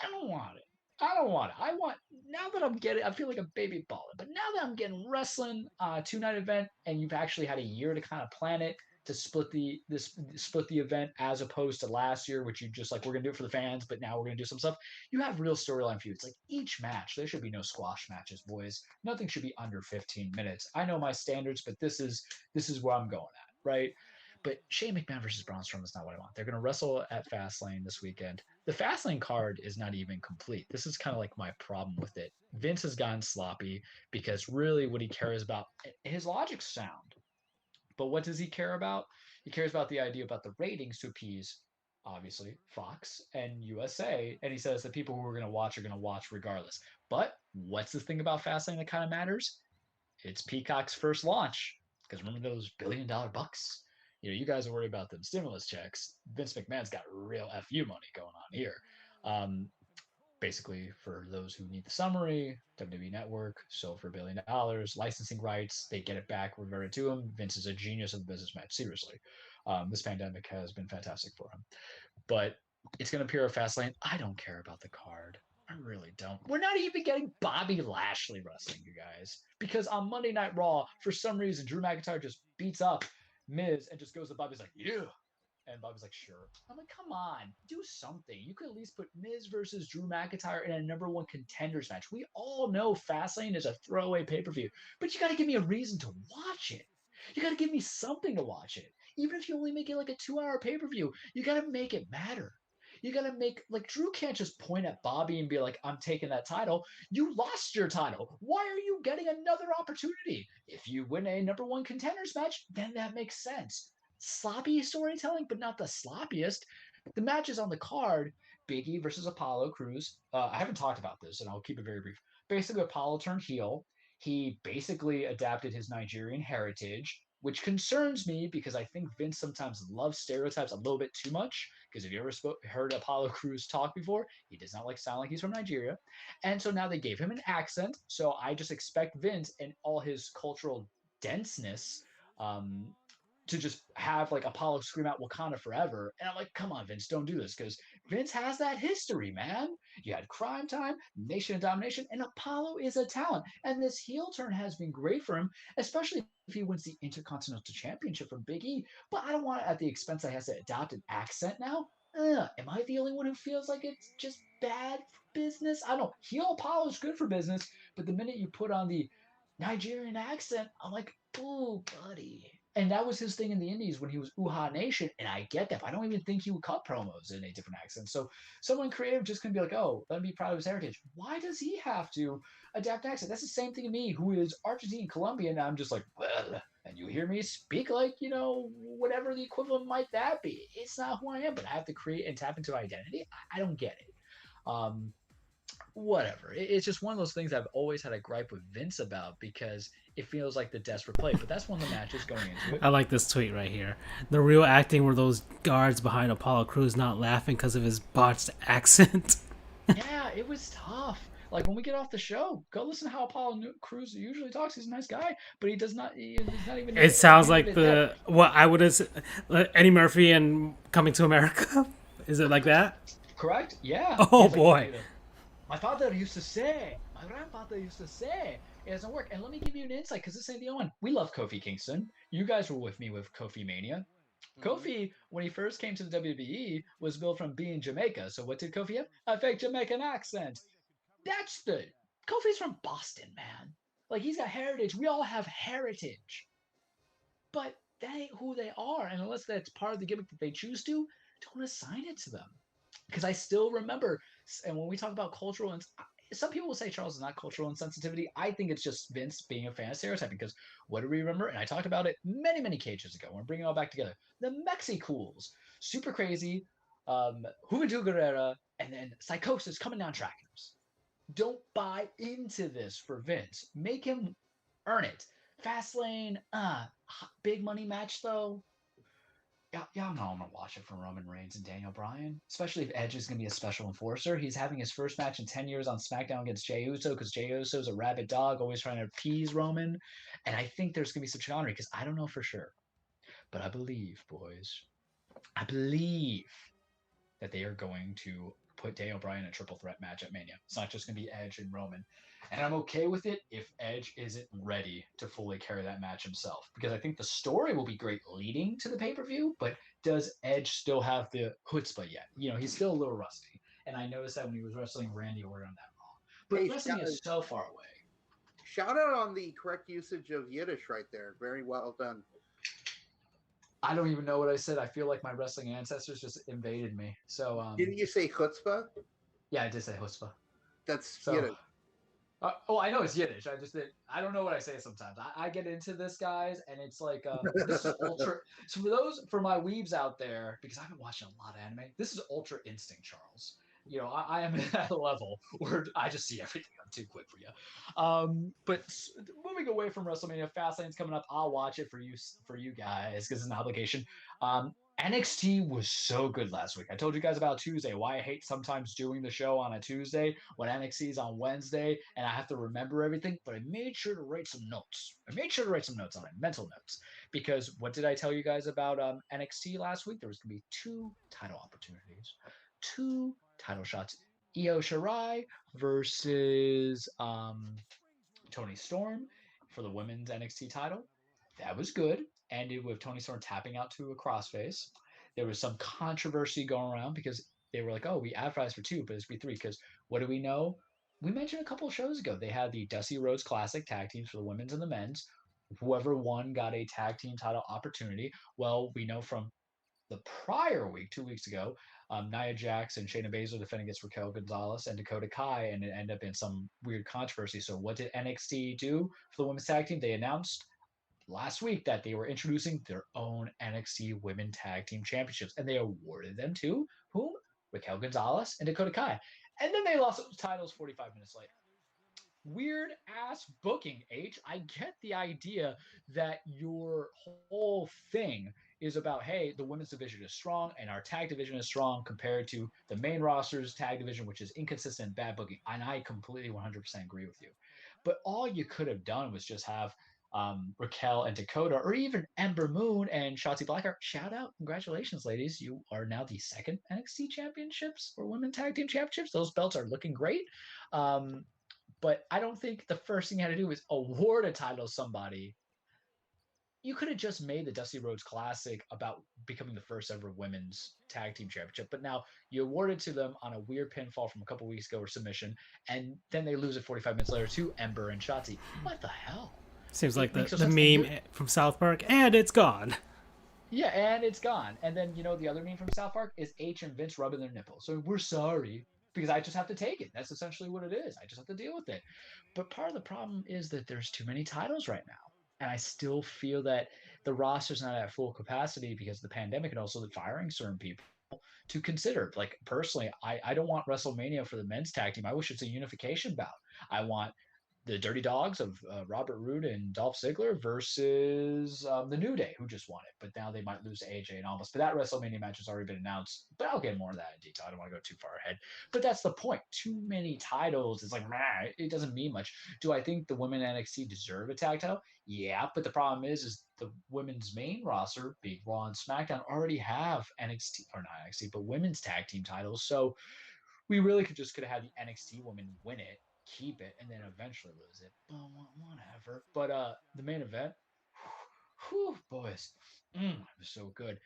I don't want it. I don't want it. I want, now that I'm getting, I feel like a baby baller, but now that I'm getting wrestling 2-night event and you've actually had a year to kind of plan it to split the event as opposed to last year, which you just like, we're going to do it for the fans, but now we're going to do some stuff. You have real storyline feuds. Like each match, there should be no squash matches, boys. Nothing should be under 15 minutes. I know my standards, but this is where I'm going at, right? But Shane McMahon versus Braun Strowman is not what I want. They're going to wrestle at Fastlane this weekend. The Fastlane card is not even complete. This is kind of like my problem with it. Vince has gotten sloppy because really what he cares about, his logic's sound. But what does he care about? He cares about the idea about the ratings to appease, obviously, Fox and USA. And he says that people who are going to watch regardless. But what's the thing about Fastlane that kind of matters? It's Peacock's first launch. Because remember those $1 billion bucks? You guys are worried about them stimulus checks. Vince McMahon's got real FU money going on here. Basically, for those who need the summary, WWE Network sold for $1 billion, licensing rights, they get it back, revert it to him. Vince is a genius of the business, man. Seriously. This pandemic has been fantastic for him. But it's going to appear at Fastlane. I don't care about the card. I really don't. We're not even getting Bobby Lashley wrestling, you guys. Because on Monday Night Raw, for some reason, Drew McIntyre just beats up Miz and just goes to Bobby's like, yeah. And Bobby's like, sure. I'm like, come on, do something. You could at least put Miz versus Drew McIntyre in a #1 contenders match. We all know Fastlane is a throwaway pay-per-view, but you got to give me a reason to watch it. You got to give me something to watch it. Even if you only make it like a 2-hour pay-per-view, you got to make it matter. You got to make, like, Drew can't just point at Bobby and be like, I'm taking that title. You lost your title. Why are you getting another opportunity? If you win a #1 contenders match, then that makes sense. Sloppy storytelling, but not the sloppiest. The matches on the card, Big E versus Apollo Crews. I haven't talked about this, and I'll keep it very brief. Basically, Apollo turned heel. He basically adapted his Nigerian heritage, which concerns me because I think Vince sometimes loves stereotypes a little bit too much. Because if you ever heard Apollo Crews talk before, he does not sound like he's from Nigeria. And so now they gave him an accent. So I just expect Vince and all his cultural denseness to just have like Apollo scream out Wakanda forever. And I'm like, come on, Vince, don't do this. Because Vince has that history, man. You had Crime Time, Nation of Domination, and Apollo is a talent. And this heel turn has been great for him, especially if he wins the Intercontinental Championship from Big E. But I don't want it at the expense that he has to adopt an accent now. Am I the only one who feels like it's just bad for business? I don't know. Heel Apollo is good for business, But the minute you put on the Nigerian accent, I'm like, ooh, buddy. And that was his thing in the Indies when he was Uha Nation, and I get that. But I don't even think he would cut promos in a different accent. So someone creative just gonna be like, oh, let me be proud of his heritage. Why does he have to adapt accent? That's the same thing to me, who is Argentine, Colombian. I'm just like, well, and you hear me speak like, whatever the equivalent might that be. It's not who I am, but I have to create and tap into identity. I don't get it. Whatever. It's just one of those things I've always had a gripe with Vince about because it feels like the desperate play. But that's one of the matches going into it. I like this tweet right here. The real acting were those guards behind Apollo Crews not laughing because of his botched accent. Yeah, it was tough. Like when we get off the show, go listen to how Apollo Crews usually talks. He's a nice guy, but he does not. He's not even. It sounds like what I would have Eddie Murphy and Coming to America. Is it like that? Correct. Yeah. Oh boy. My father used to say. My grandfather used to say. It doesn't work. And let me give you an insight because this ain't the only one. We love Kofi Kingston. You guys were with me with Kofi Mania. Kofi, when he first came to the WWE, was built from being Jamaica. So what did Kofi have? A fake Jamaican accent. That's the Kofi's from Boston, man. Like he's got heritage. We all have heritage. But that ain't who they are. And unless that's part of the gimmick that they choose to, don't assign it to them. Because I still remember, and when we talk about cultural, and some people will say Charles is not cultural insensitivity. I think it's just Vince being a fan of stereotyping. Because what do we remember? And I talked about it many, many cages ago. We're bringing it all back together. The Mexicools, super crazy, Juventud Guerrera, and then Psychosis coming down trackers. Don't buy into this for Vince. Make him earn it. Fastlane, big money match though. Y'all know I'm gonna watch it for Roman Reigns and Daniel Bryan, especially if Edge is gonna be a special enforcer. He's having his first match in 10 years on SmackDown against Jey Uso because Jey Uso is a rabid dog, always trying to appease Roman. And I think there's gonna be some chicanery because I don't know for sure, but I believe, boys, I believe that they are going to put Daniel Bryan in a triple threat match at Mania. It's not just gonna be Edge and Roman. And I'm okay with it if Edge isn't ready to fully carry that match himself. Because I think the story will be great leading to the pay-per-view, but does Edge still have the chutzpah yet? He's still a little rusty. And I noticed that when he was wrestling Randy Orton on that Raw. But wrestling is so far away. Shout out on the correct usage of Yiddish right there. Very well done. I don't even know what I said. I feel like my wrestling ancestors just invaded me. So didn't you say chutzpah? Yeah, I did say chutzpah. That's Yiddish. I know it's Yiddish. I don't know what I say sometimes. I get into this, guys, and it's like this is ultra. So for my weebs out there, because I've been watching a lot of anime, this is Ultra Instinct, Charles. I am at that level where I just see everything. I'm too quick for you. But moving away from WrestleMania, Fastlane's coming up. I'll watch it for you guys because it's an obligation. NXT was so good last week. I told you guys about Tuesday, why I hate sometimes doing the show on a Tuesday when NXT is on Wednesday and I have to remember everything, but I made sure to write some notes. On it, mental notes, because what did I tell you guys about NXT last week? There was going to be 2 title opportunities, 2 title shots. Io Shirai versus Toni Storm for the women's NXT title. That was good. Ended with Toni Storm tapping out to a crossface. There was some controversy going around because they were like, oh, we advertised for 2, but it's be 3. Because what do we know? We mentioned a couple of shows ago. They had the Dusty Rhodes Classic tag teams for the women's and the men's. Whoever won got a tag team title opportunity. Well, we know from the prior week, 2 weeks ago, Nia Jax and Shayna Baszler defending against Raquel Gonzalez and Dakota Kai, and it ended up in some weird controversy. So what did NXT do for the women's tag team? They announced last week that they were introducing their own NXT Women Tag Team Championships, and they awarded them to whom? Raquel Gonzalez and Dakota Kai. And then they lost those titles 45 minutes later. Weird ass booking, H. I get the idea that your whole thing is about, hey, the women's division is strong and our tag division is strong compared to the main roster's tag division, which is inconsistent, bad booking. And I completely 100% agree with you. But all you could have done was just have Raquel and Dakota, or even Ember Moon and Shotzi Blackheart. Shout out. Congratulations, ladies. You are now the 2nd NXT championships or women tag team championships. Those belts are looking great. But I don't think the first thing you had to do was award a title to somebody you could have just made the Dusty Rhodes Classic about becoming the first ever women's tag team championship, but now you award it to them on a weird pinfall from a couple weeks ago or submission, and then they lose it 45 minutes later to Ember and Shotzi. What the hell? Seems like It makes no the sense. meme from South Park, and it's gone. Yeah, and it's gone. And then, the other meme from South Park is H and Vince rubbing their nipples. So we're sorry because I just have to take it. That's essentially what it is. I just have to deal with it. But part of the problem is that there's too many titles right now. And I still feel that the roster's not at full capacity because of the pandemic and also the firing certain people to consider. Like, personally, I don't want WrestleMania for the men's tag team. I wish it's a unification bout. I want the Dirty Dogs of Robert Roode and Dolph Ziggler versus the New Day, who just won it. But now they might lose to AJ and Almas. But that WrestleMania match has already been announced. But I'll get more of that in detail. I don't want to go too far ahead. But that's the point. Too many titles. It's like, it doesn't mean much. Do I think the women NXT deserve a tag title? Yeah, but the problem is the women's main roster, being Raw and SmackDown, already have NXT, or not NXT, but women's tag team titles. So we really could have had the NXT women win it, keep it, and then eventually lose it. But whatever. But the main event, whew, boys, it was so good.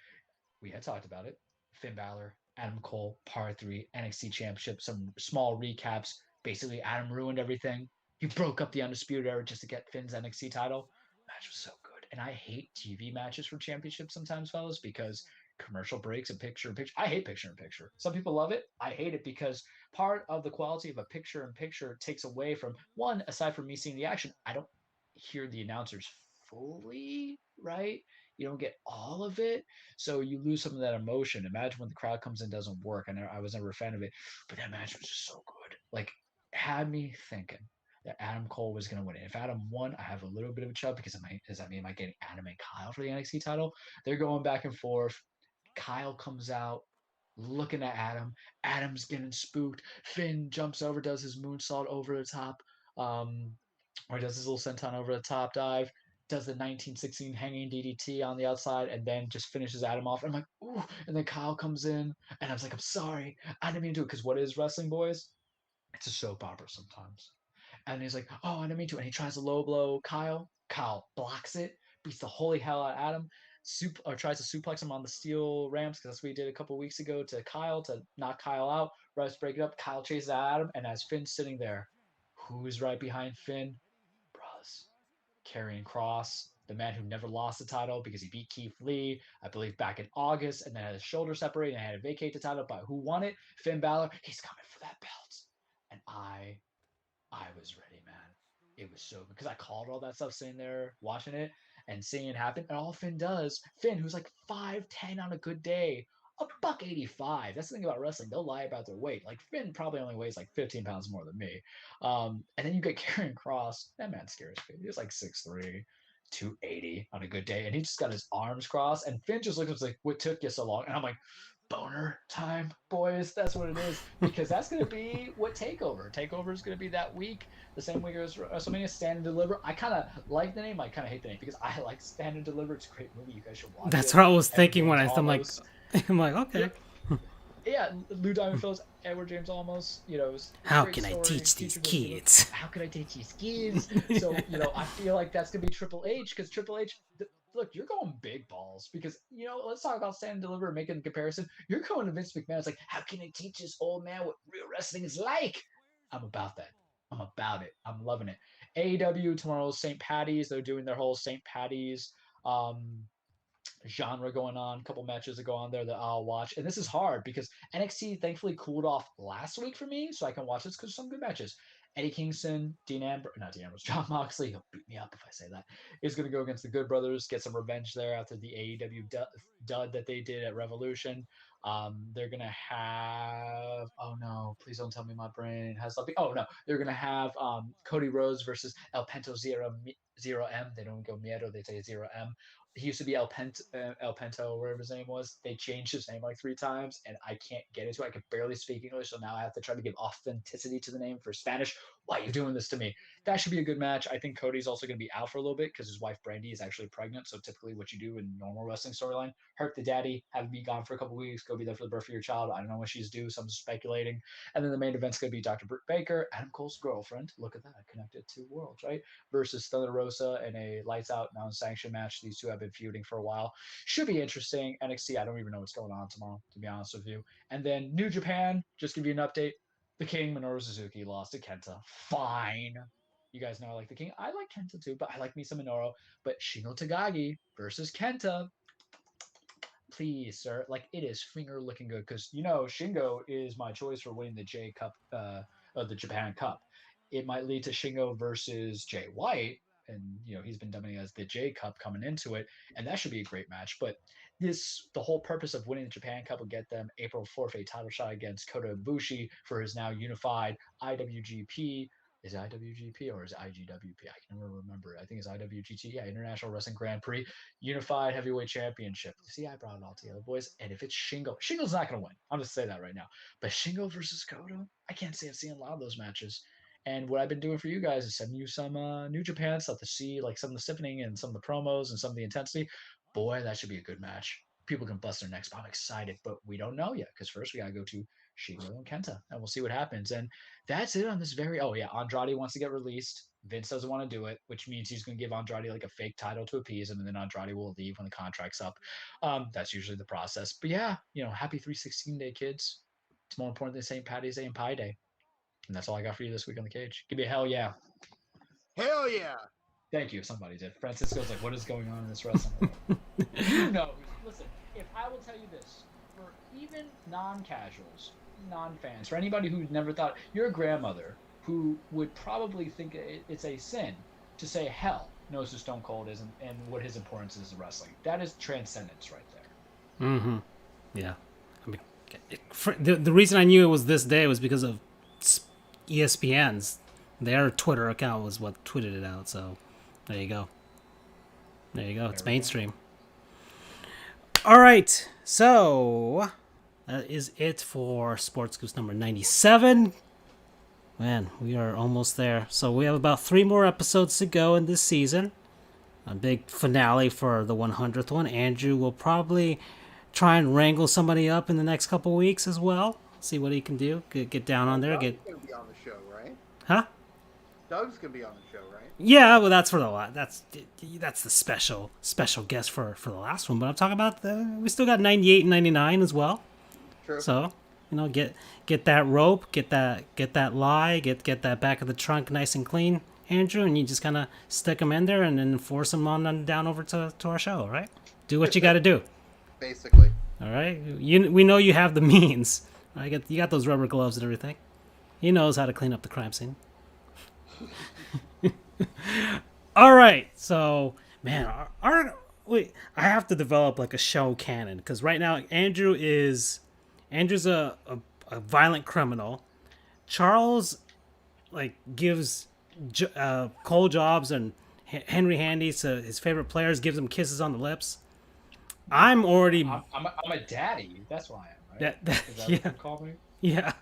We had talked about it. Finn Balor, Adam Cole, Par 3, NXT Championship, some small recaps. Basically, Adam ruined everything. He broke up the Undisputed Era just to get Finn's NXT title. Match was so good. And I hate TV matches for championships sometimes, fellas, because commercial breaks and picture in picture. I hate picture in picture. Some people love it. I hate it because part of the quality of a picture in picture takes away from one, aside from me seeing the action, I don't hear the announcers fully, right? You don't get all of it. So you lose some of that emotion. Imagine when the crowd comes in doesn't work. I was never a fan of it, but that match was just so good. Like, had me thinking that Adam Cole was going to win it. If Adam won, I have a little bit of a chub because does that mean am I getting Adam and Kyle for the NXT title? They're going back and forth. Kyle comes out looking at Adam. Adam's getting spooked. Finn jumps over, does his moonsault over the top, or does his little senton over the top dive, does the 1916 hanging DDT on the outside, and then just finishes Adam off. I'm like, ooh, and then Kyle comes in, and I was like, I'm sorry, I didn't mean to do it, because what is wrestling, boys? It's a soap opera sometimes. And he's like, oh, I didn't mean to. And he tries to low blow Kyle. Kyle blocks it, beats the holy hell out of Adam, or tries to suplex him on the steel ramps, because that's what he did a couple weeks ago to Kyle to knock Kyle out. Refs break it up. Kyle chases Adam, and as Finn's sitting there, who's right behind Finn? Bros. Karrion Kross, the man who never lost the title because he beat Keith Lee, I believe, back in August, and then had his shoulder separated and had to vacate the title. But who won it? Finn Balor. He's coming for that belt. And I was ready, man. It was so good because I called all that stuff sitting there watching it and seeing it happen. And all Finn, who's like 5'10" on a good day, $185. That's the thing about wrestling. They'll lie about their weight. Like, Finn probably only weighs like 15 pounds more than me. And then you get Karrion Kross. That man scares me. He's like 6'3", 280 on a good day. And he just got his arms crossed. And Finn just looks like, what took you so long? And I'm like, boner time, boys. That's what it is, because that's going to be what Takeover is going to be that week, the same week as WrestleMania. Stand and Deliver. I kind of like the name. I kind of hate the name because I like Stand and Deliver. It's a great movie. You guys should watch it. That's what I was thinking when I'm like, okay. Yeah, Lou Diamond Phillips, Edward James Olmos. How can I teach these kids? How can I teach these kids? So I feel like that's gonna be Triple H, because Triple H. Look, you're going big balls because, let's talk about Stand and Deliver and making the comparison. You're going to Vince McMahon. It's like, how can I teach this old man what real wrestling is like? I'm about that. I'm about it. I'm loving it. AEW tomorrow's St. Patty's. They're doing their whole St. Patty's genre going on. A couple matches that go on there that I'll watch. And this is hard because NXT thankfully cooled off last week for me, so I can watch this because some good matches. Eddie Kingston, John Moxley, he'll beat me up if I say that, is going to go against the Good Brothers, get some revenge there after the AEW dud that they did at Revolution. They're going to have, oh no, please don't tell me my brain has something. Oh no, they're going to have Cody Rhodes versus El Pento Zero M. They don't go Miedo, they say Zero M. He used to be El Pento, whatever his name was. They changed his name like 3 times, and I can't get into it. I can barely speak English, so now I have to try to give authenticity to the name for Spanish. Why are you doing this to me? That should be a good match. I think Cody's also going to be out for a little bit because his wife Brandy is actually pregnant. So typically, what you do in normal wrestling storyline, hurt the daddy, have him be gone for a couple weeks, go be there for the birth of your child. I don't know what she's due, so I'm speculating. And then the main event's going to be Dr. Britt Baker, Adam Cole's girlfriend. Look at that, connected to worlds, right? Versus Thunder Rosa in a lights out non-sanctioned match. These two have been feuding for a while. Should be interesting. NXT, I don't even know what's going on tomorrow, to be honest with you. And then New Japan, just give you an update. The King, Minoru Suzuki, lost to Kenta. Fine. You guys know I like the King. I like Kenta too, but I like me some Minoru. But Shingo Tagagi versus Kenta. Please, sir. Like, it is finger looking good because, Shingo is my choice for winning the J Cup, the Japan Cup. It might lead to Shingo versus Jay White. And, he's been dubbing as the J Cup coming into it. And that should be a great match. But the whole purpose of winning the Japan Cup will get them April forfeit title shot against Kota Ibushi for his now unified IWGP. Is it IWGP or is it IGWP? I can never remember. I think it's IWGT. Yeah, International Wrestling Grand Prix Unified Heavyweight Championship. See, I brought it all together, boys. And if it's Shingo's not going to win. I'll just say that right now. But Shingo versus Kota, I can't say I've seen a lot of those matches. And what I've been doing for you guys is sending you some New Japan stuff to see, like some of the stiffening and some of the promos and some of the intensity. Boy, that should be a good match. People can bust their necks, but I'm excited. But we don't know yet because first we got to go to Shingo and Kenta, and we'll see what happens. And that's it on this Andrade wants to get released. Vince doesn't want to do it, which means he's going to give Andrade like a fake title to appease him, and then Andrade will leave when the contract's up. That's usually the process. But yeah, happy 316 Day, kids. It's more important than St. Patty's Day and Pie Day. And that's all I got for you this week on the cage. Give me a hell yeah. Hell yeah. Thank you. Somebody did. Francisco's like, what is going on in this wrestling? Listen, if I will tell you this, for even non-casuals, non-fans, for anybody who never thought, your grandmother who would probably think it's a sin to say hell knows who Stone Cold is and what his importance is in wrestling. That is transcendence right there. Mm-hmm. Yeah. I mean, the reason I knew it was this day was because of ESPN's. Their Twitter account was what tweeted it out, so there you go. It's mainstream. All right, so that is it for Sports Goofs number 97. Man, we are almost there. So we have about 3 more episodes to go in this season. A big finale for the 100th one. Andrew will probably try and wrangle somebody up in the next couple weeks as well. See what he can do. Get down on there. Doug's gonna be on the show, right? Huh? Doug's gonna be on the show, right? Yeah, well, that's for that's the special guest for the last one. But I'm talking about we still got 98 and 99 as well. True. So get that rope, get that lie, get that back of the trunk nice and clean, Andrew, and you just kind of stick them in there and then force them on down over to our show. All right, do what you got to do. Basically. All right, we know you have the means. You got those rubber gloves and everything. He knows how to clean up the crime scene. All right, so man, I have to develop like a show canon because right now Andrew's a violent criminal. Charles gives Cole Jobs and Henry Handy to his favorite players, gives them kisses on the lips. I'm a daddy. That's why I am. Right? Is that what you call me? Yeah.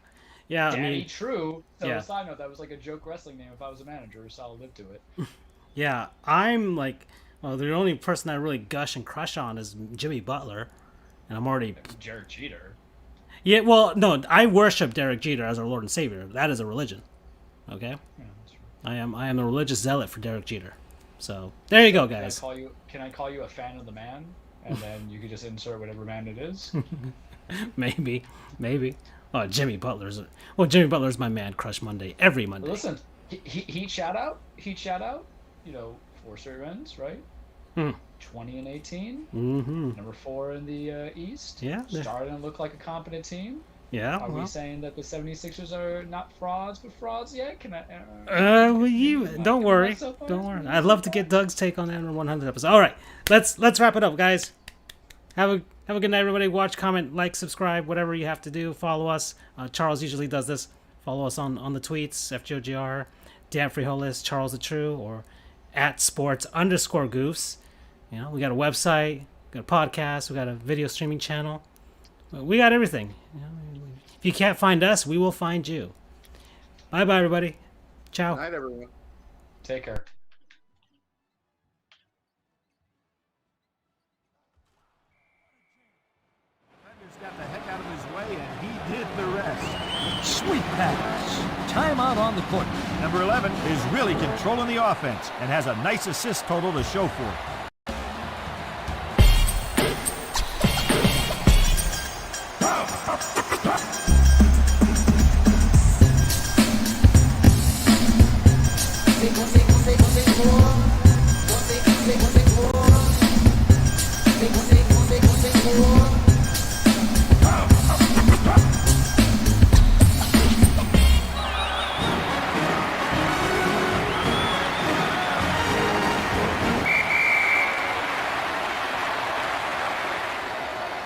Yeah, Daddy True. So a side note, that was like a joke wrestling name if I was a manager, so I'll live to it. Yeah, I'm the only person I really gush and crush on is Jimmy Butler, and I'm already Derek Jeter. Yeah, well, no, I worship Derek Jeter as our Lord and Savior. That is a religion. Okay, yeah, that's true. I am a religious zealot for Derek Jeter. So there you go, guys. Can I call you a fan of the man, and then you could just insert whatever man it is? Maybe. Oh, Jimmy Butler's my man crush Monday, every Monday. Listen, heat shout out. 4 straight wins, right? 20 and 18. Mm-hmm. Number 4 in the East. Yeah. Starting to look like a competent team. Yeah. Are we saying that the 76ers are not frauds, but frauds yet? Can I? Don't worry. Don't worry. I'd love to get Doug's take on that in the 100th episode. All right, let's wrap it up, guys. Have a good night, everybody. Watch, comment, like, subscribe, whatever you have to do. Follow us. Charles usually does this. Follow us on the tweets, FGOGR, Dan Frijoles, Charles the True, or @sports_goofs. We got a website, got a podcast, we got a video streaming channel. We got everything. If you can't find us, we will find you. Bye, everybody. Ciao. Good night, everyone. Take care. Defender's got the heck out of his way, and he did the rest. Sweet pass. Timeout on the court. Number 11 is really controlling the offense and has a nice assist total to show for it.